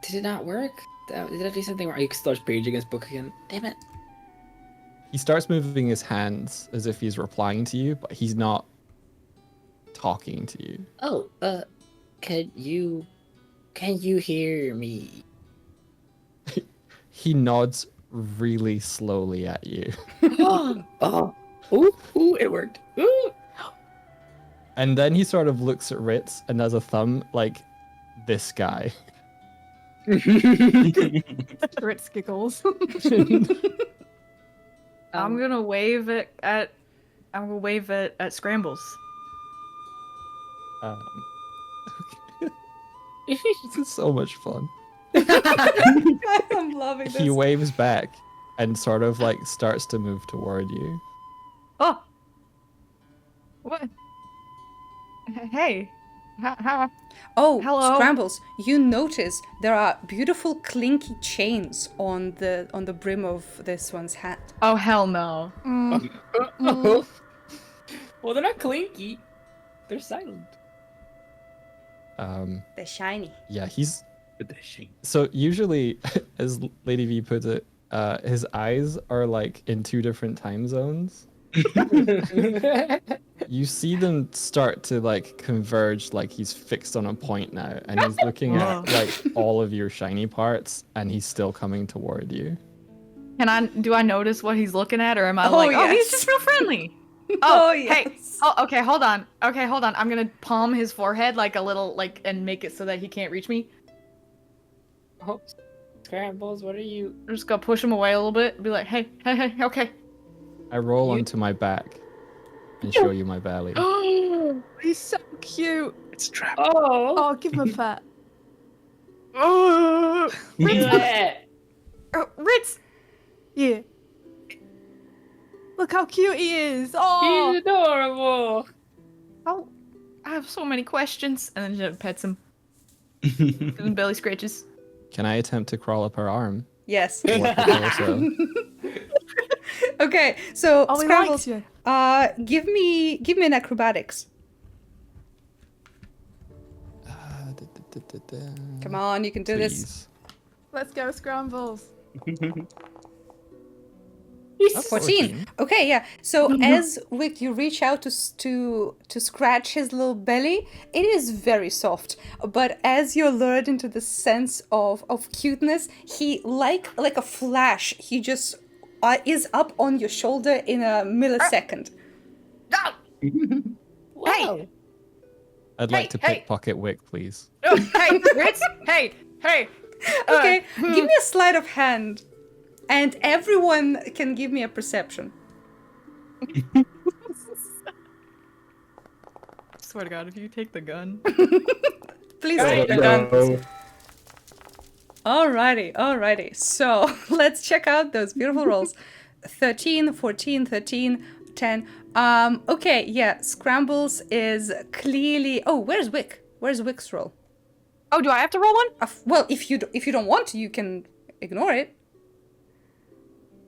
Did it not work? Did I do something wrong? He starts paging his book again. Damn it. He starts moving his hands as if he's replying to you, but he's not talking to you. Oh, can you hear me? He nods really slowly at you. Ooh, it worked. Ooh. And then he sort of looks at Ritz and does a thumb like this guy. Ritz giggles. I'm gonna wave it at Scrambles. This is so much fun. I'm loving this. He waves back and sort of like starts to move toward you. Oh. What? Hey. How? Oh, Hello? Scrambles! You notice there are beautiful clinky chains on the brim of this one's hat. Oh hell no. Well, they're not clinky. They're silent. They're shiny. Yeah, he's so usually, as Lady V puts it, his eyes are like in two different time zones. You see them start to like converge, like he's fixed on a point now, and he's looking at like all of your shiny parts, and he's still coming toward you. Do I notice what he's looking at, or am I Oh, like, oh, he's yes. just real friendly? Oh, Hey. yes. Oh, okay, hold on. I'm gonna palm his forehead like a little, like, and make it so that he can't reach me. Oh, Scrambles, what are you? I'm just gonna push him away a little bit. Be like, hey, okay. I roll onto my back and show you my belly. Oh, he's so cute. It's a trap. Oh, give him a pet. Yeah. Ritz! Yeah. Look how cute he is. Oh. He's adorable. Oh, I have so many questions. And then she pets him. Gives him belly scratches. Can I attempt to crawl up her arm? Yes. What the torso? Okay, so Oh, he Scrambles, likes you. give me an acrobatics. Come on, you can do this. Please. Let's go, Scrambles. Oh, 14. Okay, yeah. So as Wick, you reach out to scratch his little belly, it is very soft. But as you're lured into the sense of cuteness, he like a flash, he just is up on your shoulder in a millisecond. Wow. I'd like to pickpocket Wick, please. Oh, hey, Ritz! Hey! Okay, give me a sleight of hand, and everyone can give me a perception. Swear to God, if you take the gun. Please Go. take the gun. Alrighty. So let's check out those beautiful rolls. 13, 14, 13, 10. Okay, yeah, Scrambles is clearly... Oh, where's Wick? Where's Wick's roll? Oh, do I have to roll one? Well, if you don't want to, you can ignore it.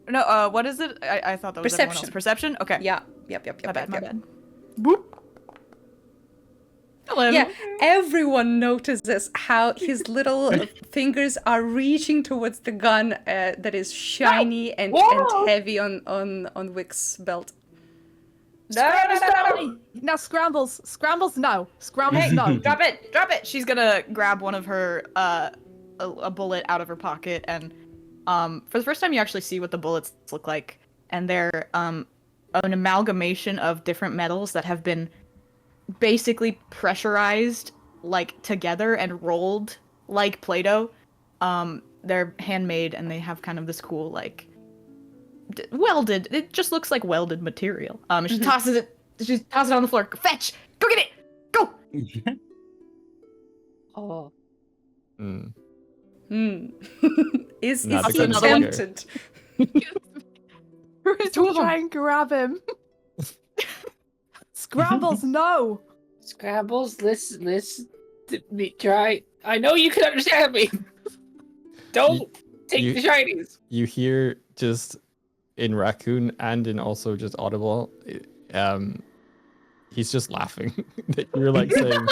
No, what is it? I thought that was everyone else. Perception? Okay. Yeah, yep. My bad. Boop. 11. Yeah, everyone notices how his little fingers are reaching towards the gun that is shiny and heavy on Wick's belt. No. Now, Scrambles, no. Scrambles, no. Drop it. She's gonna grab one of her, a bullet out of her pocket, and, for the first time you actually see what the bullets look like, and they're, an amalgamation of different metals that have been basically pressurized, like, together and rolled like Play-Doh. They're handmade, and they have kind of this cool, like, welded. It just looks like welded material. She tosses it. She tosses it on the floor. Fetch! Go get it! Go! Oh. Is Not he because tempted? Try and grab him. Scrambles, no. Scrambles, listen to me. Try. I know you can understand me. Don't take the shinies. You hear just in Raccoon and in also just Audible, he's just laughing. You're like saying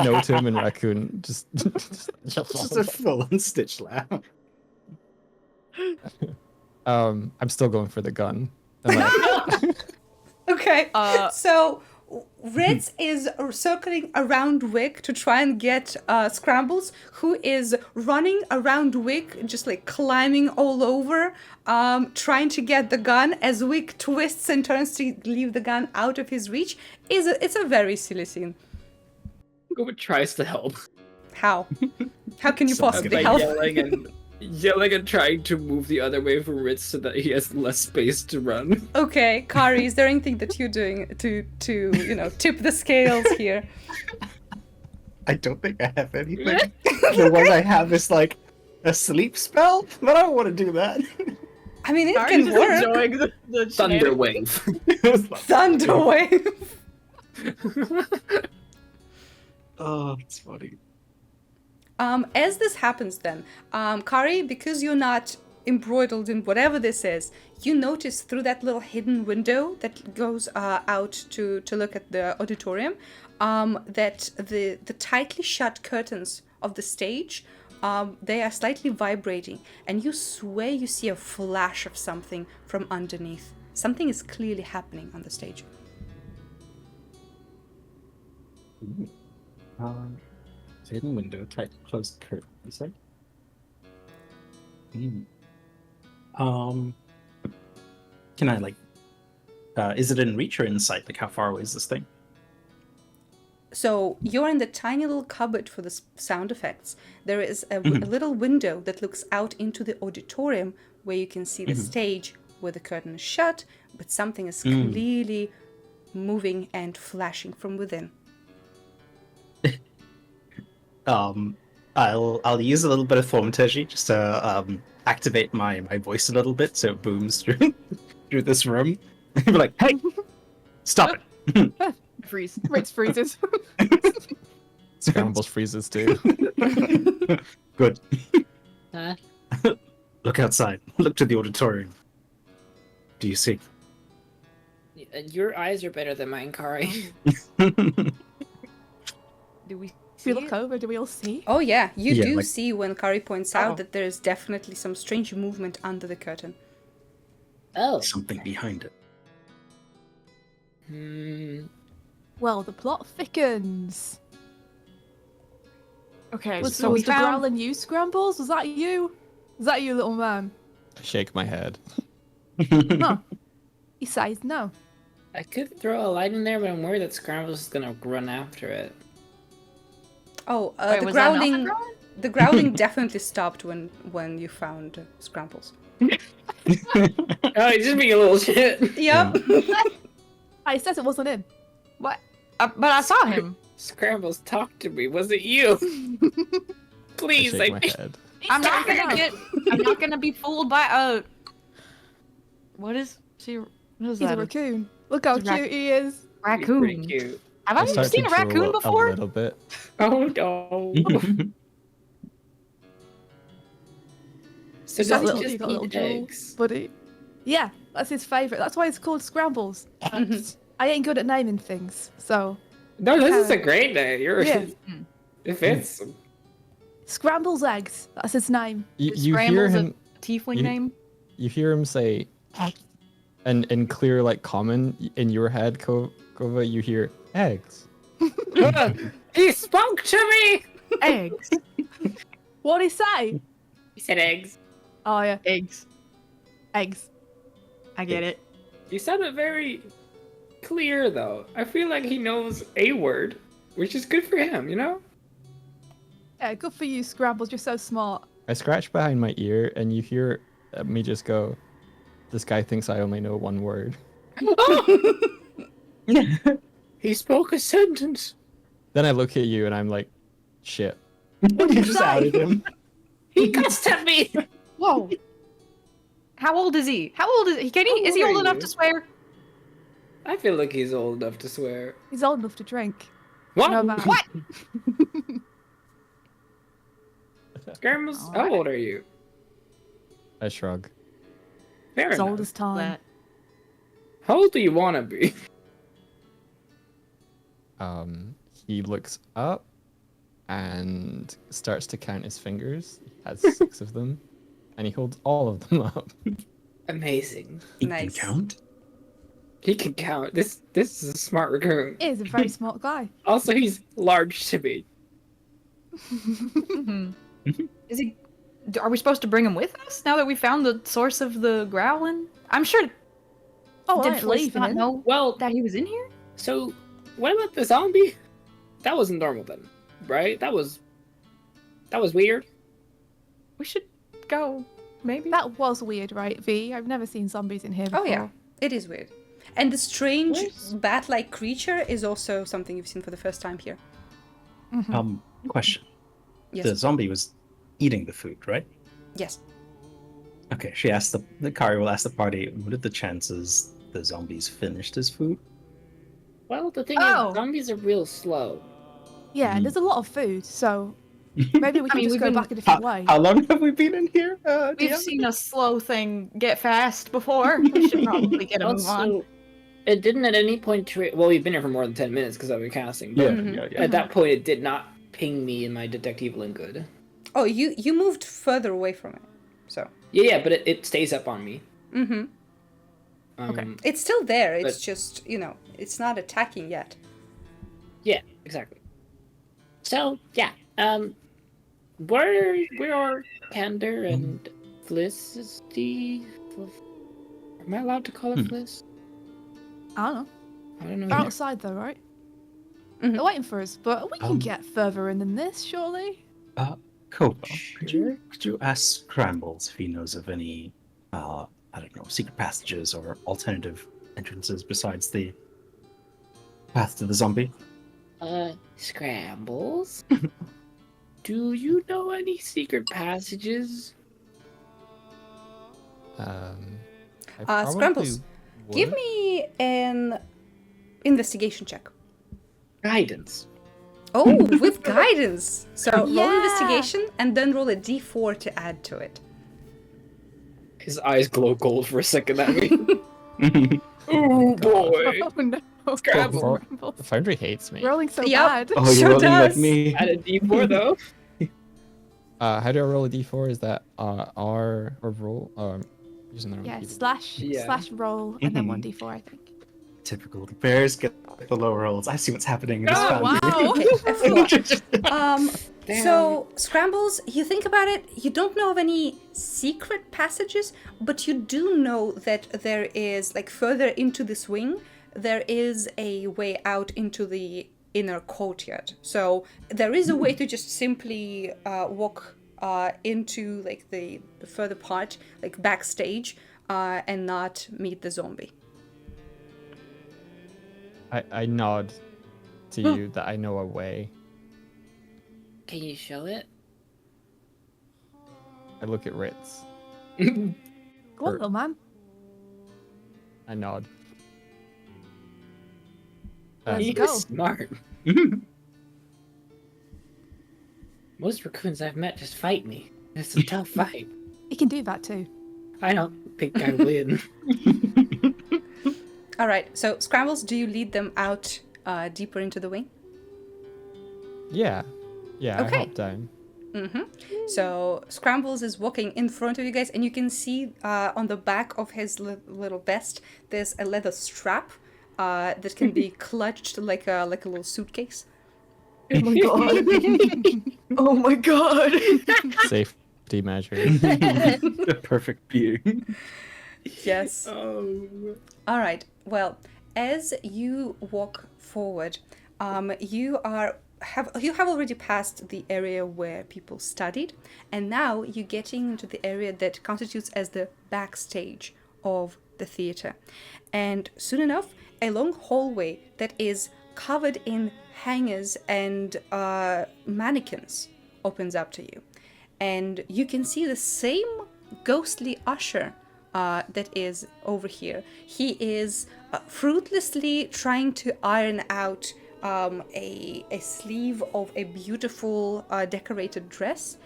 no to him in Raccoon. Just Just a full-on Stitch laugh. I'm still going for the gun. I'm like, Okay, so Ritz is circling around Wick to try and get Scrambles, who is running around Wick, just like climbing all over, trying to get the gun as Wick twists and turns to leave the gun out of his reach. It's a very silly scene. Go tries to help. How? How can you Sounds possibly good. help? Yelling and trying to move the other way from Ritz so that he has less space to run. Okay, Kari, is there anything that you're doing to tip the scales here? I don't think I have anything. The one I have is like a sleep spell, but I don't want to do that. I mean, it can work. Enjoying the Thunder wave. Thunder wave. Oh, it's funny. As this happens then, Kari, because you're not embroidered in whatever this is, you notice through that little hidden window that goes out to look at the auditorium, that the tightly shut curtains of the stage, they are slightly vibrating, and you swear you see a flash of something from underneath. Something is clearly happening on the stage. Hidden window, tight closed curtain. You say? Can I like? Is it in reach or in sight? Like, how far away is this thing? So you're in the tiny little cupboard for the sound effects. There is a little window that looks out into the auditorium where you can see the stage where the curtain is shut, but something is clearly moving and flashing from within. I'll use a little bit of thaumaturgy just to activate my voice a little bit so it booms through this room. Be like, hey, stop it! Freeze. Ritz freezes. Scrambles freezes too. Good. Huh? Look outside. Look to the auditorium. Do you see? Your eyes are better than mine, Kari. Do we If we look over, do we all see? Oh yeah, you Yeah, do like- see when Kari points out that there's definitely some strange movement under the curtain. Oh. Something behind it. Well, the plot thickens. Okay, Was, so was we the found. growling you, Scrambles? Was that you? Was that you, little man? I shake my head. Huh. He says no. I could throw a light in there, but I'm worried that Scrambles is gonna run after it. Oh, Wait, the was that not the growling. growling? The growling definitely stopped when you found Scrambles. Oh, he's just being a little shit. Yep. He says it wasn't him. What? But I saw him. Scrambles, talk to me. Was it you? I Please, shake my head. I'm not gonna be fooled by What is she? What is He's that? a raccoon. Look how He's a cute he is. Pretty Raccoon. cute. Have I I start seen to a raccoon drool before? a little bit. Oh no. So He's got does little, he he's just got little eat jewel, eggs? buddy. Yeah, that's his favourite. That's why it's called Scrambles. I ain't good at naming things, so No, this is a great day. You're Yeah. It fits. Scrambles eggs. That's his name. You hear Scrambles him. a tiefling you- name? You hear him say, and in clear like common in your head, Kova, you hear eggs. He spoke to me. Eggs. What'd he say? He said eggs. Oh yeah, Eggs. eggs. I get it. You sounded very clear though. I feel like he knows a word, which is good for him, you know? Yeah, good for you, Scrambles. You're so smart. I scratch behind my ear, and you hear me just go, "This guy thinks I only know one word." He spoke a sentence. Then I look at you, and I'm like, "Shit." What did You he just say? outed him. He cussed at me. Whoa. How old is he? How old is he? Can he? How Is he old old are enough you? to swear? I feel like he's old enough to swear. He's old enough to drink. What? No matter. What? Scrambles, how old are you? I shrug. Fair As enough. old as time. How old do you want to be? He looks up and starts to count his fingers. He has 6 of them, and he holds all of them up. Amazing. He Nice. can count. He can count. This is a smart raccoon. He is a very smart guy. Also, he's large to me. Is he? Are we supposed to bring him with us now that we found the source of the growling? I'm sure. Oh, I Did ain't Fliss leaving not him. know Well, that he was in here? so what about the zombie? That wasn't normal then, right? That was weird. We should go. Maybe. That was weird, right, V? I've never seen zombies in here before. Oh yeah, it is weird. And the strange bat-like creature is also something you've seen for the first time here. Question. Yes. The zombie was eating the food, right? Yes. Okay, she asked the Kari will ask the party, what are the chances the zombies finished his food? Well, the thing Oh. is, zombies are real slow. Yeah, and there's a lot of food, so maybe we can mean, just we've go been- back a different way. How long have we been in here? We've DM? seen a slow thing get fast before. We should probably get a move on. Also, it didn't at any point. Well, we've been here for more than 10 minutes because I've been casting. But Yeah. at that point, it did not ping me in my detect evil and good. Oh, you moved further away from it, so. Yeah, but it stays up on me. Mm-hmm. Okay. It's still there. It's But- just, it's not attacking yet. Yeah, exactly. So yeah, where are Candor and Felicity? Am I allowed to call it Fliss? I don't know. I don't know. They're either. outside though, right? Mhm. They're waiting for us, but we can get further in than this, surely. Kobo, could you ask Scrambles if he knows of any, I don't know, secret passages or alternative entrances besides the path to the zombie? Scrambles. Do you know any secret passages? I Scrambles, probably Give would. me an investigation check. Guidance. Oh, with guidance. So roll Yeah. investigation and then roll a d4 to add to it. His eyes glow gold for a second at me. Oh boy. Oh no. Scrabble. The Foundry hates me. Rolling so Yep. bad. Oh, you're Sure rolling like does. me. Add a D4 though. How do I roll a d4? Is that R or roll? Using the wrong Yeah, keyboard. slash roll and then 1d4, I think. Typical. The bears get the low rolls. I see what's happening in this Oh, family. wow. Okay, F4. Damn. So, Scrambles, you think about it, you don't know of any secret passages, but you do know that there is, like, further into this wing, there is a way out into the inner courtyard. So, there is a way to just simply walk into, like, the further part, like, backstage, and not meet the zombie. I nod to you that I know a way. Can you show it? I look at Ritz. Go on, little man. I nod. Let's You're go. smart. Most raccoons I've met just fight me. It's a tough fight. He can do that too. I don't think I win. All right, so Scrambles, do you lead them out deeper into the wing? Yeah. Yeah, Okay. I hop down. So Scrambles is walking in front of you guys, and you can see on the back of his little vest, there's a leather strap that can be clutched like a little suitcase. Oh my god. Oh my god. Safety measure. The perfect view. Yes. Oh. All right. Well, as you walk forward, you have already passed the area where people studied, and now you're getting into the area that constitutes as the backstage of the theater. And soon enough, a long hallway that is covered in hangers and mannequins opens up to you, and you can see the same ghostly usher that is over here. He is fruitlessly trying to iron out a sleeve of a beautiful decorated dress.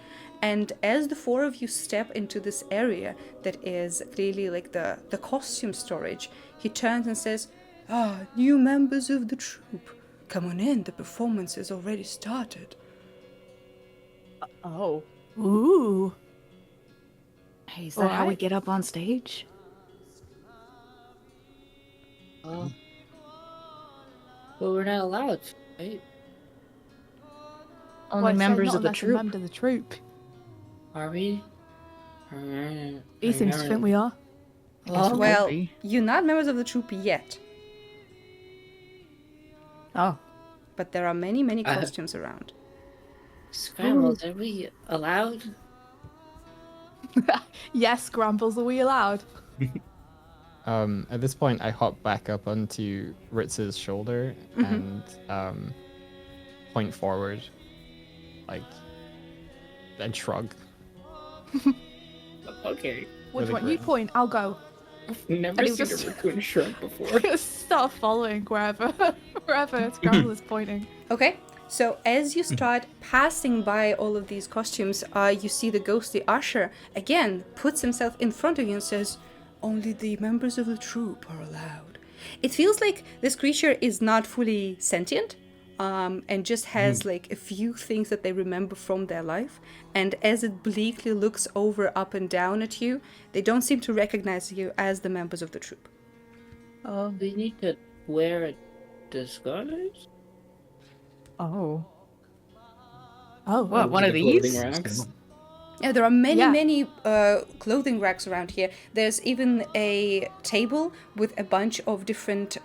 And as the four of you step into this area that is clearly like the costume storage, he turns and says, new members of the troupe. Come on in, the performance has already started. Oh. Ooh. Hey, is that how we Alright. get up on stage? Well, we're not allowed, right? Only Well, I said members not of the unless a troop. member of the troop. Are we? He seems to think we are. Well, Well, be. you're not members of the troupe yet, Oh. but there are many, many costumes around. Scrambles, are we allowed? Yes, Grambles, are we allowed? At this point, I hop back up onto Ritz's shoulder and point forward, like, and shrug. Okay. Which With a one? You grin. point, I'll go. I've never And he seen just- a raccoon shrug before. Start following wherever Scramble is pointing. Okay, so as you start passing by all of these costumes, you see the ghostly usher again puts himself in front of you and says, only the members of the troupe are allowed. It feels like this creature is not fully sentient, and just has like a few things that they remember from their life. And as it bleakly looks over, up and down at you, they don't seem to recognize you as the members of the troupe. Oh, we need to wear a disguise? Oh. Oh, What, one of Clothing these? racks. Yeah, there are many, Yeah. many clothing racks around here. There's even a table with a bunch of different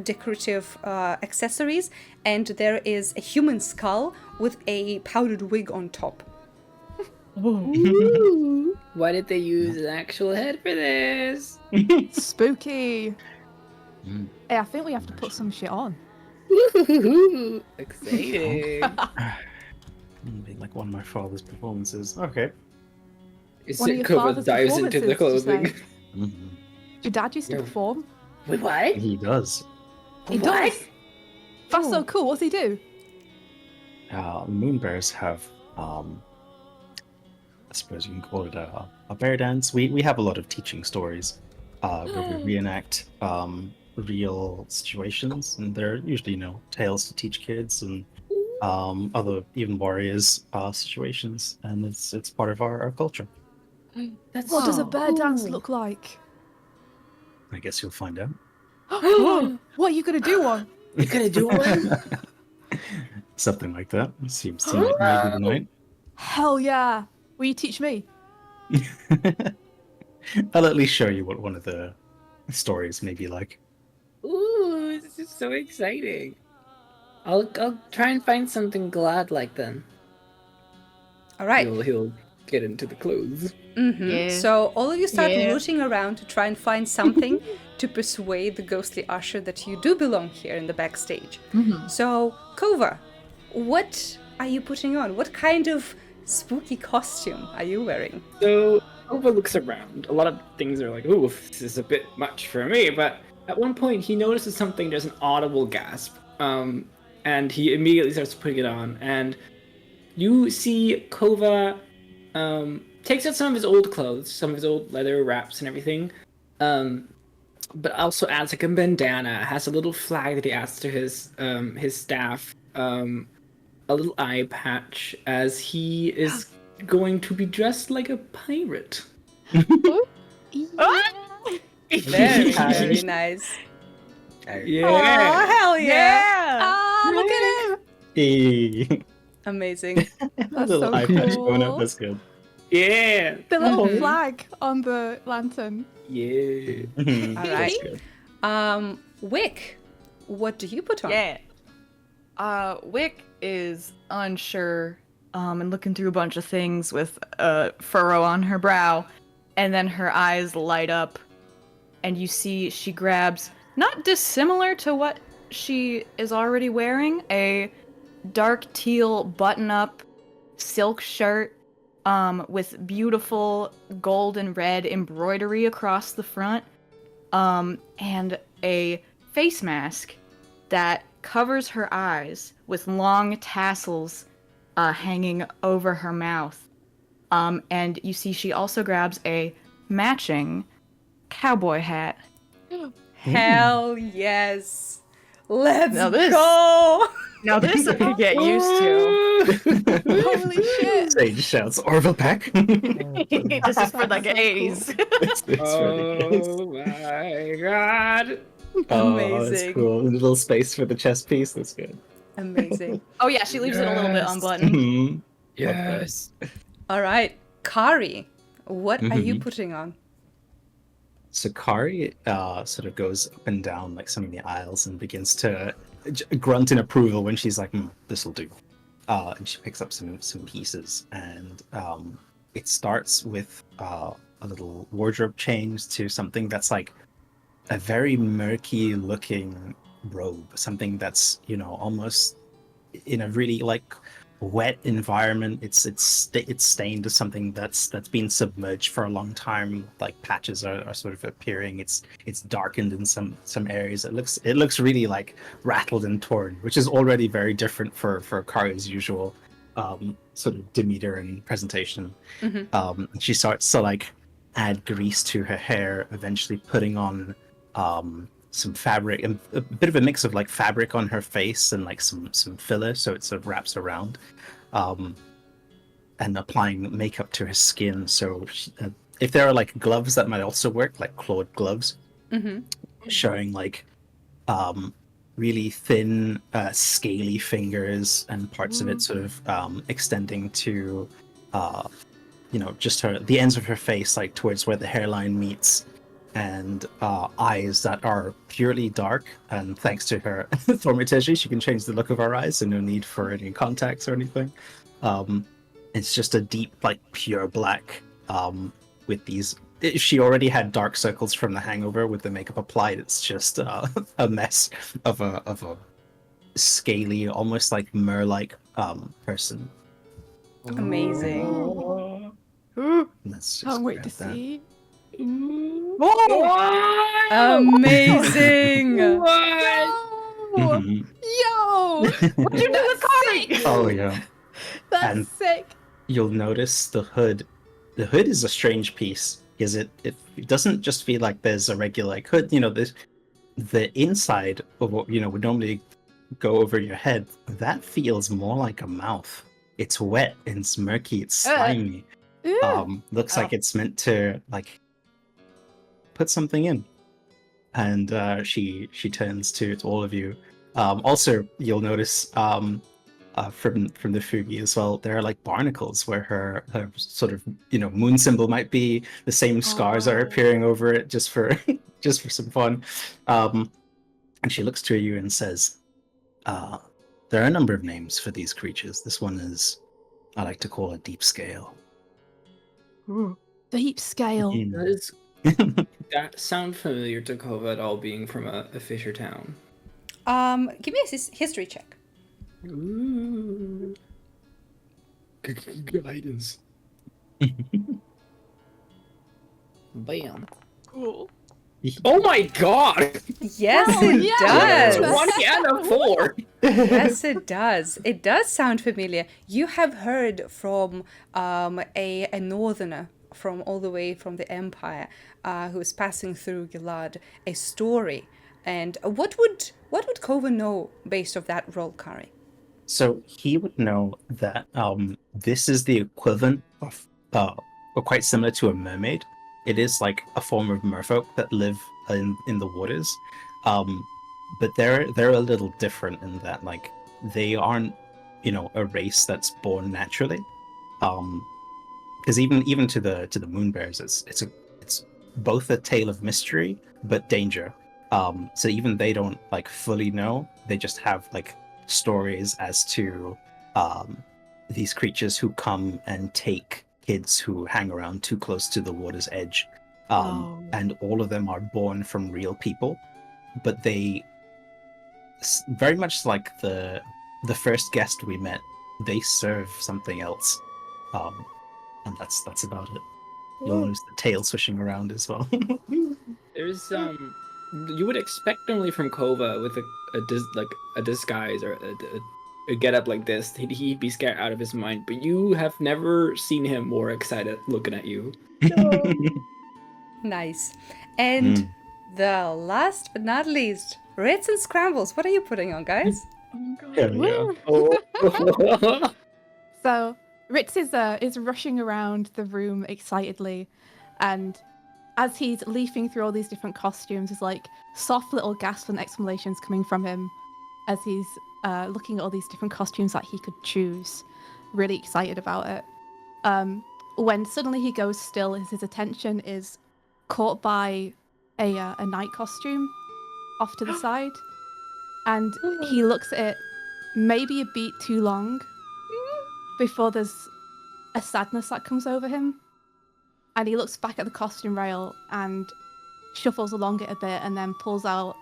decorative accessories, and there is a human skull with a powdered wig on top. Why did they use an actual head for this? Spooky. Hey, I think we have to put some shit on. Woohoo! Exciting. Being like one of my father's performances. Okay. One of your Kova father's dives into the performances, did you clothing. say? Mhm. Your dad used to Yeah. perform. Wait, what? He does. He does. That's so cool. What's he do? Moon bears have, I suppose you can call it a bear dance. We have a lot of teaching stories where we reenact real situations, and they're usually, tales to teach kids and other even warriors situations, and it's part of our culture. That's What does a so bear dance cool. look like? I guess you'll find out. Whoa, what are you gonna do one? You gonna do one? Something like that. Seems to maybe the night. Hell yeah! Will you teach me? I'll at least show you what one of the stories may be like. Ooh, this is so exciting. I'll try and find something glad like then. All right. He'll get into the clothes. Yeah. So all of you start Yeah. rooting around to try and find something to persuade the ghostly usher that you do belong here in the backstage. So, Kova, what are you putting on? What kind of spooky costume are you wearing? So Ova looks around. A lot of things are like, ooh, this is a bit much for me. But at one point, he notices something. There's an audible gasp, and he immediately starts putting it on. And you see Kova takes out some of his old clothes, some of his old leather wraps and everything, but also adds like a bandana. Has a little flag that he adds to his staff. A little eye patch, as he is going to be dressed like a pirate. Very, very nice. Yeah. Oh, hell yeah! Yeah. Ah, look at him! Hey. Amazing. That's Little so eye patch going up. cool. That's good. Yeah. The little flag on the lantern. Yeah. All right. That's good. Wick, what do you put on? Yeah. Wick is unsure, and looking through a bunch of things with a furrow on her brow, and then her eyes light up, and you see she grabs, not dissimilar to what she is already wearing, a dark teal button-up silk shirt, with beautiful gold and red embroidery across the front, and a face mask that covers her eyes with long tassels hanging over her mouth. And you see she also grabs a matching cowboy hat. Hell yes! Let's Now this- go! Now this I could get used to. Holy shit! Sage shouts, Orville Peck. This is for the gays. It's for the kids. Oh my god. Oh, Amazing. that's cool. A little space for the chess piece. That's good. Amazing. Oh yeah, she leaves it a little bit Yes. unbuttoned. Mhm. Yes. All right, Kari, what are you Mhm. putting on? So Kari sort of goes up and down like some of the aisles and begins to grunt in approval when she's like, "This'll do." And she picks up some pieces, and it starts with a little wardrobe change to something that's like a very murky looking robe, something that's almost in a really like wet environment. It's stained to something that's been submerged for a long time. Like patches are sort of appearing. It's darkened in some areas. It looks really like rattled and torn, which is already very different for Kari's usual sort of demeanor and presentation. She starts to like add grease to her hair, eventually putting on some fabric, and a bit of a mix of like fabric on her face and like some filler, so it sort of wraps around, and applying makeup to her skin. So if there are like gloves that might also work, like clawed gloves, showing like really thin, scaly fingers, and parts of it sort of extending to just the ends of her face, like towards where the hairline meets, and eyes that are purely dark. And thanks to her thaumaturgy, she can change the look of her eyes, so no need for any contacts or anything. It's just a deep, like pure black, with these. If she already had dark circles from the hangover with the makeup applied, it's just a mess of a scaly, almost like mer-like person. Amazing. Let's just Can't wait to grab that. see. Amazing. Mhm. Yo! What'd you do with Kari? Oh yeah. That's And- sick. You'll notice the hood. The hood is a strange piece because it doesn't just feel like there's a regular like hood. the inside of what would normally go over your head, that feels more like a mouth. It's wet, it's murky, it's slimy. Looks like it's meant to like put something in. And she turns to all of you. Also, you'll notice from the Fugi as well, there are like barnacles where her sort of moon symbol might be. The same scars are appearing over it just for just for some fun. And she looks to you and says, there are a number of names for these creatures. This one is, I like to call a deep scale. Deep scale. That sound familiar to Kova at all, being from a fisher town? Give me a history check. Ooh. Guidance. Bam. Cool. Oh my god! Yes, it does. 20 and a 4! Yes, it does. It does sound familiar. You have heard from a northerner from all the way from the Empire who is passing through Gilad a story. And what would Kova know based off that roll, Kari? So he would know that this is the equivalent of, or quite similar to a mermaid. It is like a form of merfolk that live in the waters, but they're a little different in that like they aren't a race that's born naturally. Because even to the moonbears, it's both a tale of mystery but danger. So even they don't like fully know. They just have like stories as to these creatures who come and take kids who hang around too close to the water's edge. And all of them are born from real people, but they very much like the first guest we met, they serve something else. And that's about it. You'll notice the tail swishing around as well. There's you would expect normally from Kova with a disguise or a get-up like this, he'd be scared out of his mind, but you have never seen him more excited looking at you. Nice. And the last but not least, Ritz and Scrambles. What are you putting on, guys? Hell yeah. So Ritz is rushing around the room excitedly, and as he's leafing through all these different costumes, there's like soft little gasps and exclamations coming from him as he's looking at all these different costumes that he could choose, really excited about it. When suddenly he goes still, his attention is caught by a night costume off to the side, and he looks at it maybe a beat too long before there's a sadness that comes over him, and he looks back at the costume rail and shuffles along it a bit and then pulls out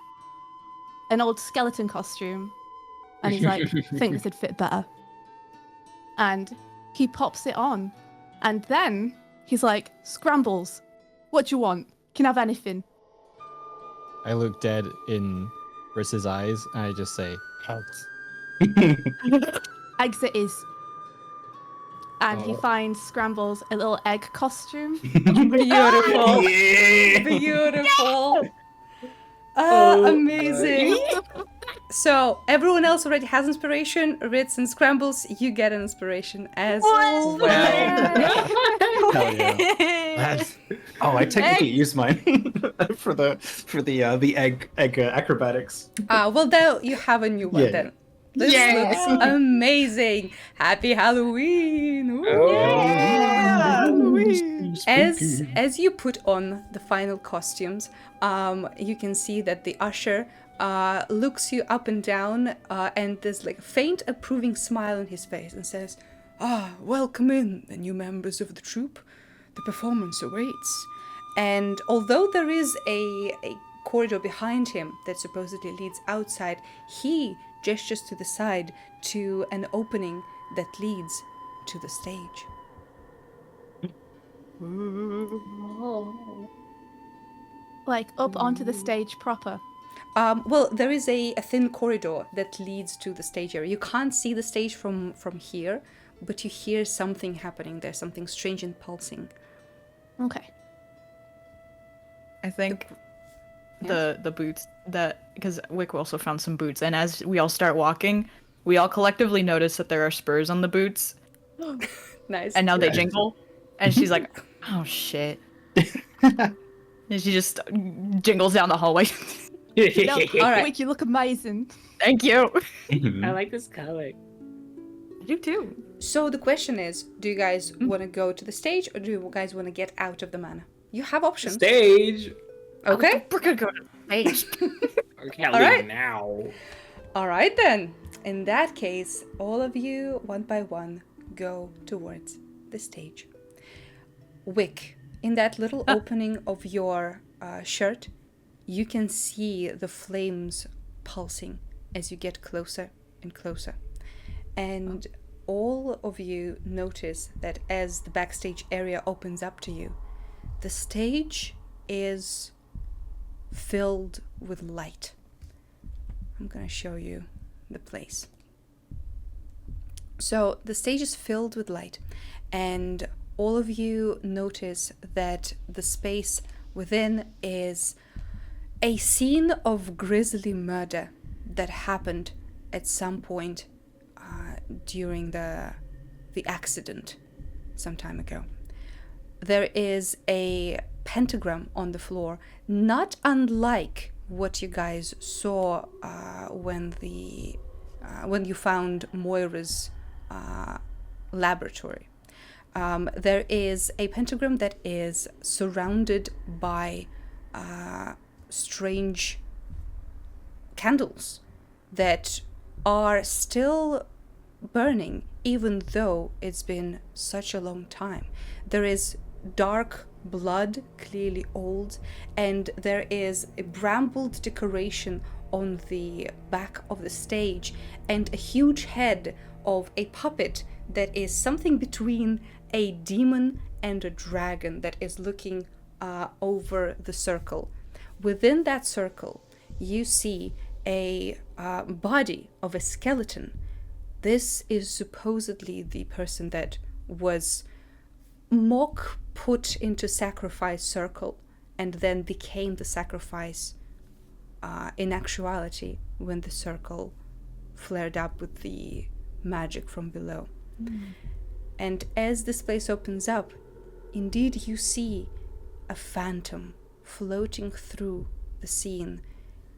an old skeleton costume, and he's like, I think this would fit better. And he pops it on, and then he's like, Scrambles, what do you want? Can have anything. I look dead in Ritz's eyes and I just say, "Eggs." Eggs it is. And he finds Scrambles a little egg costume. Beautiful. Beautiful. Amazing. So everyone else already has inspiration. Ritz and Scrambles, you get an inspiration as well. Hell yeah. I technically used mine for the egg acrobatics. Well, now you have a new one then. This looks amazing. Happy Halloween. Ooh. As you put on the final costumes, you can see that the usher looks you up and down, and there's like a faint approving smile on his face and says, welcome in, the new members of the troupe. The performance awaits. And although there is a corridor behind him that supposedly leads outside, he gestures to the side to an opening that leads to the stage. Like up onto the stage proper. Well, there is a thin corridor that leads to the stage area. You can't see the stage from here, but you hear something happening there, something strange and pulsing. Okay. I think the boots that because Wick also found some boots, and as we all start walking, we all collectively notice that there are spurs on the boots, Nice. and now they jingle, and she's like, "Oh shit!" And she just jingles down the hallway. No, All right. Wick, you look amazing. Thank you. I like this color. I do too. So the question is, do you guys want to go to the stage or do you guys want to get out of the manor? You have options. Stage. Okay. We're gonna go to the stage. I can't All leave right. now. All right then. In that case, all of you, one by one, go towards the stage. Wick, in that little opening of your shirt, you can see the flames pulsing as you get closer and closer. And all of you notice that as the backstage area opens up to you, the stage is filled with light. I'm gonna show you the place. So the stage is filled with light, and all of you notice that the space within is a scene of grisly murder that happened at some point during the accident some time ago. There is a pentagram on the floor, not unlike what you guys saw when you found Moira's laboratory. There is a pentagram that is surrounded by strange candles that are still burning, even though it's been such a long time. There is dark blood, clearly old, and there is a brambled decoration on the back of the stage and a huge head of a puppet that is something between a demon and a dragon that is looking over the circle. Within that circle, you see a body of a skeleton. This is supposedly the person that was mock put into sacrifice circle and then became the sacrifice in actuality when the circle flared up with the magic from below. And as this place opens up, indeed you see a phantom floating through the scene.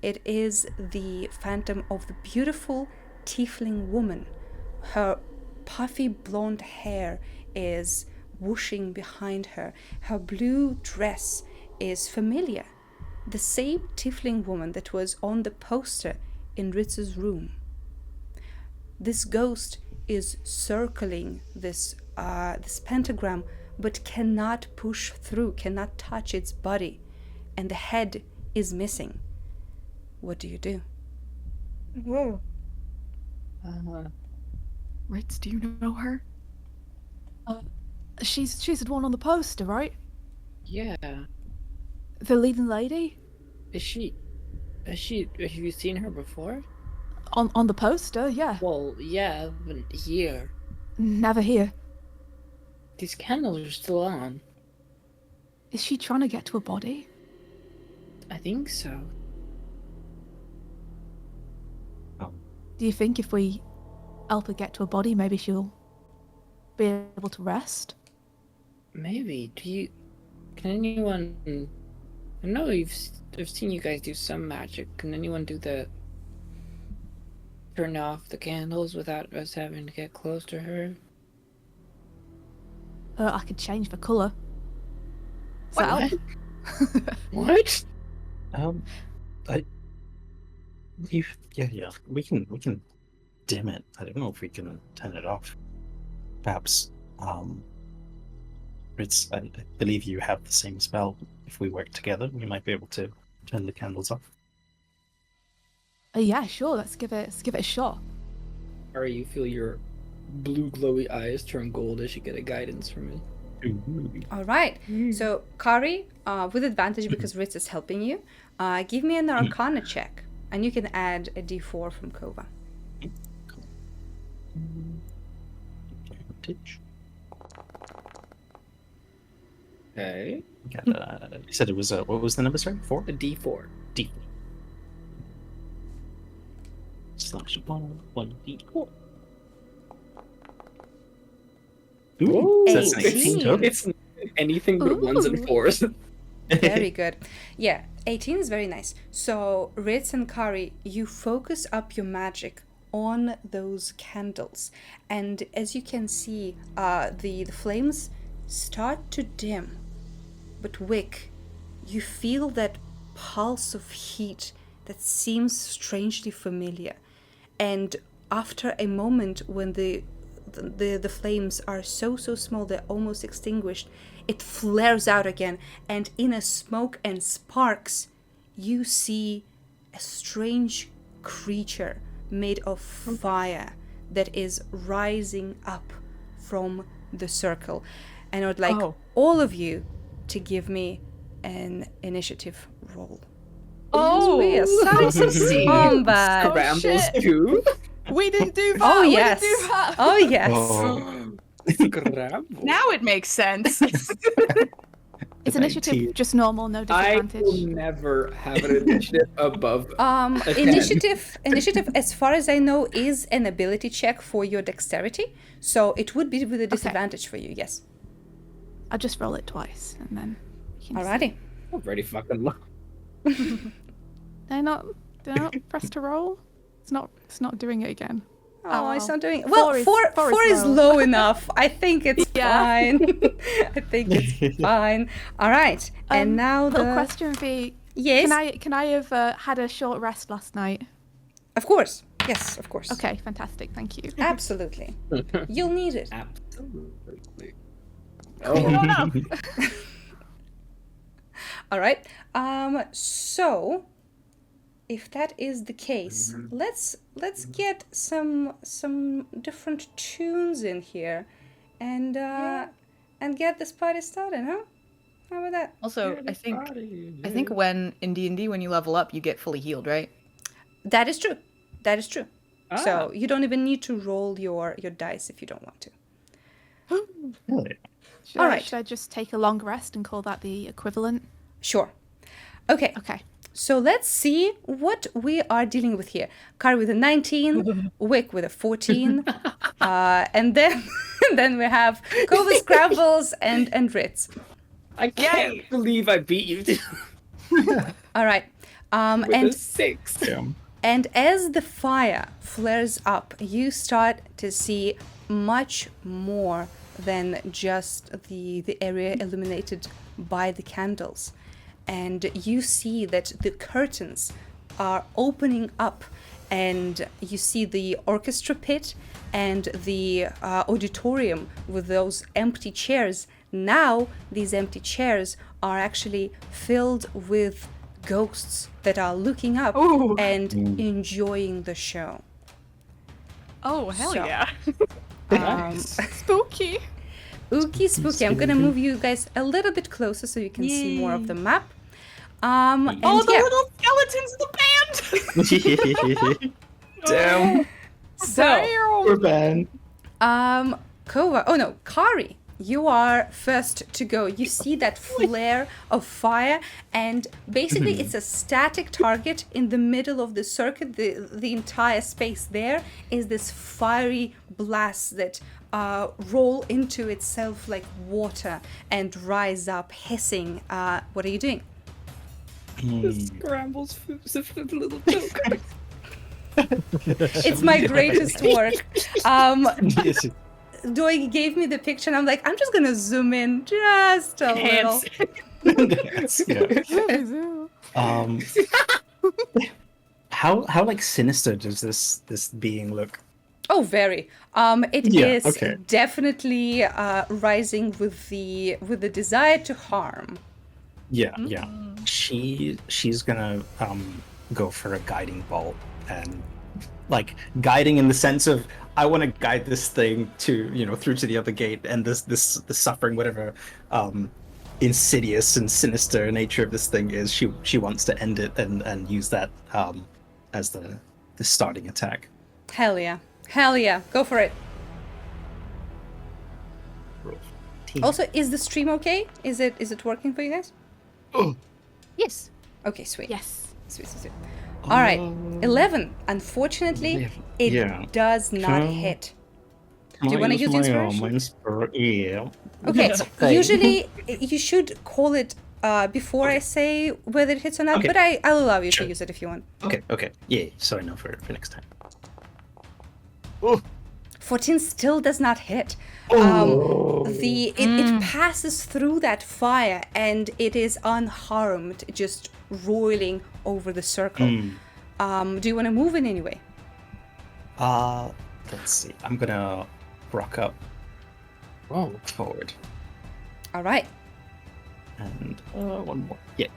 It is the phantom of the beautiful tiefling woman. Her puffy blonde hair is whooshing behind her. Her blue dress is familiar. The same tiefling woman that was on the poster in Ritz's room. This ghost is circling this pentagram, but cannot push through, cannot touch its body, and the head is missing. What do you do? Whoa. Ritz, do you know her? She's the one on the poster, right? Yeah. The leading lady? Have you seen her before? On the poster, yeah. Well, yeah, but here. Never here. These candles are still on. Is she trying to get to a body? I think so. Do you think if we help her get to a body, maybe she'll be able to rest? Maybe. Can anyone... I know I've seen you guys do some magic. Can anyone do the... turn off the candles without us having to get close to her? I could change the colour. Does that help? What? Yeah. We can dim it. I don't know if we can turn it off. Perhaps, I believe you have the same spell. If we work together, we might be able to turn the candles off. Yeah, sure. Let's give it a shot. Or you feel your blue glowy eyes turn gold as you get a guidance from it. All right. So, Kari, with advantage because Ritz is helping you, give me an Arcana check, and you can add a D4 from Kova. Advantage. Okay. You said it was what was the number? Sorry, 4. A D4. D4. Slash 1d4. Ooh, so that's an 18 total. It's anything but ones and fours. Very good. Yeah, 18 is very nice. So, Ritz and Kari, you focus up your magic on those candles. And as you can see, the flames start to dim. But Wick, you feel that pulse of heat that seems strangely familiar. And after a moment when the flames are so small they're almost extinguished, it flares out again, and in a smoke and sparks you see a strange creature made of fire that is rising up from the circle. And I would like all of you to give me an initiative roll. Oh, we are some combat. Scrambles too. We didn't do that. Oh we yes. didn't do that. Oh yes. Oh. Scramble. Now it makes sense. It's initiative, just normal, no I disadvantage. will never have an initiative above. a 10. Initiative, as far as I know, is an ability check for your dexterity, so it would be with a disadvantage for you. Yes. I'll just roll it twice, and then. You can Alrighty. I'm pretty fucking low. They're not pressed to roll. It's not doing it again. Oh, it's not doing. Four Well, is- four four is is low. low enough. I think it's Yeah. fine. I think it's fine. All right, and now little the question, V. yes, Can I have had a short rest last night? of course, yes, of course. Okay, fantastic. Thank you. Absolutely, you'll need it. Absolutely. All right. So if that is the case, let's get some different tunes in here, and get this party started, huh? How about that? Also, I think when in D&D when you level up, you get fully healed, right? That is true. That is true. So you don't even need to roll your dice if you don't want to. Really? Should I just take a long rest and call that the equivalent? Sure. Okay. Okay. So let's see what we are dealing with here. Kari with a 19, Wick with a 14, and then we have Kova Scrambles and Ritz. I can't believe I beat you All right. with And a 6. Damn. And as the fire flares up, you start to see much more than just the area illuminated by the candles. And you see that the curtains are opening up, and you see the orchestra pit and the auditorium with those empty chairs. Now these empty chairs are actually filled with ghosts that are looking up and enjoying the show. Oh, hell So- yeah. Spooky. Ookie spooky. I'm gonna move you guys a little bit closer so you can see more of the map. And Oh, the yeah, little skeletons of the band! Damn. so We're banned. Kova, oh no, Kari, you are first to go. You see that flare of fire, and basically it's a static target in the middle of the circuit. The entire space there is this fiery blast that roll into itself like water and rise up hissing. What are you doing? Scrambles foods of a little joke. It's my greatest work. Yes. Doig gave me the picture, and I'm like, I'm just gonna zoom in just a little. Yeah. How like sinister does this being look? Oh, very. It is okay. definitely rising with the desire to harm. Yeah. She's gonna go for a guiding bolt, and like guiding in the sense of I want to guide this thing to through to the other gate, and this suffering, whatever insidious and sinister nature of this thing is, she wants to end it and use that as the starting attack. Hell yeah. Go for it. Also, is the stream okay? Is it working for you guys? Yes. Okay, sweet. Yes. Sweet, sweet, sweet. All right, 11. Unfortunately, it yeah. does not Can I- hit. Do you want to use inspiration? Yeah. Okay, Okay. usually you should call it before I say whether it hits or not, Okay. but I'll allow you Sure. to use it if you want. Okay. Yeah, so I know for next time. 14 still does not hit. It passes through that fire and it is unharmed, just roiling over the circle. Do you want to move in any way? Let's see. I'm gonna rock up forward. All right. And one more. Yeah,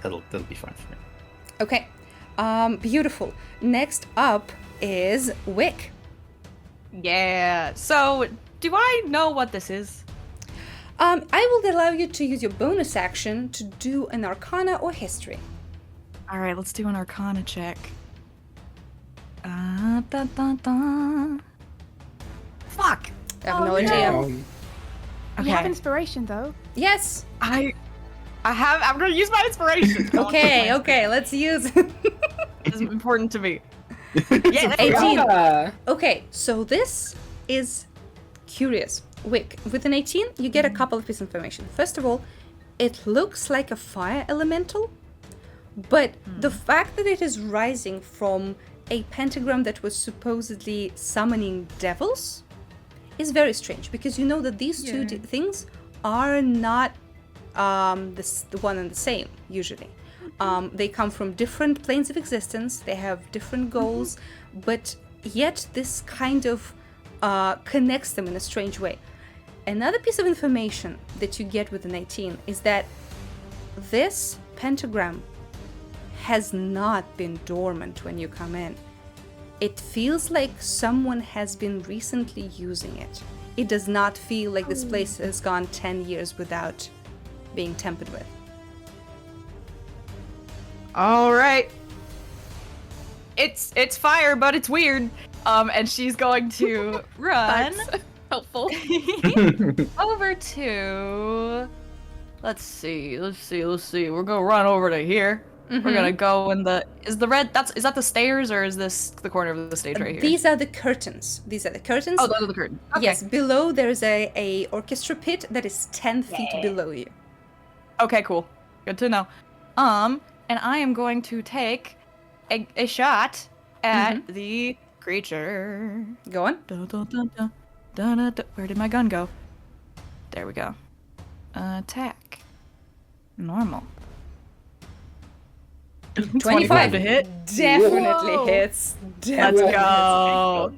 that'll be fine for me. Okay. Beautiful. Next up is Wick. Yeah. So, do I know what this is? I will allow you to use your bonus action to do an Arcana or History. All right, let's do an Arcana check. Fuck. I have no idea. You have inspiration though. Yes. I'm gonna use my inspiration. Okay, let's use. This is important to me. Yeah, 18. Ah, Okay, so this is curious. Wick, with an 18, you get a couple of pieces of information. First of all, it looks like a fire elemental, but the fact that it is rising from a pentagram that was supposedly summoning devils is very strange, because you know that these two things are not the one and the same, usually. They come from different planes of existence, they have different goals, but yet this kind of connects them in a strange way. Another piece of information that you get with an 18 is that this pentagram has not been dormant when you come in. It feels like someone has been recently using it. It does not feel like this place has gone 10 years without being tampered with. All right. It's fire, but it's weird. And she's going to run Helpful. over to. Let's see. We're gonna run over to here. We're gonna go in the. Is that the stairs or is this the corner of the stage right here? These are the curtains. Oh, those are the curtains. Okay. Yes, below there is a orchestra pit that is 10 feet below you. Okay, cool. Good to know. And I am going to take a shot at the creature. Go on. Dun, dun, dun, dun, dun, dun, dun. Where did my gun go? There we go. Attack. Normal. 25 to hit. Definitely Whoa. hits. Let's Definitely go.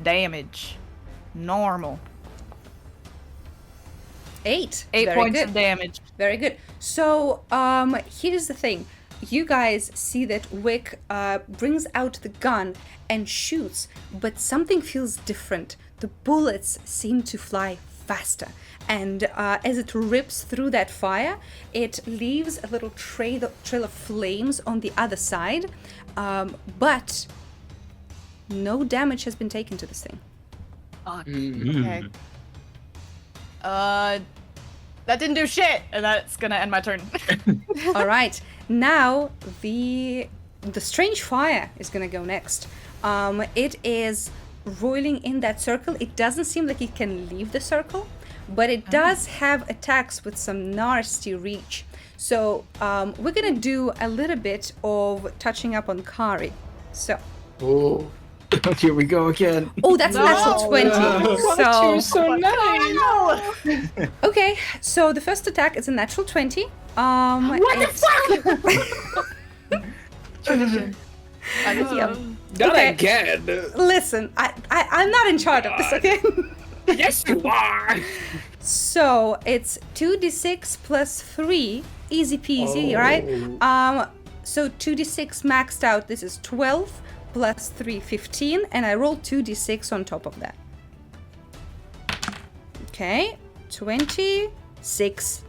Damage. Normal. 8. 8 Very points good. of damage. Very good. So, here's the thing. You guys see that Wick brings out the gun and shoots, but something feels different. The bullets seem to fly faster. And as it rips through that fire, it leaves a little trail of flames on the other side, but no damage has been taken to this thing. Okay. That didn't do shit, and that's gonna end my turn. All right, now the strange fire is gonna go next. It is roiling in that circle. It doesn't seem like it can leave the circle, but it does have attacks with some nasty reach. So we're gonna do a little bit of touching up on Kari. So, oh, here we go again. oh, that's a natural 20. You're So, so nice. okay, so the first attack is a natural 20. What the fuck? Yeah. Not Okay. again. Listen, I'm not in charge of this, okay? Yes, you are. So it's 2d6 plus 3, easy peasy, right? So 2d6 maxed out, this is 12 plus 3, 15, and I rolled 2d6 on top of that. Okay, 26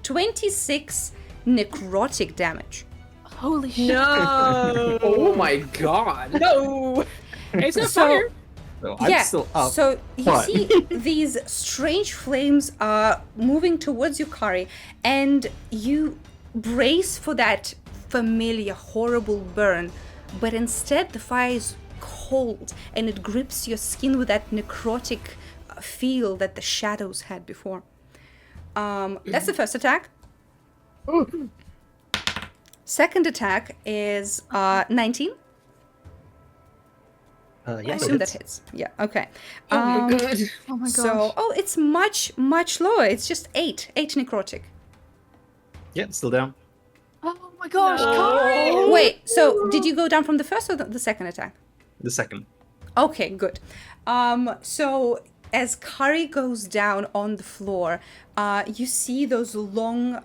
necrotic damage. Holy shit. No. Oh my god. No. It's not So- fire. So I'm Yeah, still up. so you What? see these strange flames are moving towards you, Kari, and you brace for that familiar, horrible burn, but instead the fire is cold and it grips your skin with that necrotic feel that the shadows had before. That's the first attack. Second attack is 19. I assume that hits. Yeah, okay. Oh my god. Oh my gosh. So, it's much, much lower. It's just 8 necrotic. Yeah, it's still down. Oh my gosh, Kari! Wait, so did you go down from the first or the second attack? The second. Okay, good. So as Kari goes down on the floor, you see those long,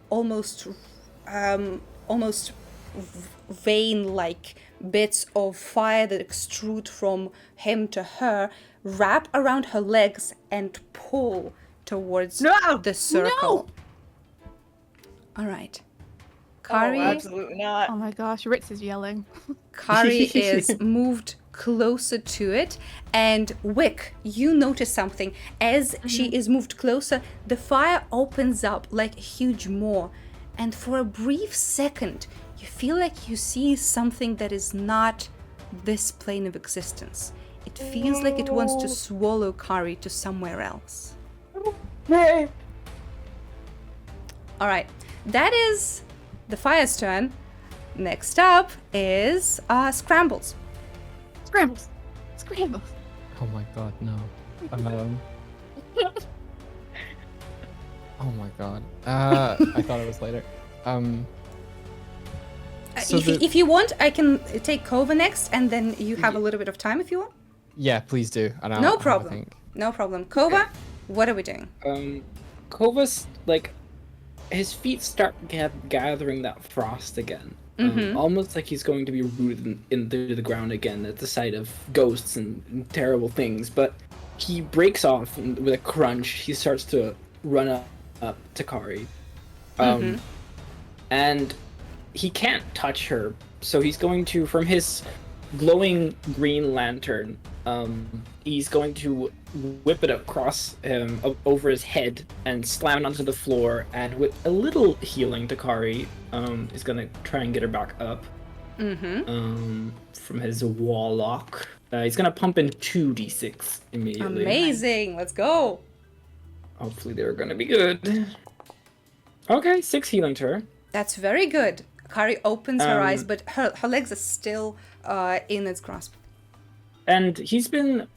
almost vein-like bits of fire that extrude from him to her, wrap around her legs and pull towards the circle. All right. Kari, absolutely not. Oh my gosh, Ritz is yelling. Kari is moved closer to it, and Wick, you notice something. As she is moved closer, the fire opens up like a huge maw, and for a brief second, you feel like you see something that is not this plane of existence. It feels like it wants to swallow Kari to somewhere else. Hey. All right, that is the fire's turn. Next up is Scrambles. Scrambles! Scrambles! Oh my god, no. Oh my god. I thought it was later. So If you want, I can take Kova next, and then you have a little bit of time if you want. Yeah, please do. And No I'll problem. think. No problem. Kova, what are we doing? Kova's like, his feet start gathering that frost again. Almost like he's going to be rooted into the ground again at the sight of ghosts and terrible things. But he breaks off and with a crunch. He starts to run up to Kari. And he can't touch her. So he's going to, from his glowing green lantern, he's going to whip it across him over his head and slam it onto the floor, and with a little healing to Kari, is gonna try and get her back up. From his warlock. He's gonna pump in 2d6 immediately. Amazing. Let's go. Hopefully they're gonna be good. Okay, 6 healing to her. That's very good. Kari opens her eyes, but her legs are still in its grasp. And he's been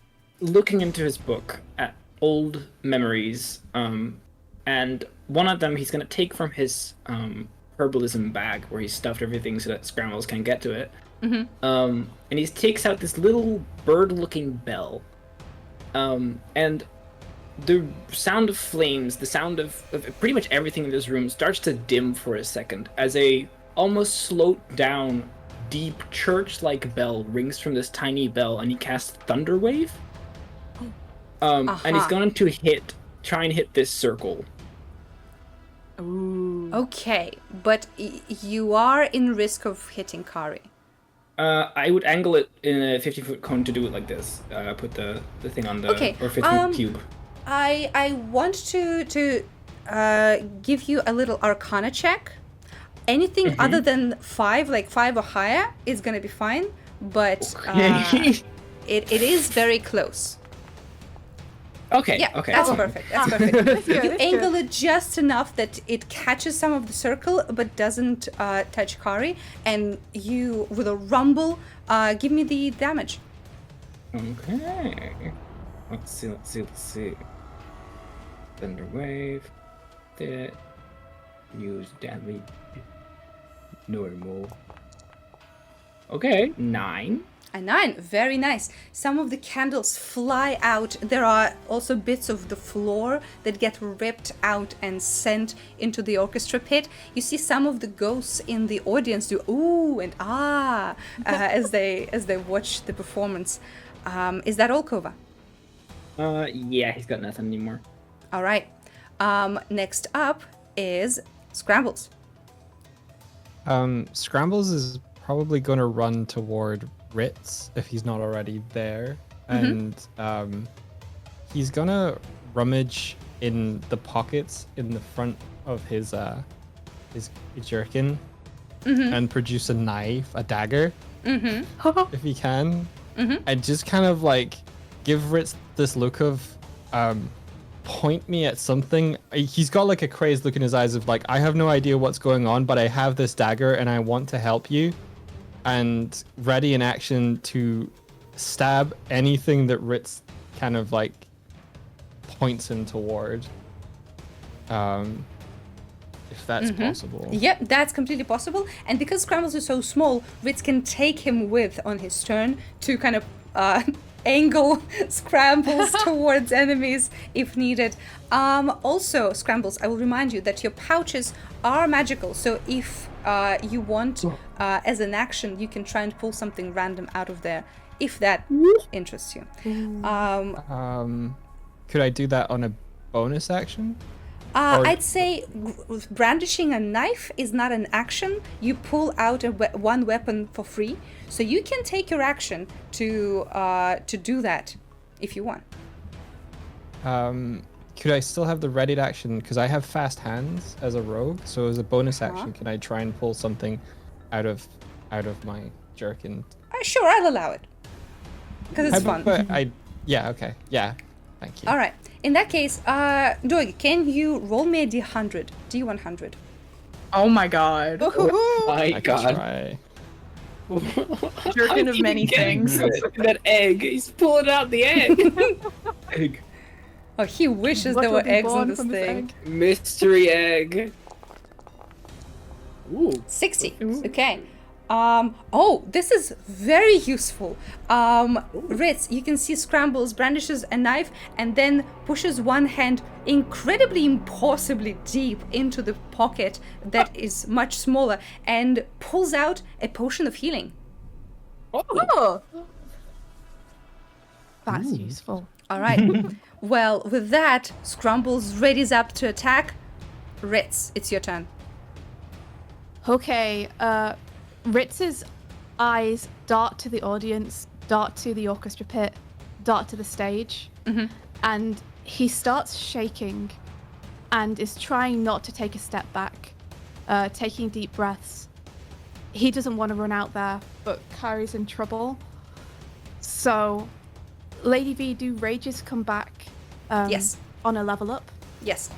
looking into his book at old memories, and one of them he's going to take from his herbalism bag where he stuffed everything so that Scrambles can get to it. And he takes out this little bird-looking bell. And the sound of flames, the sound of pretty much everything in this room starts to dim for a second as a almost slowed down, deep church-like bell rings from this tiny bell, and he casts Thunderwave. And he's going to try and hit this circle. Ooh. Okay, but you are in risk of hitting Kari. I would angle it in a 50-foot cone to do it like this. Put the thing on the or 50-foot cube. I want to give you a little Arcana check. Anything other than 5, like 5 or higher, is gonna be fine. But it is very close. Okay. Yeah, okay. that's perfect. That's perfect. That's good, You that's angle good. it just enough that it catches some of the circle, but doesn't touch Kari. And you, with a rumble, give me the damage. Okay. Let's see. Thunderwave. That. Use damage. Normal. Okay, 9. A 9, very nice. Some of the candles fly out. There are also bits of the floor that get ripped out and sent into the orchestra pit. You see some of the ghosts in the audience do ooh and ah as they watch the performance. Is that all, Kova? Yeah, he's got nothing anymore. All right. Next up is Scrambles. Scrambles is probably going to run toward Ritz if he's not already there, and he's gonna rummage in the pockets in the front of his his jerkin and produce a knife, a dagger, if he can, and just kind of like give Ritz this look of point me at something. He's got like a crazed look in his eyes of like, I have no idea what's going on, but I have this dagger and I want to help you, and ready in action to stab anything that Ritz kind of like points him toward. If that's possible. Yep, that's completely possible. And because Scrambles is so small, Ritz can take him with on his turn to kind of angle Scrambles towards enemies if needed. Also, Scrambles, I will remind you that your pouches are magical. So if you want, as an action, you can try and pull something random out of there, if that interests you. Could I do that on a bonus action? I'd say brandishing a knife is not an action. You pull out one weapon for free, so you can take your action to do that if you want. Could I still have the readied action? Because I have fast hands as a rogue, so as a bonus action, can I try and pull something out of my jerkin? Sure, I'll allow it because it's fun. Yeah, okay, yeah, thank you. All right. In that case, Doig, can you roll me a D100? Oh my god. My God. Try. Jerkin of many things. That egg. He's pulling out the egg. Egg. Oh, he wishes What there will were be eggs born in this from thing. egg? Mystery egg. Ooh. 60. Okay. This is very useful. Ritz, you can see Scrambles brandishes a knife and then pushes one hand incredibly impossibly deep into the pocket that is much smaller and pulls out a potion of healing. Oh. That's useful. All right. Well, with that, Scrambles readies up to attack. Ritz, it's your turn. Okay, Ritz's eyes dart to the audience, dart to the orchestra pit, dart to the stage, and he starts shaking and is trying not to take a step back, taking deep breaths. He doesn't want to run out there, but Kari's in trouble. So, Lady V, do rages come back Yes. on a level up? Yes.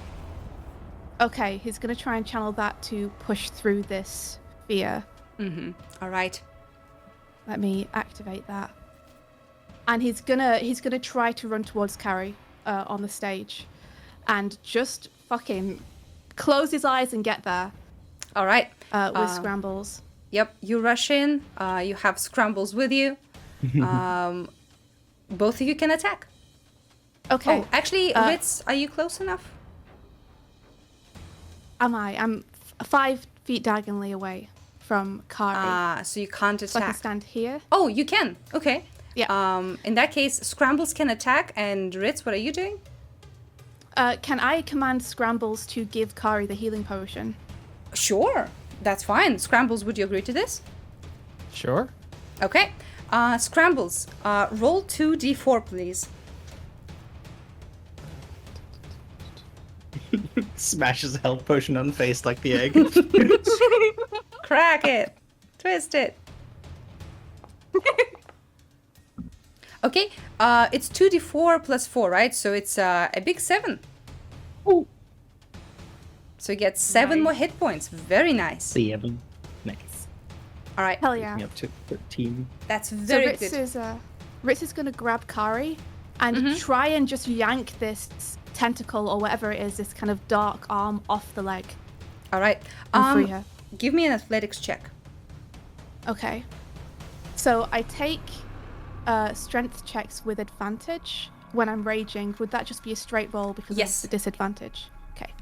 Okay, he's going to try and channel that to push through this fear. All right. Let me activate that. And he's gonna try to run towards Carrie on the stage, and just fucking close his eyes and get there All right. with Scrambles. Yep, you rush in. You have Scrambles with you. Both of you can attack. Okay. Oh, actually, Ritz, are you close enough? Am I? I'm 5 feet diagonally away from Kari. So you can't So I can attack. stand here. Oh, you can. Okay. Yeah. In that case, Scrambles can attack, and Ritz, what are you doing? Can I command Scrambles to give Kari the healing potion? Sure, that's fine. Scrambles, would you agree to this? Sure. Okay. Scrambles, roll 2d4, please. Smashes a health potion unfaced like the egg. Crack it. Twist it. Okay, it's 2d4 plus 4, right? So it's a big 7. Ooh. So you get 7 more hit points. Very nice. 7. Nice. All right, Hell yeah. Me up to 13. that's So very Ritz good. is gonna grab Kari and try and just yank this tentacle or whatever it is, this kind of dark arm off the leg All right, and free her. give me an athletics check. Okay. So I take strength checks with advantage when I'm raging. Would that just be a straight roll because Yes. of the disadvantage? Okay.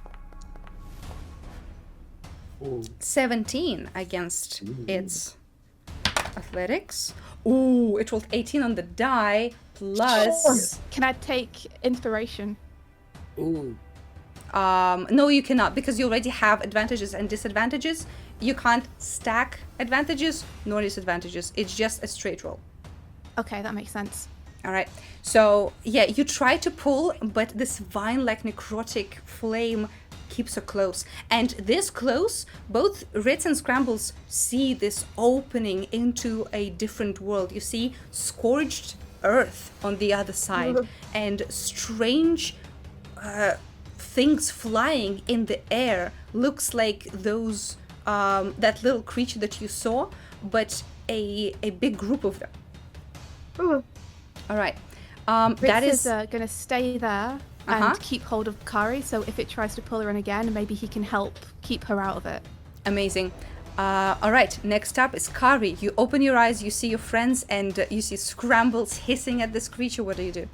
17 against its athletics. Ooh, it rolled 18 on the die plus. Can I take inspiration? Ooh. No, you cannot, because you already have advantages and disadvantages. You can't stack advantages nor disadvantages. It's just a straight roll. Okay, that makes sense. All right. So, yeah, you try to pull, but this vine-like necrotic flame keeps her close. And this close, both Ritz and Scrambles see this opening into a different world. You see scorched earth on the other side and strange things flying in the air. Looks like those that little creature that you saw, but a big group of them. All right. That Ritz is going to stay there and keep hold of Kari, so if it tries to pull her in again, maybe he can help keep her out of it. amazing. All right, next up is Kari. You open your eyes, you see your friends, and you see Scrambles hissing at this creature. What do you do?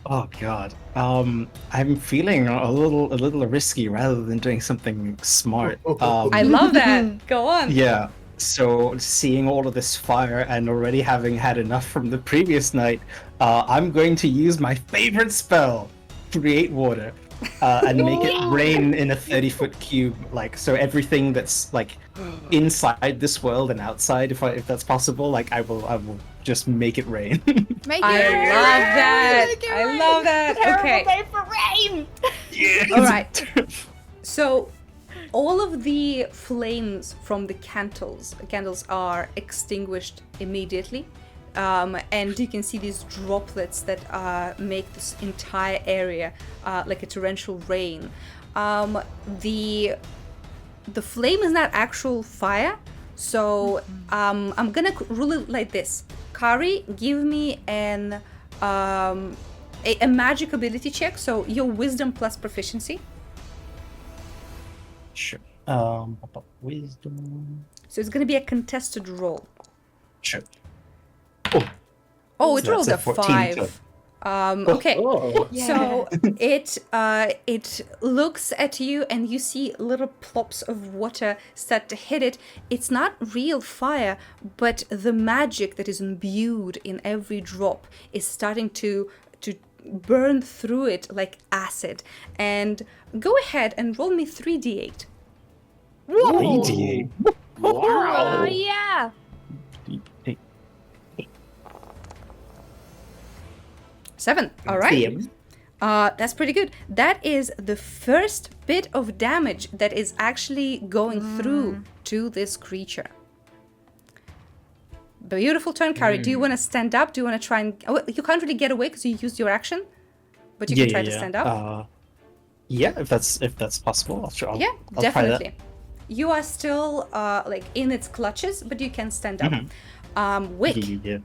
Oh god. I'm feeling a little risky rather than doing something smart. I love that. Go on. Yeah. So seeing all of this fire and already having had enough from the previous night, I'm going to use my favorite spell, Create Water, and make it rain in a 30-foot cube. Like, so everything that's like inside this world and outside, if that's possible, like I will just make it rain. Make I it rain! love that. Make it I rain! love that. Okay. Day for rain! Yes. All right. So all of the flames from the candles are extinguished immediately. And you can see these droplets that make this entire area like a torrential rain. The flame is not actual fire, so I'm gonna rule it like this. Kari, give me a magic ability check, so your wisdom plus proficiency. Sure. Wisdom. So it's gonna be a contested roll. Sure. Oh, it So rolled a that's a 14 5. Okay. Oh, So it looks at you and you see little plops of water start to hit it. It's not real fire, but the magic that is imbued in every drop is starting to burn through it like acid. And go ahead and roll me 3d8. 3d8. Oh, yeah! 7. All right. That's pretty good. That is the first bit of damage that is actually going through to this creature. Beautiful turn, Kari. Do you want to stand up? Do you want to try and... Oh, you can't really get away because you used your action, but you can try to stand up. Yeah, if that's possible, I'll try. Yeah, I'll definitely. Try that. You are still like in its clutches, but you can stand up. Wick. Yeah.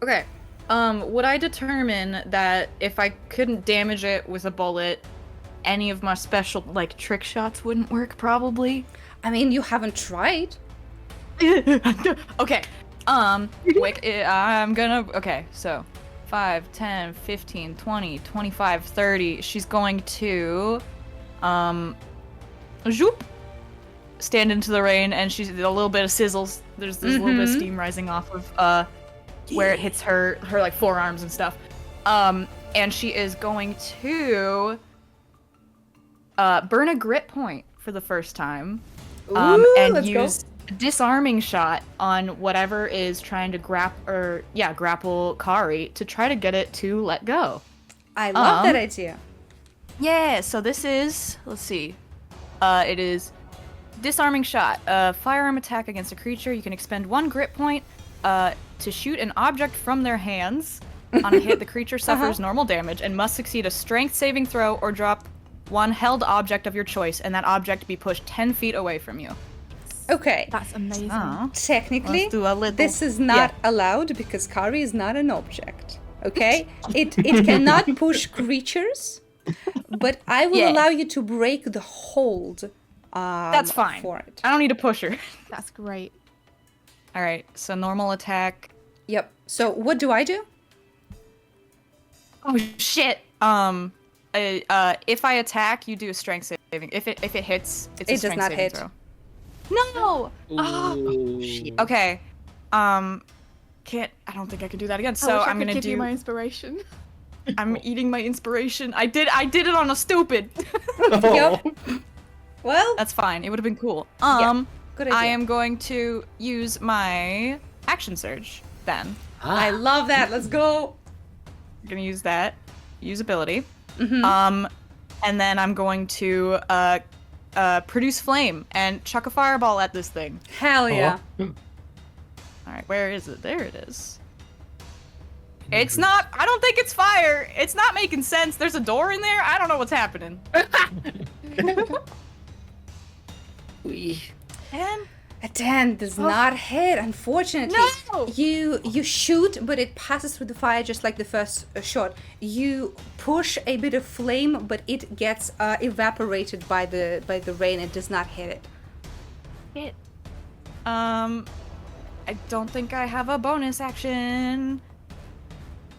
Okay. Would I determine that if I couldn't damage it with a bullet, any of my special, like, trick shots wouldn't work, probably? I mean, you haven't tried. Okay. Wick, I'm gonna... Okay, so 5, 10, 15, 20, 25, 30. She's going to... Zoop! Stand into the rain, and she's a little bit of sizzles. There's a little bit of steam rising off of, where it hits her like forearms and stuff. And she is going to burn a grit point for the first time. And let's use a disarming shot on whatever is trying to grapple Kari to try to get it to let go. I love that idea. Yeah, so this is, let's see. It is disarming shot. Firearm attack against a creature. You can expend 1 grit point to shoot an object from their hands. On a hit, the creature suffers normal damage and must succeed a strength saving throw or drop 1 held object of your choice, and that object be pushed 10 feet away from you. Okay. That's amazing. Technically, Let's do a little... this is not allowed because Kari is not an object. Okay? It cannot push creatures, but I will allow you to break the hold. That's fine. For it. I don't need to push her. That's great. All right, so normal attack. Yep. So what do I do? Oh shit. If I attack, you do a strength saving. If it hits, it's a It does strength not saving hit. throw. No. Oh shit. Okay. I don't think I can do that again. So I'm gonna give do. you my inspiration. I'm eating my inspiration. I did it on a stupid. Yep. Well, That's fine. It would have been cool. good idea. I am going to use my action surge then. I love that. Let's go. I'm gonna use that. Use ability. and then I'm going to produce flame and chuck a fireball at this thing. Hell yeah. All right, where is it? There it is. It's not. I don't think it's fire. It's not making sense. There's a door in there. I don't know what's happening. And A 10 does not hit, unfortunately. No! You shoot, but it passes through the fire just like the first shot. You push a bit of flame, but it gets evaporated by the rain. It does not hit it. I don't think I have a bonus action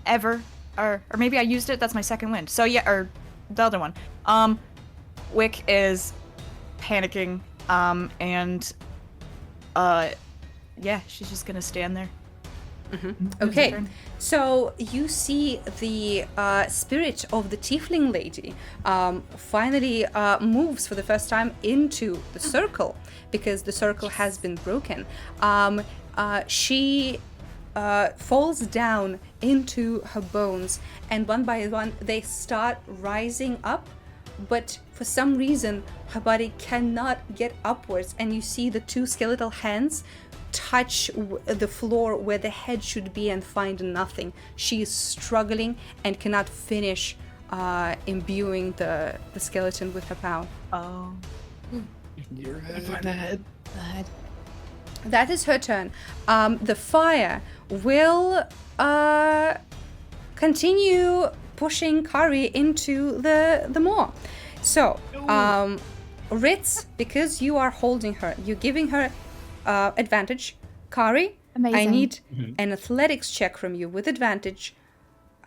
ever, or maybe I used it. That's my second wind. So yeah, or the other one. Wick is panicking, and yeah, she's just gonna stand there. Okay, so you see the spirit of the tiefling lady finally moves for the first time into the circle because the circle has been broken. She falls down into her bones, and one by one they start rising up, but for some reason her body cannot get upwards, and you see the two skeletal hands touch the floor where the head should be and find nothing. She is struggling and cannot finish imbuing the skeleton with her power. Oh. You're gonna find the head. That is her turn. The fire will continue pushing Kari into the moor. So, Ritz, because you are holding her, you're giving her advantage. Kari, Amazing. I need an athletics check from you with advantage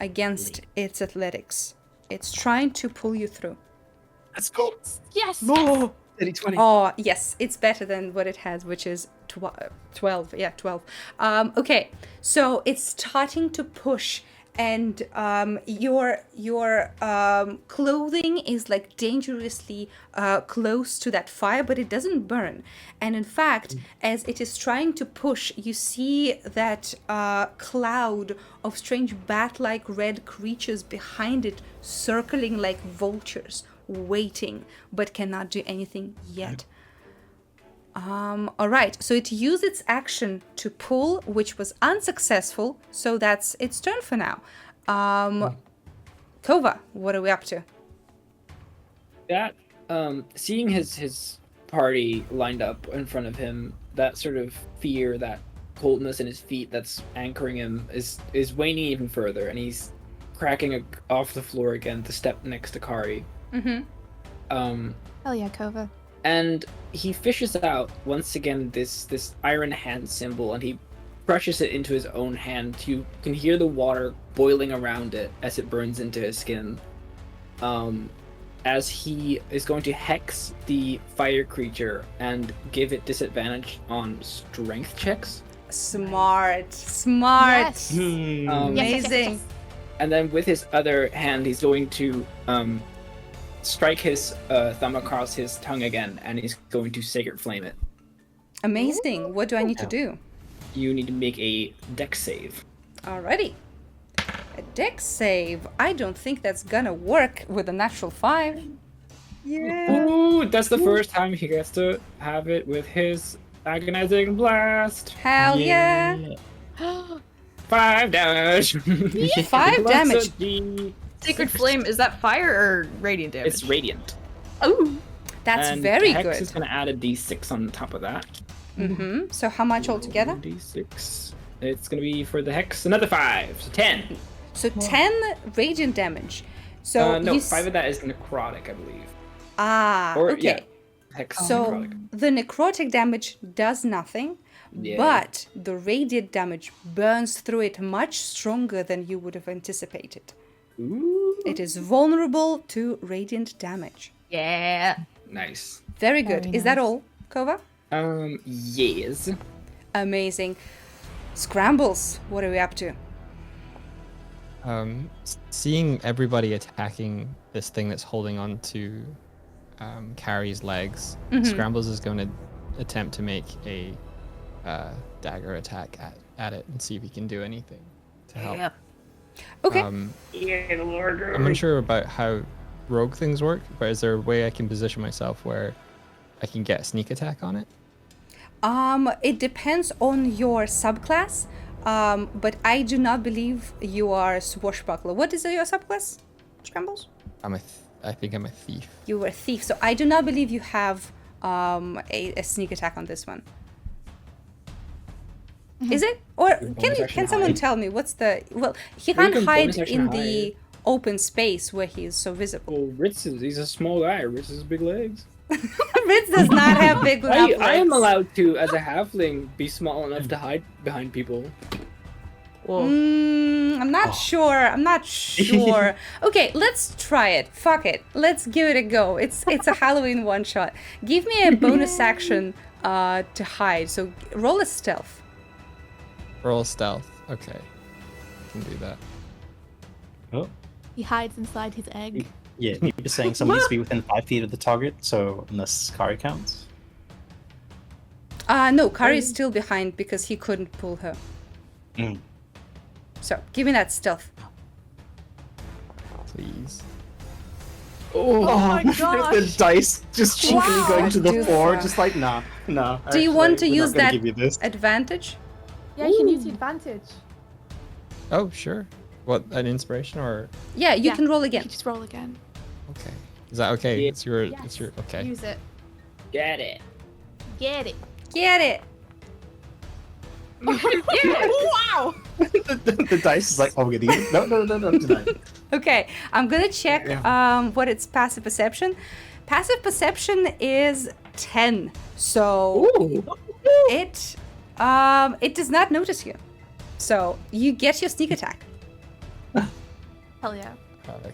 against its athletics. It's trying to pull you through. Let's go. Yes. No. 20. Oh, yes, it's better than what it has, which is 12. Yeah, 12. Okay, so it's starting to push, and your clothing is like dangerously close to that fire, but it doesn't burn. And in fact, as it is trying to push, you see that cloud of strange bat-like red creatures behind it, circling like vultures, waiting, but cannot do anything yet. All right, so it used its action to pull, which was unsuccessful, so that's its turn for now. Kova, what are we up to? That seeing his party lined up in front of him, that sort of fear, that coldness in his feet that's anchoring him is waning even further, and he's cracking off the floor again to step next to Kari. Hell yeah, Kova. And he fishes out once again this iron hand symbol, and he crushes it into his own hand. You can hear the water boiling around it as it burns into his skin. As he is going to hex the fire creature and give it disadvantage on strength checks. Smart. Yes. Amazing. And then with his other hand, he's going to strike his thumb across his tongue again, and he's going to Sacred Flame it. Amazing. What do I need to do? You need to make a dex save. Alrighty. A dex save. I don't think that's gonna work with a natural 5. Ooh, that's the first time he gets to have it with his agonizing blast. Hell yeah. 5 damage. 5 damage. Sacred Flame, is that fire or radiant damage? It's radiant. Oh. That's And very Hex good. is going to add a d6 on top of that. So how much altogether? D6. It's going to be for the Hex another 5, so 10. So 10 radiant damage. So No, you 5 of that is necrotic, I believe. Okay. Yeah, Hex So necrotic. the necrotic damage does nothing, Yeah. but the radiant damage burns through it much stronger than you would have anticipated. Ooh, It is vulnerable to radiant damage. Yeah. nice. Very good. Very Is that nice. all, Kova? Yes. Amazing. Scrambles, what are we up to? Seeing everybody attacking this thing that's holding on to Carrie's legs, Scrambles is going to attempt to make a dagger attack at it and see if he can do anything to help. Okay. I'm unsure about how rogue things work, but is there a way I can position myself where I can get a sneak attack on it? It depends on your subclass, but I do not believe you are a swashbuckler. What is your subclass, Scrambles? I think I'm a thief. You were a thief, so I do not believe you have a sneak attack on this one. Is it? Or can someone tell me what's the... Well, he can't hide in the open space where he is so visible. Well, he's a small guy. Ritz has big legs. Ritz does not have big legs. I am allowed to, as a halfling, be small enough to hide behind people. Whoa. I'm not sure. I'm not sure. Okay, let's try it. Fuck it. Let's give it a go. It's a Halloween one shot. Give me a bonus action to hide. So roll a stealth. Roll stealth. Okay. I can do that. Oh. He hides inside his egg. Yeah, you were saying someone needs to be within 5 feet of the target, so unless Kari counts. No, Kari is still behind because he couldn't pull her. Mm. So give me that stealth. Please. Oh my gosh! The dice just cheekily going to the Dude, floor, fuck. just like, nah. Do you want to we're not use gonna that give you this. advantage? Yeah, you can use the advantage. Oh, sure. What, an inspiration or... Yeah, you can roll You again. can just roll again. Okay. Is that okay? Yeah. It's your... Yes. It's your... Okay. Use it. Get it. Get it. Get it. Wow! The dice is like, oh, we're gonna use it. No, tonight. Okay, I'm gonna check what its passive perception. Passive perception is 10, so it does not notice you. So you get your sneak attack. Hell yeah.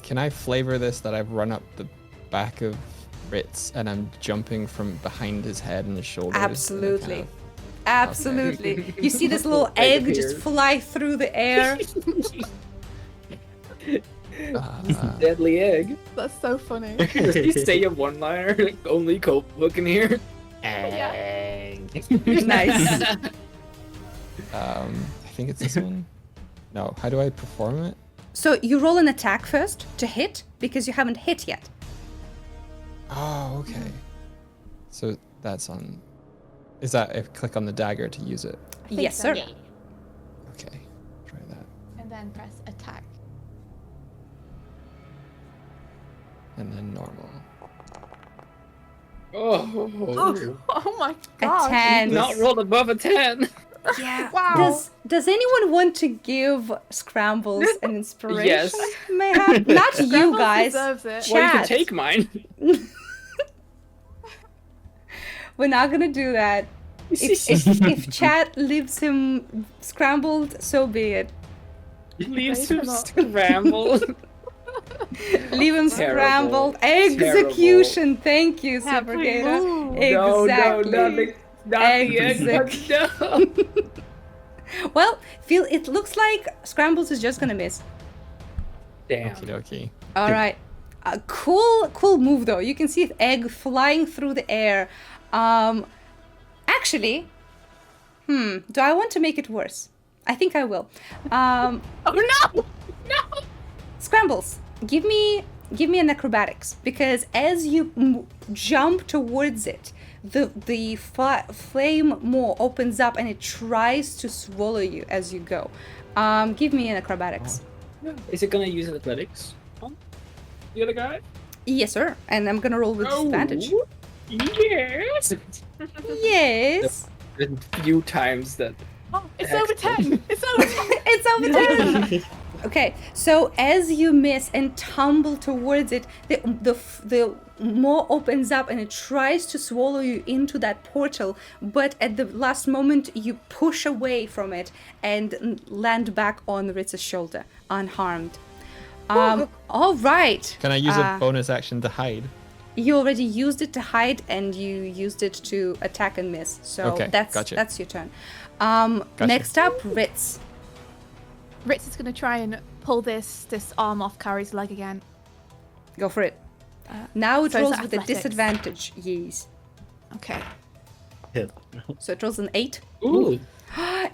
Can I flavor this that I've run up the back of Ritz and I'm jumping from behind his head and his shoulders? and I Absolutely. kind Absolutely. You see this little egg just fly through the air. of, Deadly egg. That's so funny. You say a one-liner, only Cope can hear. Nice. I think it's this one. No, how do I perform it? So you roll an attack first to hit because you haven't hit yet. Oh, okay. So that's on... Is that if click on the dagger to use it? Yes, so. sir. Okay, try that. And then press attack. And then normal. Oh my A god. 10. Not rolled above a 10. Yeah. Wow. Does anyone want to give Scrambles an inspiration? Yes. Mayhap? Not you Scrambles guys. deserves it. Well, you can Chat. take mine. We're not gonna do that. If chat leaves him scrambled, so be it. Leaves Raise him him up. scrambled. Leave him Terrible. scrambled. Execution. Thank you, Happy Supergator. move. Exactly. not the egg. No. Well, it looks like Scrambles is just gonna miss. Damn. Okie dokie. All right. Cool move though. You can see the egg flying through the air. Actually, do I want to make it worse? I think I will. Oh no! No! Scrambles, give me an acrobatics because as you jump towards it, the flame more opens up and it tries to swallow you as you go. Give me an acrobatics. Is it gonna use athletics? The other guy? Yes, sir. And I'm gonna roll with disadvantage. Yes. Yes. The few times that. Oh, it's over 10. It's over 10. It's over 10. Okay, so as you miss and tumble towards it, the maw opens up and it tries to swallow you into that portal, but at the last moment you push away from it and land back on Ritz's shoulder, unharmed. All right. Can I use a bonus action to hide? You already used it to hide and you used it to attack and miss. So Okay, that's gotcha. that's your turn. Next up, Ritz. Ritz is going to try and pull this arm off Kari's leg again. Go for it. Now it so is rolls it with a athletics? disadvantage. Yes. Okay. Hit. So it rolls an 8. Ooh.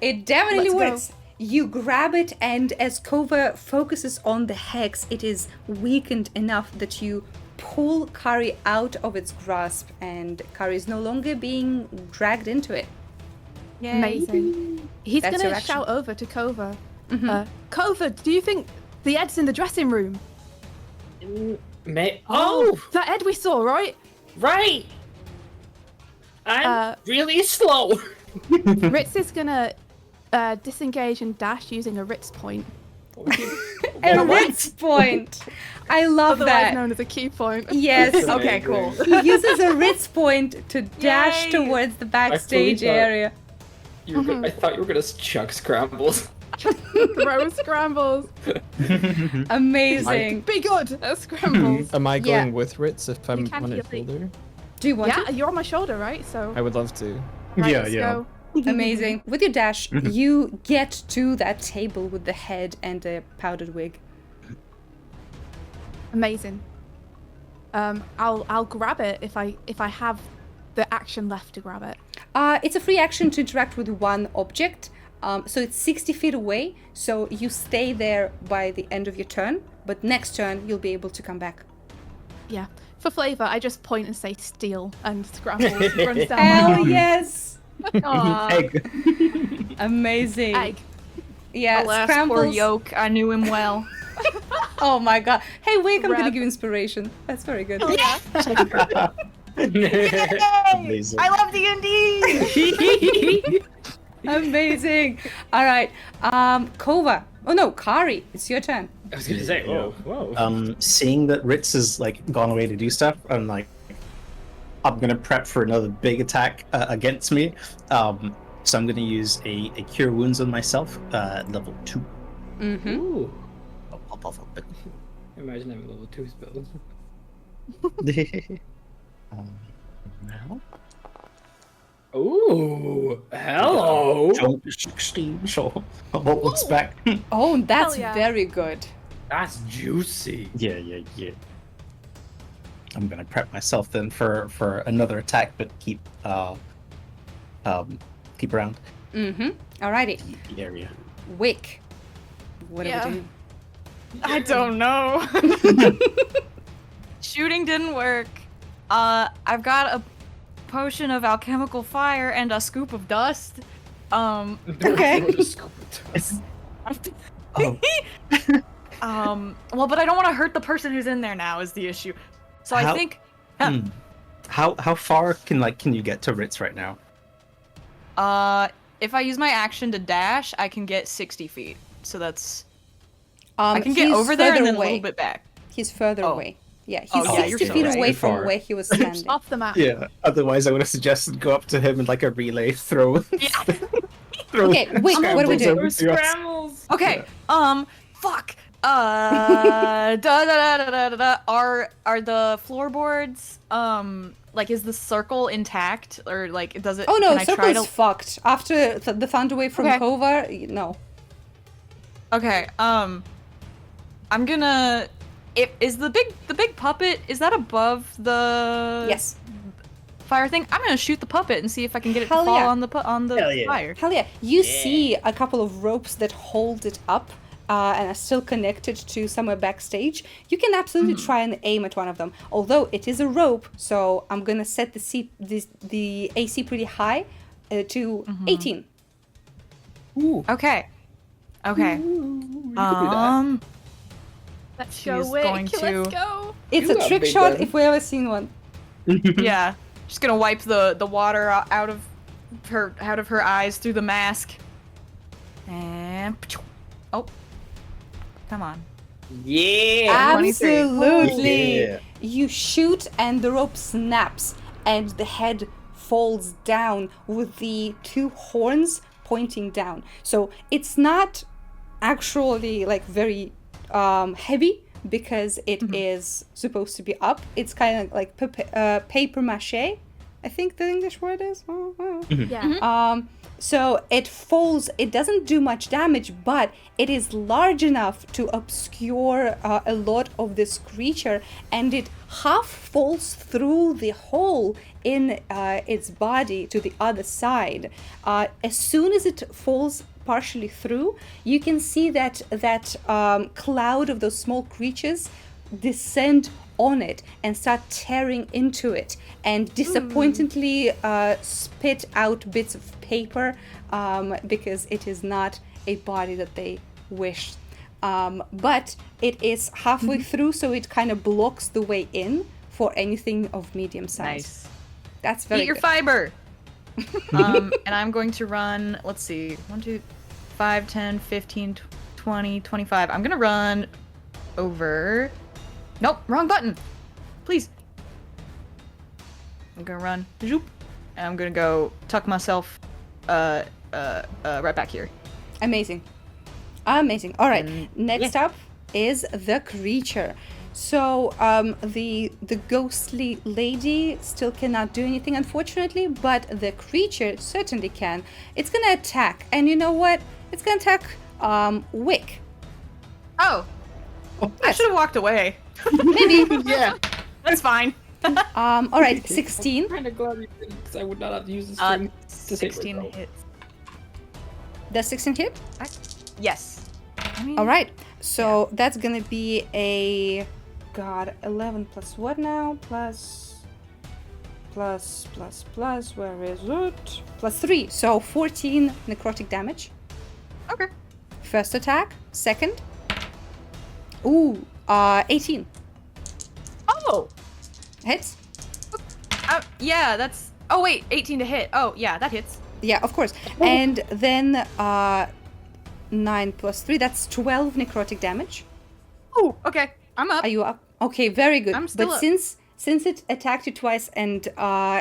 It definitely Let's go. works. You grab it, and as Kova focuses on the hex, it is weakened enough that you pull Kari out of its grasp, and Kari is no longer being dragged into it. Amazing. He's That's going your to action. shout over to Kova. Kova, do you think the Ed's in the dressing room? Oh, That Ed we saw, right? right! I'm Uh, really slow! Ritz is going to disengage and dash using a Ritz point. A Ritz point! I love Otherwise that. known as a key point. Yes. Okay, cool. He uses a Ritz point to dash Yay! towards the backstage thought- area. I thought you were gonna chuck scrambles. Throw scrambles. Amazing. Be good at scrambles. Am I Yeah. going with Ritz if I'm can on his heal me. shoulder? Do you want Yeah, to? you're on my shoulder, right? So I would love to. right, Yeah, let's yeah. go. Amazing. With your dash, you get to that table with the head and the powdered wig. Amazing. I'll grab it if I have the action left to grab it. It's a free action to interact with one object. So it's 60 feet away. So you stay there by the end of your turn. But next turn, you'll be able to come back. Yeah. For flavor, I just point and say steal, and scrambles runs down my Hell arm. yes! Aw, Egg. Amazing. Egg. Yeah, alas, poor scrambles. Yoke. I knew him well. Oh my god. Hey, wait, I'm gonna Rab. give inspiration. That's very good. Amazing. I love D&D! Amazing. All right. Kova. Oh no, Kari. It's your turn. I was gonna say, whoa. Seeing that Ritz has like gone away to do stuff, I'm like, I'm gonna prep for another big attack against me. So I'm gonna use a cure wounds on myself, level 2. Mm-hmm. Ooh. Oh, Imagine having level 2 spells. Now. Ooh. Hello. Jump 16, so what's back? Oh, that's Hell yeah. very good. That's juicy. Yeah. I'm gonna prep myself then for another attack, but keep around Mm-hmm. Alrighty. the area. Wick. What are Yeah. we doing? I don't know. Shooting didn't work. I've got a potion of alchemical fire and a scoop of dust. Okay. Oh, Well, but I don't want to hurt the person who's in there now is the issue. So I How- think how far can you get to Ritz right now? if I use my action to dash, I can get 60 feet. So that's I I can get over there and then a little bit back. He's further Oh. away. Yeah, he's Oh, yeah, 60 you're feet so away right. from Far. where he was standing. Off the map. Yeah. Otherwise, I would have suggested go up to him and like a relay throw. throw Okay, Wick, what are we scrambles doing? over to us. Scrambles! Okay. Fuck. Da da da da da da da. Are the floorboards like is the circle intact or like does it? Oh no, can I try Circle's to... fucked. After the found away from Okay. Kova, no. Okay. I'm gonna. Is the big puppet? Is that above the Yes. fire thing? I'm gonna shoot the puppet and see if I can get it Hell to fall yeah. on the Hell yeah. fire. Hell yeah. You see a couple of ropes that hold it up and are still connected to somewhere backstage. You can absolutely try and aim at one of them. Although it is a rope, so I'm going to set the AC pretty high to 18. Okay. Okay. Let's She go, is Wick. going to- Let's go. It's You a got trick big shot gun. if we ever seen one. Yeah. Just gonna wipe the water out of her eyes through the mask. And oh, come on. Yeah. 23. Absolutely. Yeah. You shoot and the rope snaps and the head falls down with the two horns pointing down. So it's not actually like very heavy because it is supposed to be up. It's kind of like paper mache, I think the English word is. Yeah. So it falls, it doesn't do much damage, but it is large enough to obscure a lot of this creature, and it half falls through the hole in its body to the other side. As soon as it falls partially through, you can see that cloud of those small creatures descend on it and start tearing into it, and disappointingly spit out bits of paper because it is not a body that they wished. But it is halfway through, so it kind of blocks the way in for anything of medium size. Nice. That's very Eat your good. fiber. And I'm going to run, let's see, 1, 2, 5, 10, 15, 20, 25. I'm going to run over... Nope, wrong button. Please. I'm going to run. Zoop. And I'm going to go tuck myself right back here. Amazing. Amazing. All right. Next up is the creature. So the ghostly lady still cannot do anything, unfortunately, but the creature certainly can. It's gonna attack, and you know what? It's gonna attack Wick. Oh. I should have walked away. Maybe. Yeah. That's fine. All right. 16. I'm kind of glad you didn't, because I would not have used the string to save 16 myself. hits. Does 16 hit? Yes. I mean, All right. So that's gonna be a 11 plus what now? Plus. Where is it? Plus 3. So 14 necrotic damage. Okay. First attack. Second. Ooh. 18. Oh. Hits. Yeah, that's... Oh, wait. 18 to hit. Oh, yeah, that hits. Yeah, of course. And then 9 plus 3. That's 12 necrotic damage. Oh, okay. I'm up. Are you up? Okay, very good. I'm still but up. since it attacked you twice and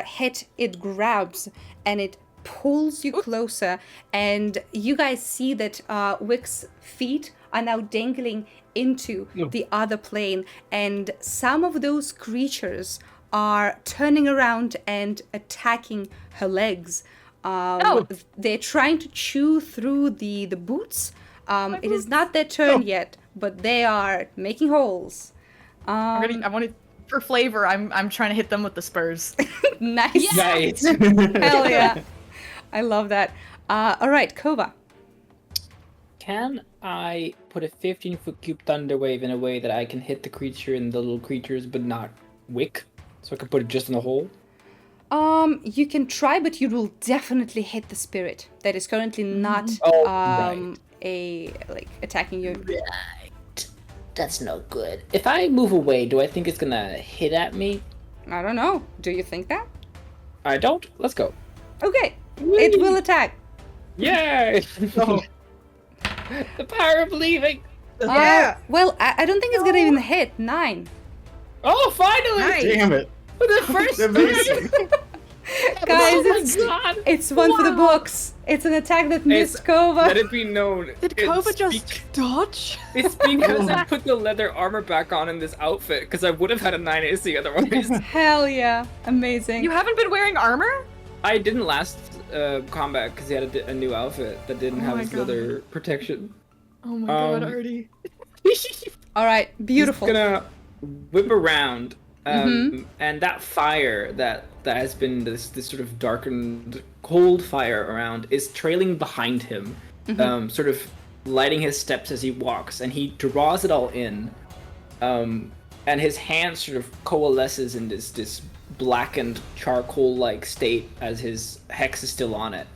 hit, it grabs and it pulls you closer, and you guys see that Wick's feet are now dangling into the other plane, and some of those creatures are turning around and attacking her legs. They're trying to chew through the boots. It is not their turn yet, but they are making holes. I want to... For flavor, I'm trying to hit them with the spurs. Nice. Nice. Hell yeah. I love that. All right, Kova. Can I put a 15-foot cube thunder wave in a way that I can hit the creature and the little creatures, but not Wick? So I can put it just in the hole? You can try, but you will definitely hit the spirit that is currently not right. attacking you. Right. That's no good. If I move away, do I think it's gonna hit at me? I don't know. Do you think that? I don't. Let's go. Okay. It will attack. Yay! The power of believing. Well, I don't think it's gonna even hit. 9. Oh, finally! Damn it. For the first Amazing. Guys, oh my god! it's one for the books. It's an attack that missed Kova. Let it be known. Did Kova just dodge? It's because I put the leather armor back on in this outfit, because I would have had a 9 AC otherwise. Hell yeah. Amazing. You haven't been wearing armor? I didn't last combat because he had a new outfit that didn't have my his God. leather protection. Oh my god, Artie. All right. Beautiful. He's gonna whip around, and that fire that has been this sort of darkened, cold fire around is trailing behind him, sort of lighting his steps as he walks, and he draws it all in, and his hand sort of coalesces in this blackened charcoal-like state as his hex is still on it,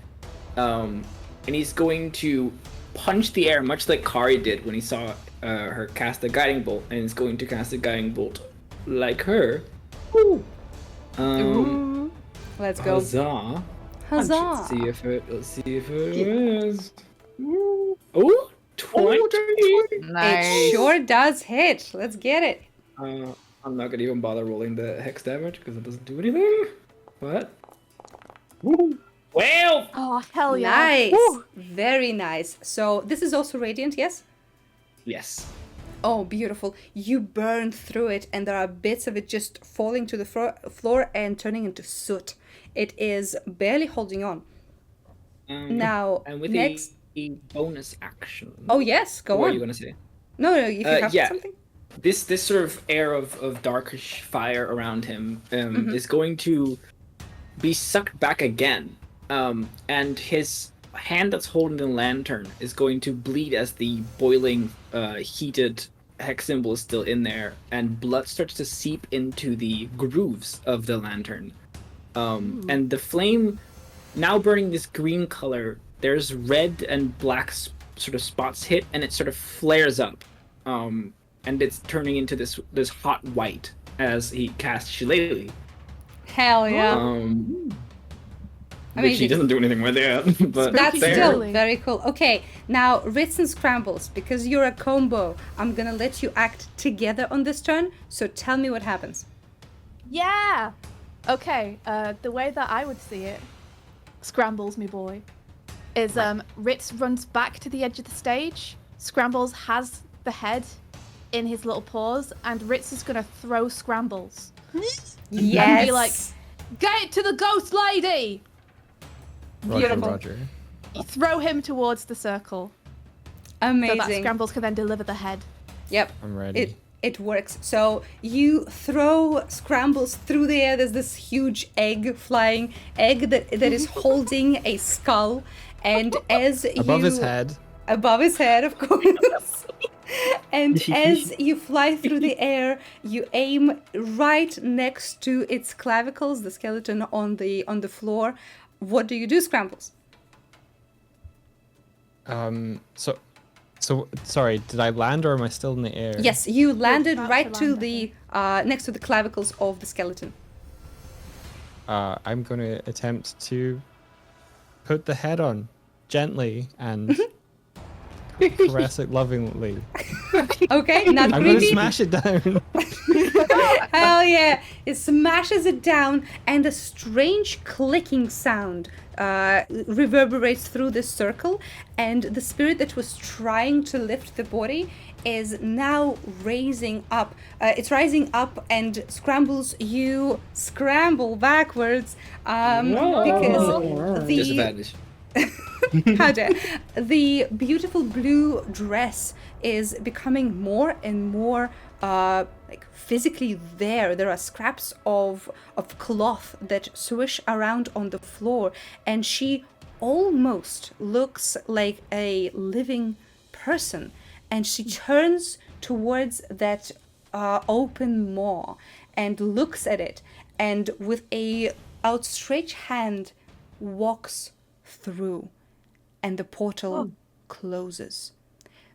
and he's going to punch the air much like Kari did when he saw her cast a guiding bolt, and he's going to cast a guiding bolt like her. Ooh. Let's go. Huzzah! Huzzah. Let's see if it is. Oh, 20. Nice. It sure does hit. Let's get it. I'm not gonna even bother rolling the hex damage because it doesn't do anything. But. Woo! Well. Oh, hell yeah. Nice. Woo. Very nice. So this is also radiant, yes? Yes. Oh, beautiful. You burn through it, and there are bits of it just falling to the floor and turning into soot. It is barely holding on. Now, And with next. a bonus action. Oh, yes, go What on. are you gonna say? No, if you have yeah. something. This sort of air of darkish fire around him is going to be sucked back again, and his hand that's holding the lantern is going to bleed as the boiling, heated hex symbol is still in there, and blood starts to seep into the grooves of the lantern. And the flame, now burning this green color, there's red and black sort of spots hit, and it sort of flares up. And it's turning into this hot white as he casts Shillelagh. Hell yeah. Which he doesn't do anything with it. But That's there. still very cool. Okay, now Ritz and Scrambles, because you're a combo, I'm gonna let you act together on this turn, so tell me what happens. Yeah. Okay. The way that I would see it, Scrambles, me boy, is Ritz runs back to the edge of the stage. Scrambles has the head in his little paws, and Ritz is gonna throw Scrambles. Yes. And be like, "Get it to the ghost lady!" Beautiful. Roger. You throw him towards the circle, Amazing. so that Scrambles can then deliver the head. Yep. I'm ready. It works. So you throw Scrambles through the air. There's this huge flying egg that is holding a skull, and as Above his head. Above his head, of course. And as you fly through the air, you aim right next to its clavicles, the skeleton on the floor. What do you do, Scrambles? So sorry, did I land or am I still in the air? Yes, you landed about right to to land, the next to the clavicles of the skeleton. I'm going to attempt to put the head on gently and caress it lovingly. Okay, not I'm going to creepy. smash it down. Hell yeah! It smashes it down, and a strange clicking sound reverberates through this circle, and the spirit that was trying to lift the body is now raising up. It's rising up, and Scrambles, you scramble backwards because the Disadvantage. how dare the beautiful blue dress is becoming more and more like physically there. There are scraps of cloth that swish around on the floor, and she almost looks like a living person, and she turns towards that open maw and looks at it, and with a outstretched hand walks through, and the portal closes.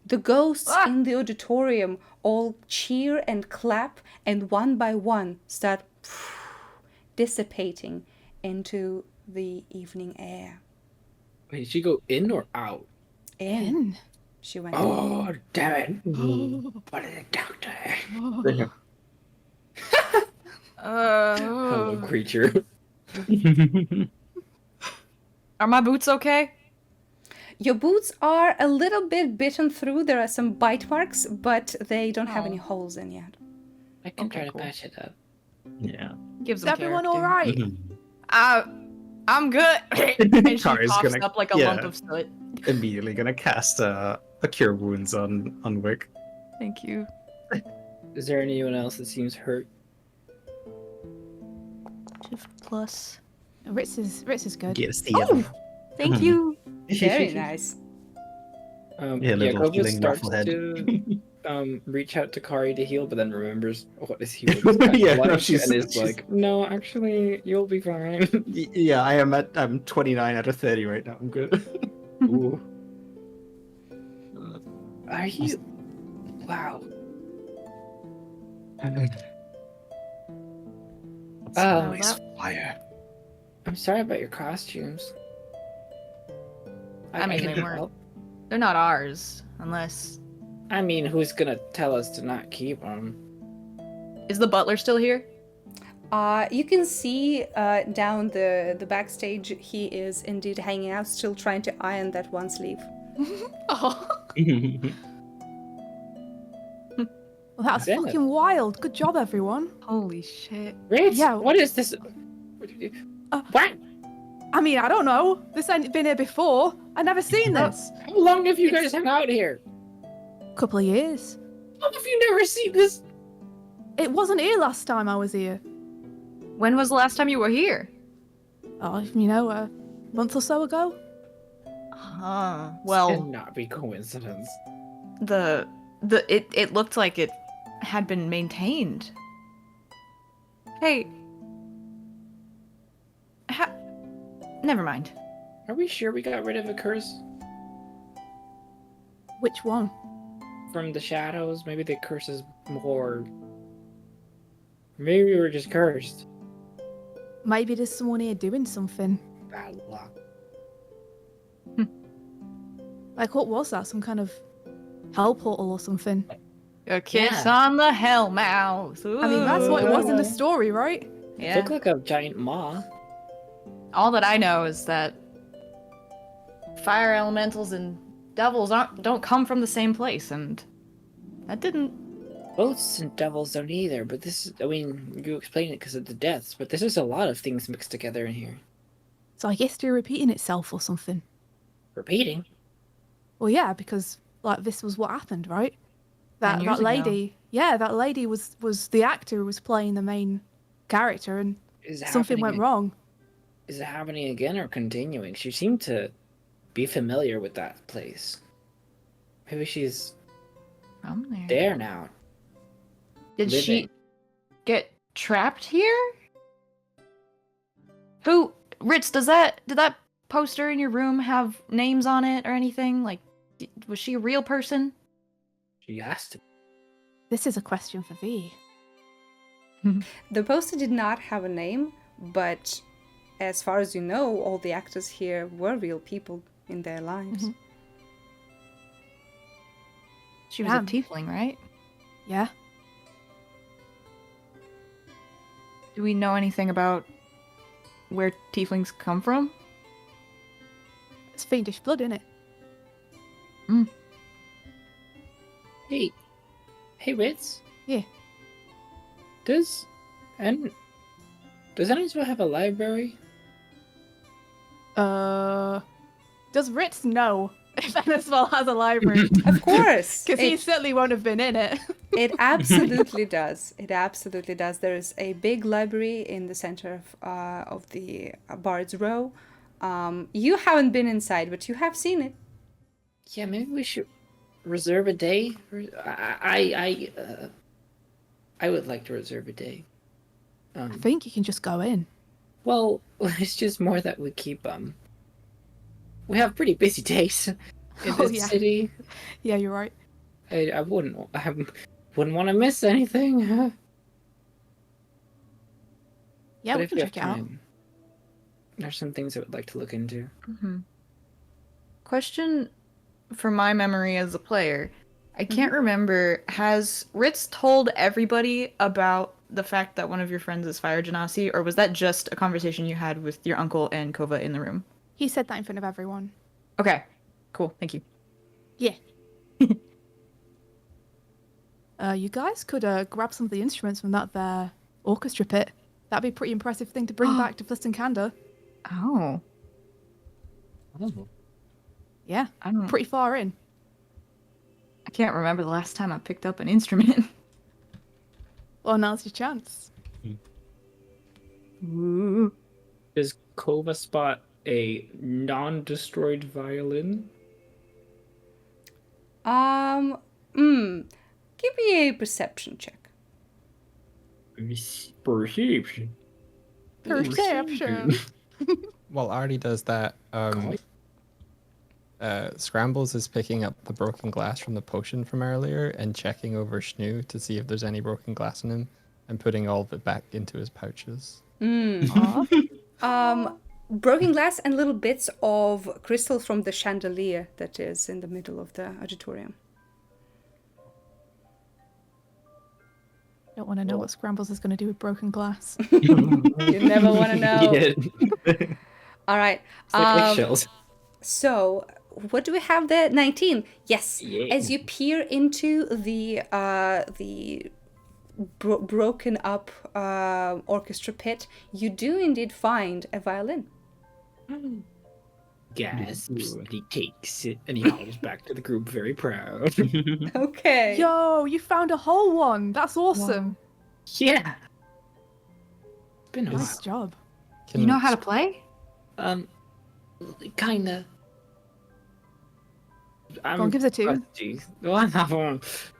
The ghosts in the auditorium all cheer and clap, and one by one start dissipating into the evening air. Wait, did she go in or out? In. She went. Oh, damn it. What is the doctor? Hello, creature. Are my boots okay? Your boots are a little bit bitten through. There are some bite marks, but they don't have any holes in yet. I can try to patch it up. Yeah. Gives Is everyone all right? I'm good. And she Kari's coughs gonna- up like a yeah. lump of soot. Immediately gonna cast a cure wounds on Wick. Thank you. Is there anyone else that seems hurt? Shift plus. Ritz is good. Yes, the Thank you. Very nice. Yeah, little Kova healing starts rufflehead. to reach out to Kari to heal, but then remembers what is healing. Yeah, no, and she's- is like, no, actually, you'll be fine. Yeah, I'm 29 out of 30 right now. I'm good. Ooh. Are you? Wow. Nice fire. I'm sorry about your costumes. I mean, can they weren't. help. They're not ours, unless. I mean, who's gonna tell us to not keep them? Is the butler still here? You can see down the backstage, he is indeed hanging out, still trying to iron that one sleeve. Oh, well, that's Damn it. fucking wild. Good job, everyone. Holy shit. Rich, Yeah. what is this? What? I mean, I don't know. This ain't been here before. I never seen this. How long have you guys hung out here? Couple of years. How have you never seen this? It wasn't here last time I was here. When was the last time you were here? Oh, you know, a month or so ago. Well, Cannot be coincidence. it looked like it had been maintained. Hey. Never mind. Are we sure we got rid of a curse Which one? from the shadows? Maybe the curse is more. Maybe we were just cursed. Maybe there's someone here doing something. Bad luck. Like, what was that? Some kind of hell portal or something? A kiss Yeah. on the hell mouth. I mean, that's what it was in the Ooh. story, right? Yeah. Looked like a giant maw. All that I know is that fire elementals and devils don't come from the same place, and that didn't. Ghosts and devils don't either, but this is, I mean, you explain it because of the deaths, but this is a lot of things mixed together in here. So I guess they're repeating itself or something. Repeating? Well, yeah, because like this was what happened, right? 10 years That ago. lady, yeah, that lady was the actor who was playing the main character, and Is it something happening went wrong. Is it happening again or continuing? She seemed to be familiar with that place. Maybe she's From there. there now. Did she living. get trapped here? Who, Ritz? Did that poster in your room have names on it or anything? Like, was she a real person? She has to. This is a question for V. The poster did not have a name, but as far as you know, all the actors here were real people in their lives. Mhm. She was Yeah. a tiefling, right? Yeah. Do we know anything about where tieflings come from? It's fiendish blood, innit? Hey, Ritz. Yeah. Does Ennersval have a library? Does Ritz know if Ennersval has a library? Of course, Because he it, certainly won't have been in it. it absolutely does. It absolutely does. There is a big library in the center of the Bard's Row. You haven't been inside, but you have seen it. Yeah, maybe we should reserve a day. I would like to reserve a day. I think you can just go in. Well, it's just more that we keep we have pretty busy days in Oh, this yeah. city. Yeah, you're right. I wouldn't want to miss anything. Yeah, But we if can we have check it out. time, there's some things I would like to look into. Mm-hmm. Question from my memory as a player. I can't remember. Has Ritz told everybody about the fact that one of your friends is Fire Genasi, or was that just a conversation you had with your uncle and Kova in the room? He said that in front of everyone. Okay, cool. Thank you. Yeah. You guys could grab some of the instruments from that there orchestra pit. That'd be a pretty impressive thing to bring back to Fliston Oh, Yeah, I don't. pretty far in. I can't remember the last time I picked up an instrument. Well, now's your chance. Ooh. Does Kova spot a non-destroyed violin? Give me a perception check. Perception. Perception. While Artie does that, Scrambles is picking up the broken glass from the potion from earlier and checking over Schnoo to see if there's any broken glass in him and putting all of it back into his pouches. Broken glass and little bits of crystal from the chandelier that is in the middle of the auditorium. Don't want to know what Scrambles is going to do with broken glass. You never want to know. Yeah. All right. It's like eggshells. So, what do we have there? 19. Yes. Yeah. As you peer into the broken up orchestra pit, you do indeed find a violin. Gasps, and he takes it, and he hobbles back to the group very proud. Okay. Yo, you found a whole one. That's awesome. Yeah. It's been a Nice while. job. Can You know how to play? Kinda. Go on, give us a tune.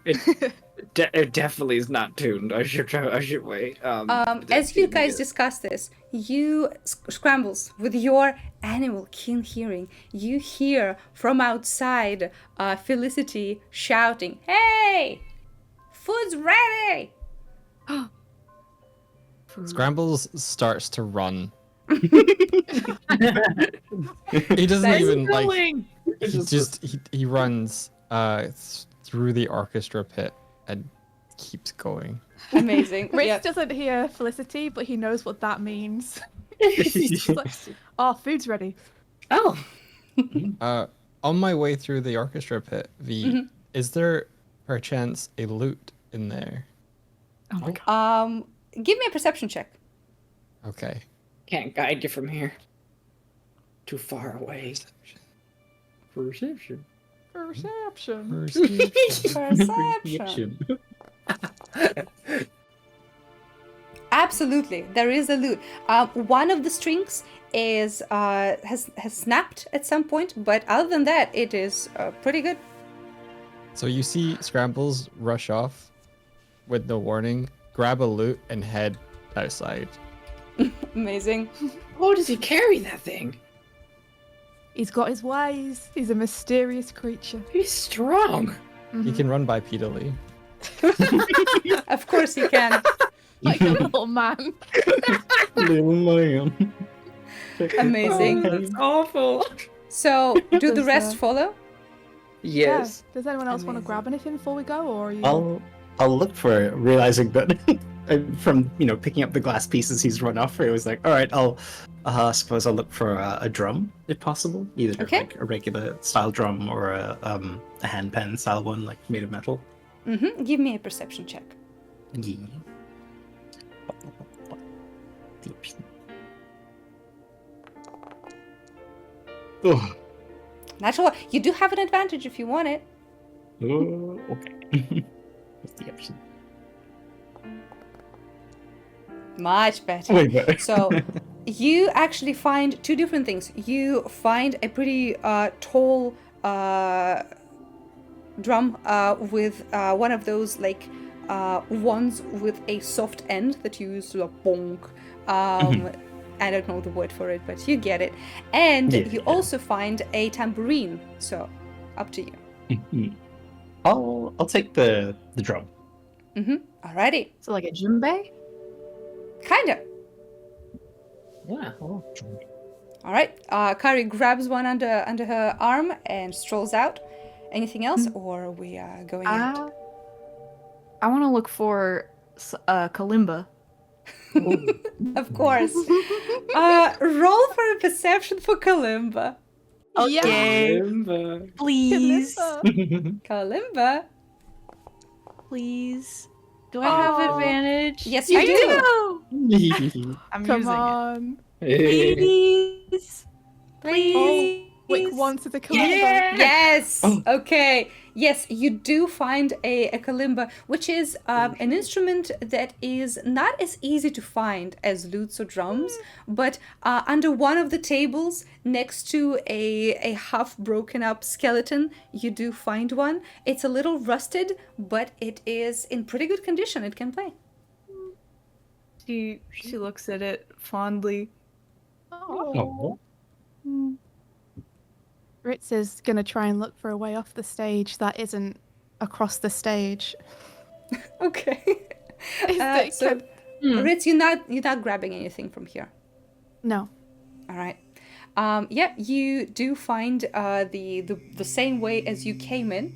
It definitely is not tuned. I should wait. As you guys discuss this, you scrambles with your animal keen hearing. You hear from outside Felicity shouting, "Hey, food's ready!" Scrambles starts to run. He doesn't even like. He runs through the orchestra pit and keeps going. Amazing. Rich Yeah. doesn't hear Felicity, but he knows what that means. He's just like, oh, food's ready. Oh. On my way through the orchestra pit, is there perchance a lute in there? Oh my god. Give me a perception check. Okay. Can't guide you from here. Too far away. Perception. Perception. Perception. Absolutely, there is a lute. One of the strings is has snapped at some point, but other than that, it is pretty good. So you see Scrambles rush off with no warning, grab a lute, and head outside. Amazing. Oh, does he carry that thing? He's got his ways. He's a mysterious creature. He's strong. He can run bipedally. Of course you can. Like a little man. Little man. Amazing. That's awful. So, do the Does, rest follow? Yes. Yeah. Does anyone else want to Amazing. grab anything before we go, or are you? I'll look for it, realizing that from picking up the glass pieces he's run off. It was like, all right, I'll suppose I'll look for a drum if possible, either Okay. like a regular style drum or a handpan style one, like made of metal. Mm-hmm. Give me a perception check. Yeah. Oh, Natural. You do have an advantage if you want it. okay. What's the option? Much better. Way better. So, you actually find two different things. You find a pretty tall drum with one of those like ones with a soft end that you use to bonk. I don't know the word for it, but you get it. And you also find a tambourine. So, up to you. I'll take the drum. Alrighty. So like a djembe? Kinda. Yeah. Alright. Kari grabs one under her arm and strolls out. Anything else, or we are going out? I want to look for kalimba. Of course. Roll for a perception for Kalimba. Okay. Please. Kalimba. Please. Do I have advantage? Yes, you do. I'm Come using on. it. Please. Wick wants the kalimba. Yes. Okay. Yes, you do find a kalimba, which is an instrument that is not as easy to find as lutes or drums, but under one of the tables next to a half broken up skeleton, you do find one. It's a little rusted, but it is in pretty good condition. It can play. She looks at it fondly. Oh. Ritz is gonna try and look for a way off the stage that isn't across the stage. Okay. Is So, Ritz, you're not grabbing anything from here. No. All right. Yeah, you do find the same way as you came in.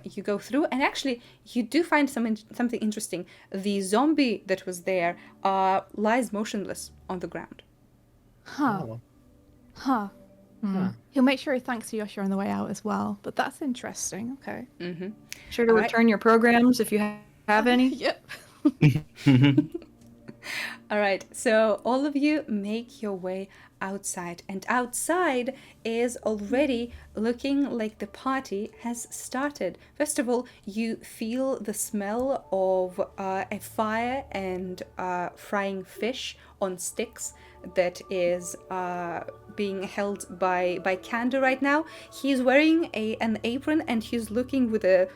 You go through, and actually, you do find something interesting. The zombie that was there lies motionless on the ground. Huh. He'll make sure he thanks Yosha on the way out as well. But that's interesting. Okay. Sure to Alright. return your programs if you have any. Yep. All right, so all of you make your way outside, and outside is already looking like the party has started. First of all, you feel the smell of a fire and frying fish on sticks that is being held by Kanda right now. He's wearing an apron and he's looking with a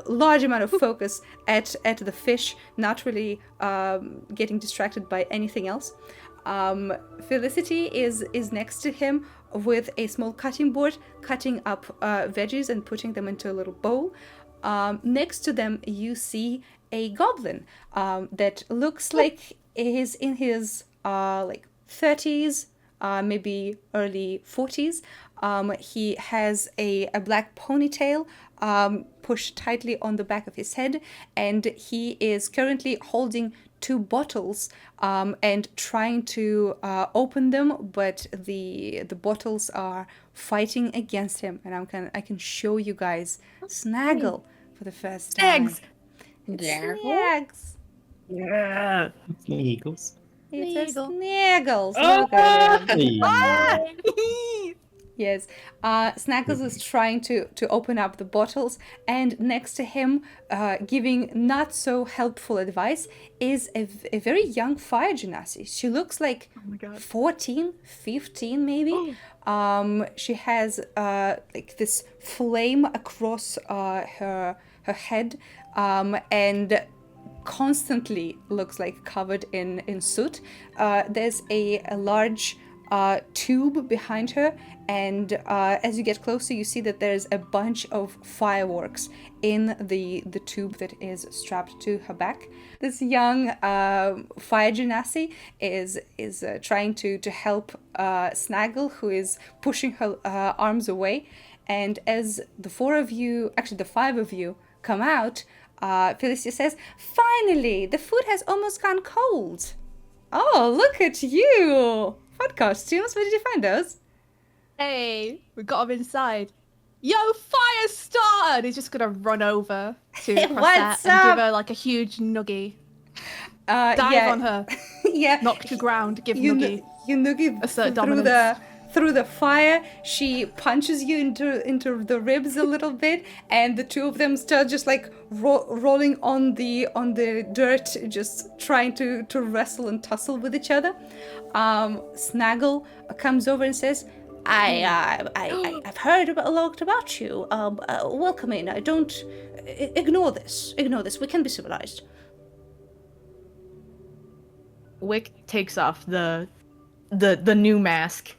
large amount of focus at the fish, not really getting distracted by anything else. Felicity is next to him with a small cutting board, cutting up veggies and putting them into a little bowl. Next to them, you see a goblin that looks like he's in his like 30s, maybe early 40s. He has a black ponytail pushed tightly on the back of his head, and he is currently holding 2 bottles and trying to open them, but the bottles are fighting against him. And I can show you guys Snaggle for the first time. Eggs. Snags. Yeah. Eagles. It's a Snaggle. Snaggles. Look at him. Hey. Yes. Snaggles is trying to open up the bottles, and next to him, giving not so helpful advice, is a very young fire genasi. She looks like 14, 15 maybe. She has like this flame across her head, and constantly looks like covered in soot. There's a large tube behind her, and as you get closer, you see that there's a bunch of fireworks in the tube that is strapped to her back. This young fire genasi is trying to help Snaggle, who is pushing her arms away. And as the 5 of you come out, Felicia says, "Finally, the food has almost gone cold." Oh, look at you! Fun costumes. Where did you find those? Hey, we got him inside. Yo, fire started! He's just gonna run over to Hey, Crosette what's and up? give her like a huge nuggie. Dive Yeah. on her. Yeah. Knock to ground, give You nuggie. noogie Assert through dominance. through the fire. She punches you into the ribs a little bit, and the 2 of them start just like rolling on the dirt, just trying to wrestle and tussle with each other. Snaggle comes over and says, I've heard a lot about you. Welcome in. I don't ignore this. Ignore this. We can be civilized. Wick takes off the new mask,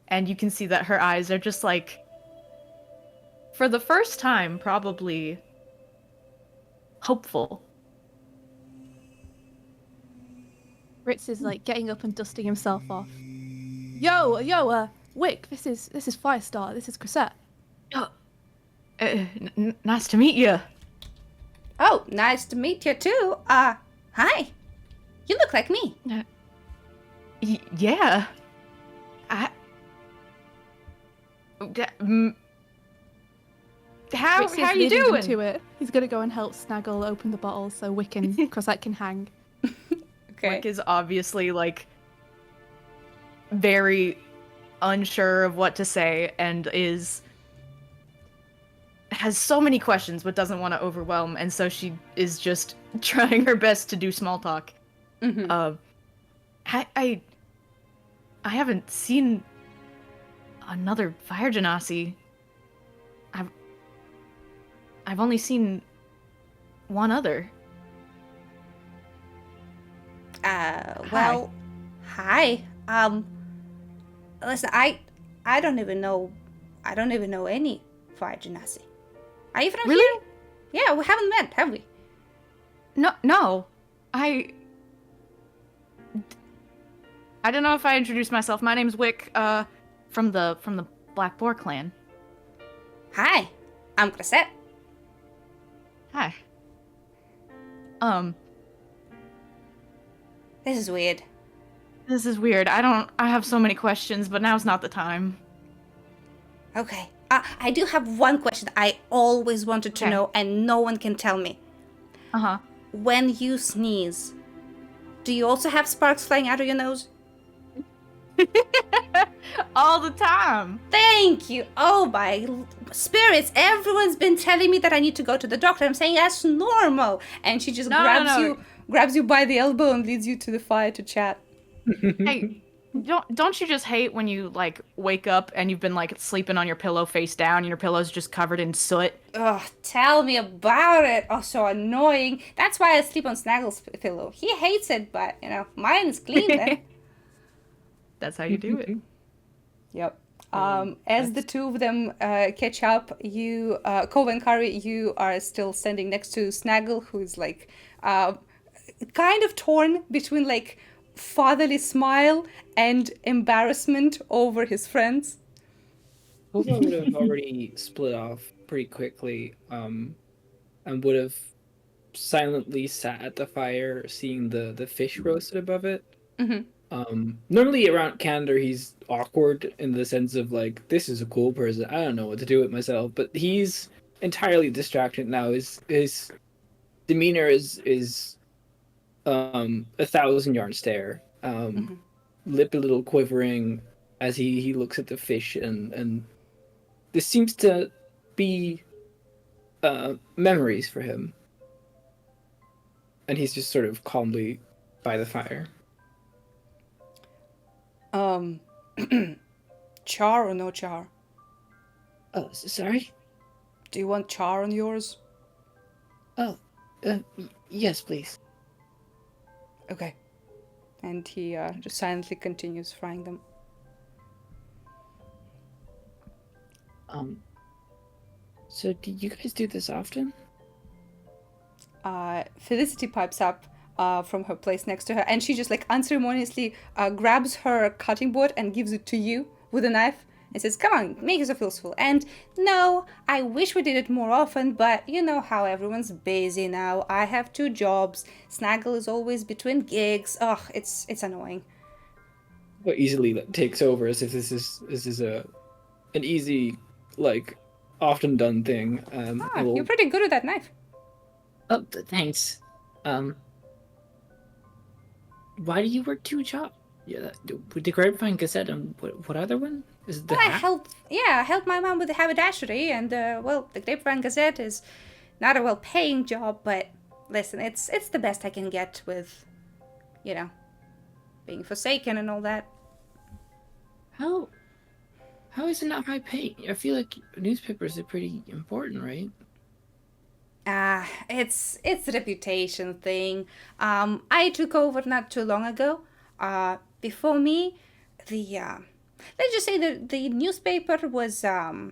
and you can see that her eyes are just like, for the first time, probably hopeful. Ritz is like getting up and dusting himself off. Yo, Wick, this is Firestar. This is Crosette. Nice to meet you. Oh, nice to meet you too. Hi. You look like me. Yeah. How Ritz is you leading him doing? to it. He's gonna go and help Snaggle open the bottle so Wick and Crosette can hang. Okay. Wick is obviously like very unsure of what to say and has so many questions but doesn't want to overwhelm, and so she is just trying her best to do small talk. Mm-hmm. I haven't seen another fire genasi. I've only seen one other. Well, hi. Listen, I don't even know any fire genasi. Are you from Really? here? Yeah, we haven't met, have we? No. I don't know if I introduced myself. My name's Wick, from the Black Boar clan. Hi, I'm Crosette. Hi. This is weird. This is weird. I have so many questions, but now's not the time. Okay. I do have one question I always wanted to Okay. know, and no one can tell me. Uh-huh. When you sneeze, Do you also have sparks flying out of your nose? All the time. Thank you. Oh my spirits! Everyone's been telling me that I need to go to the doctor. I'm saying that's normal, and she just grabs you by the elbow and leads you to the fire to chat. Hey, don't you just hate when you like wake up and you've been like sleeping on your pillow face down and your pillow's just covered in soot? Ugh, tell me about it. Oh, so annoying. That's why I sleep on Snaggle's pillow. He hates it, but mine is clean then. That's how you do it. Yep. As the two of them catch up, you, Kova and Kari, you are still standing next to Snaggle, who's like kind of torn between like fatherly smile and embarrassment over his friends. Kova would have already split off pretty quickly, and would have silently sat at the fire, seeing the fish roasted above it. Mm-hmm. Normally around Candor, he's awkward in the sense of like, this is a cool person. I don't know what to do with myself, but he's entirely distracted now. His demeanor is 1,000-yard stare. Lip a little quivering as he looks at the fish, and this seems to be memories for him. And he's just sort of calmly by the fire. Char or no char? Oh, sorry? Do you want char on yours? Oh, yes, please. Okay. And he just silently continues frying them. So do you guys do this often? Felicity pipes up from her place next to her, and she just like unceremoniously grabs her cutting board and gives it to you with a knife and says, come on, make yourself useful. And no, I wish we did it more often, but you know how everyone's busy now. I have 2 jobs. Snaggle is always between gigs. Ugh, it's annoying. But easily takes over as if this is an easy, like, often done thing. You're pretty good with that knife. Oh, thanks. Why do you work 2 jobs? Yeah, with the Grapevine Gazette and what other one? Is it the I help my mom with the haberdashery, and well, the Grapevine Gazette is not a well-paying job, but listen, it's the best I can get with, being forsaken and all that. How is it not high paying? I feel like newspapers are pretty important, right? It's a reputation thing. I took over not too long ago. Before me, let's just say that the newspaper was a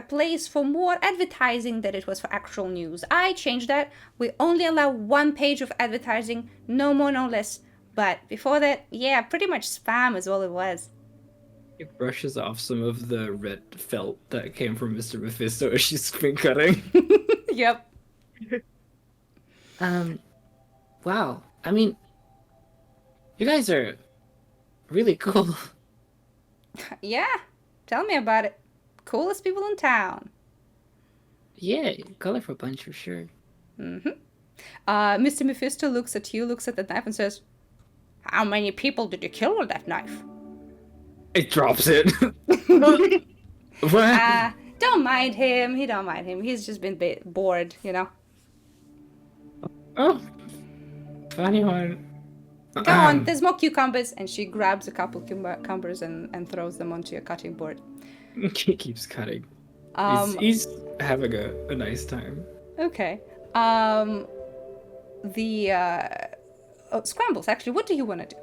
place for more advertising than it was for actual news. I changed that. We only allow 1 page of advertising, no more, no less. But before that, yeah, pretty much spam is all it was. It brushes off some of the red felt that came from Mr. Mephisto as she's been cutting. Yep. Wow. I mean, you guys are really cool. Yeah, tell me about it. Coolest people in town. Yeah, colorful bunch for sure. Mm-hmm. Mr. Mephisto looks at you, looks at the knife, and says, how many people did you kill with that knife? It drops it. What? Don't mind him. He don't mind him. He's just been bored, Oh, funny one. Go on, there's more cucumbers. And she grabs a couple cucumbers and throws them onto your cutting board. He keeps cutting. He's having a nice time. Okay. Scrambles, actually, what do you want to do?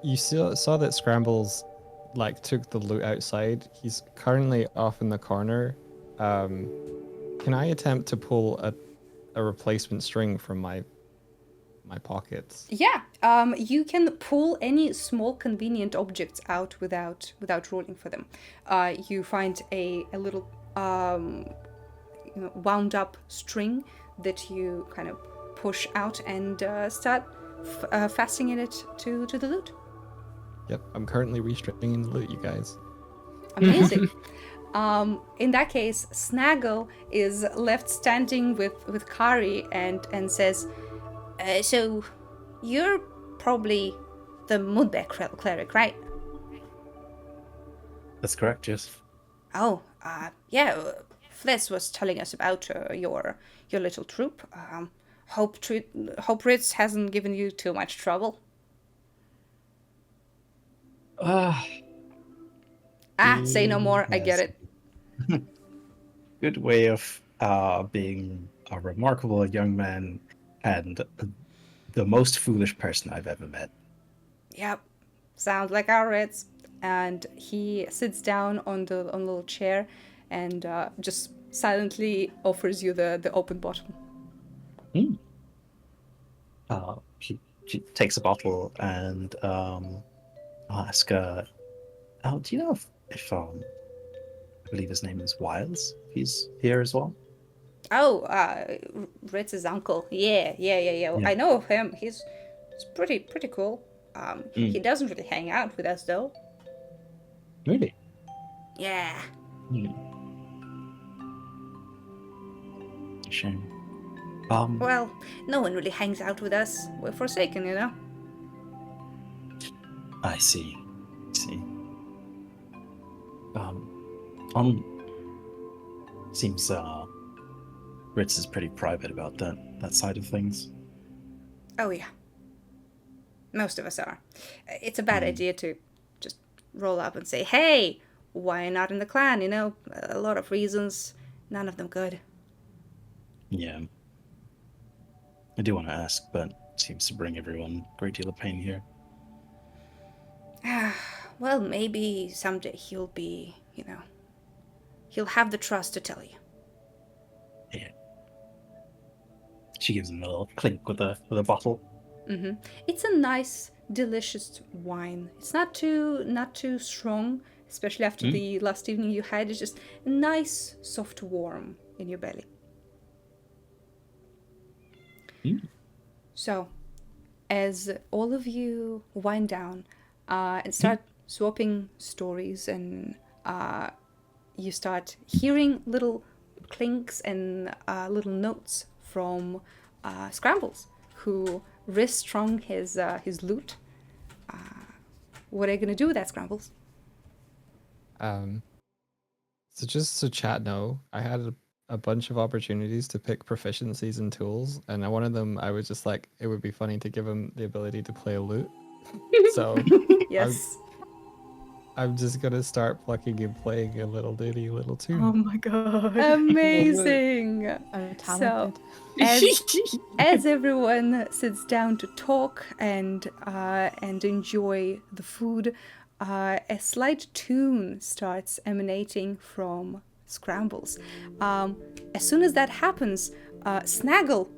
You saw that Scrambles took the loot outside. He's currently off in the corner. Can I attempt to pull a replacement string from my pockets? Yeah, you can pull any small convenient objects out without rolling for them. You find a little wound up string that you kind of push out and start fastening it to the loot. Yep, I'm currently restringing the loot, you guys. Amazing. In that case, Snaggle is left standing with Kari and says, So you're probably the Mudbear cleric, right? That's correct, yes. Oh, yeah. Fliss was telling us about your little troop. Hope Ritz hasn't given you too much trouble. Say no more. I get it. Good way of being a remarkable young man and the most foolish person I've ever met. Yep, sounds like our Ritz. And he sits down on the little chair and just silently offers you the open bottle. She takes a bottle and I'll ask her, do you know if I believe his name is Wiles? He's here as well? Oh, Ritz's uncle. Yeah. I know of him. He's pretty cool. He doesn't really hang out with us though. Really? Yeah. Shame. Well, no one really hangs out with us. We're forsaken, you know? I see. Seems Ritz is pretty private about that side of things. Oh, yeah. Most of us are. It's a bad idea to just roll up and say, hey, why not in the clan? You know, a lot of reasons, none of them good. Yeah. I do want to ask, but it seems to bring everyone a great deal of pain here. Well, maybe someday he'll be, he'll have the trust to tell you. Yeah. She gives him a little clink with a bottle. Mm-hmm. It's a nice, delicious wine. It's not too strong, especially after the last evening you had. It's just a nice, soft warm in your belly. So, as all of you wind down and start swapping stories, and you start hearing little clinks and little notes from Scrambles, who wrist-strung his lute. What are you gonna do with that, Scrambles? So just so chat know, I had a bunch of opportunities to pick proficiencies and tools, and one of them I was just like, it would be funny to give him the ability to play a lute. So Yes. I'm just gonna start plucking and playing a little ditty, little tune. Oh my god. Amazing. So So, talented. as everyone sits down to talk and enjoy the food, a slight tune starts emanating from Scrambles. As soon as that happens, Snaggle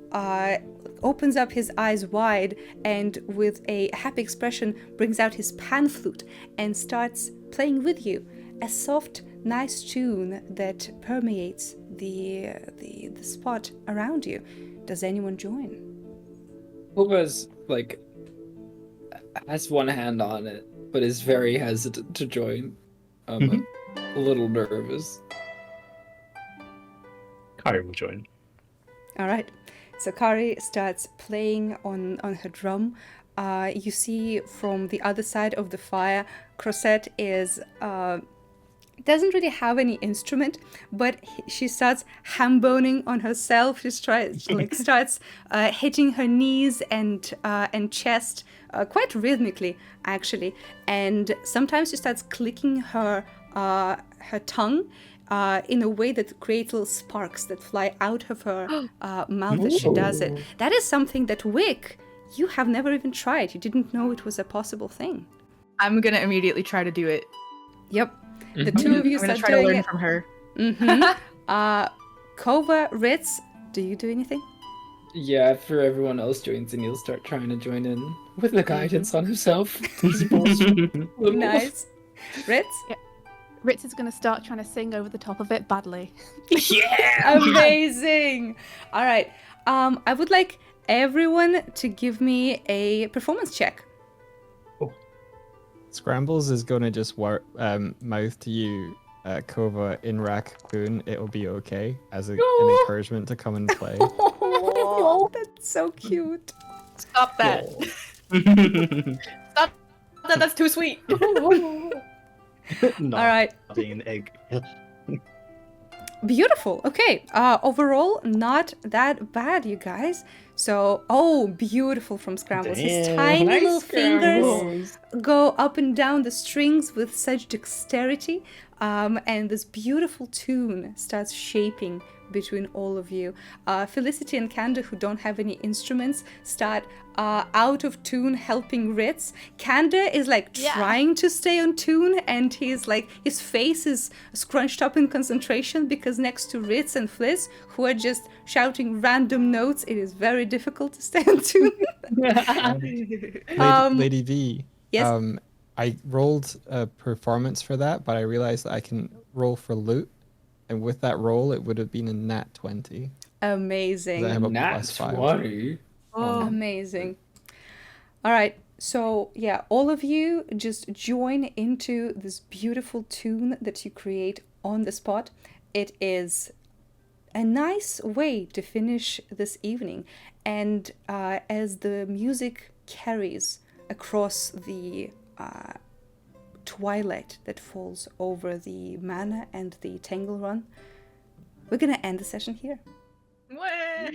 opens up his eyes wide and with a happy expression brings out his pan flute and starts playing with you. A soft, nice tune that permeates the spot around you. Does anyone join? Kova's has one hand on it, but is very hesitant to join. I'm a little nervous. Kari will join. All right. So Kari starts playing on her drum. You see from the other side of the fire, Crosette is doesn't really have any instrument, but she starts ham-boning on herself. She starts hitting her knees and chest quite rhythmically, actually. And sometimes she starts clicking her tongue in a way that creates little sparks that fly out of her mouth as she does it. That is something that, Wick, you have never even tried. You didn't know it was a possible thing. I'm gonna immediately try to do it. Yep. The two of you I'm gonna start try to doing learn it. from her. Kova, Ritz, do you do anything? Yeah, after everyone else joins in, he'll start trying to join in with the guidance on himself. His bullshit. Nice. Ritz? Ritz is going to start trying to sing over the top of it badly. Yeah! Amazing! All right. I would like everyone to give me a performance check. Scrambles is gonna just mouth to you, Kova in raccoon. It'll be okay as an encouragement to come and play. Oh, that's so cute. Stop that. Stop that. That's too sweet. Not All right. being an egg. Beautiful. Okay. Overall, not that bad, you guys. So, beautiful from Scrambles. His Damn, tiny nice little fingers Scrambles. go up and down the strings with such dexterity, and this beautiful tune starts shaping between all of you. Felicity and Canda, who don't have any instruments, start out of tune helping Ritz. Canda is like trying to stay on tune, and he's like, his face is scrunched up in concentration because next to Ritz and Fliss, who are just shouting random notes, it is very difficult to stay on tune. Lady V. Yes? I rolled a performance for that, but I realized that I can roll for loot. And with that roll, it would have been a nat 20. Amazing. 'Cause I have a Nat +5. 20. Amazing. All right. So, yeah, all of you just join into this beautiful tune that you create on the spot. It is a nice way to finish this evening. And as the music carries across the twilight that falls over the Manor and the Tangle Run, we're going to end the session here. What?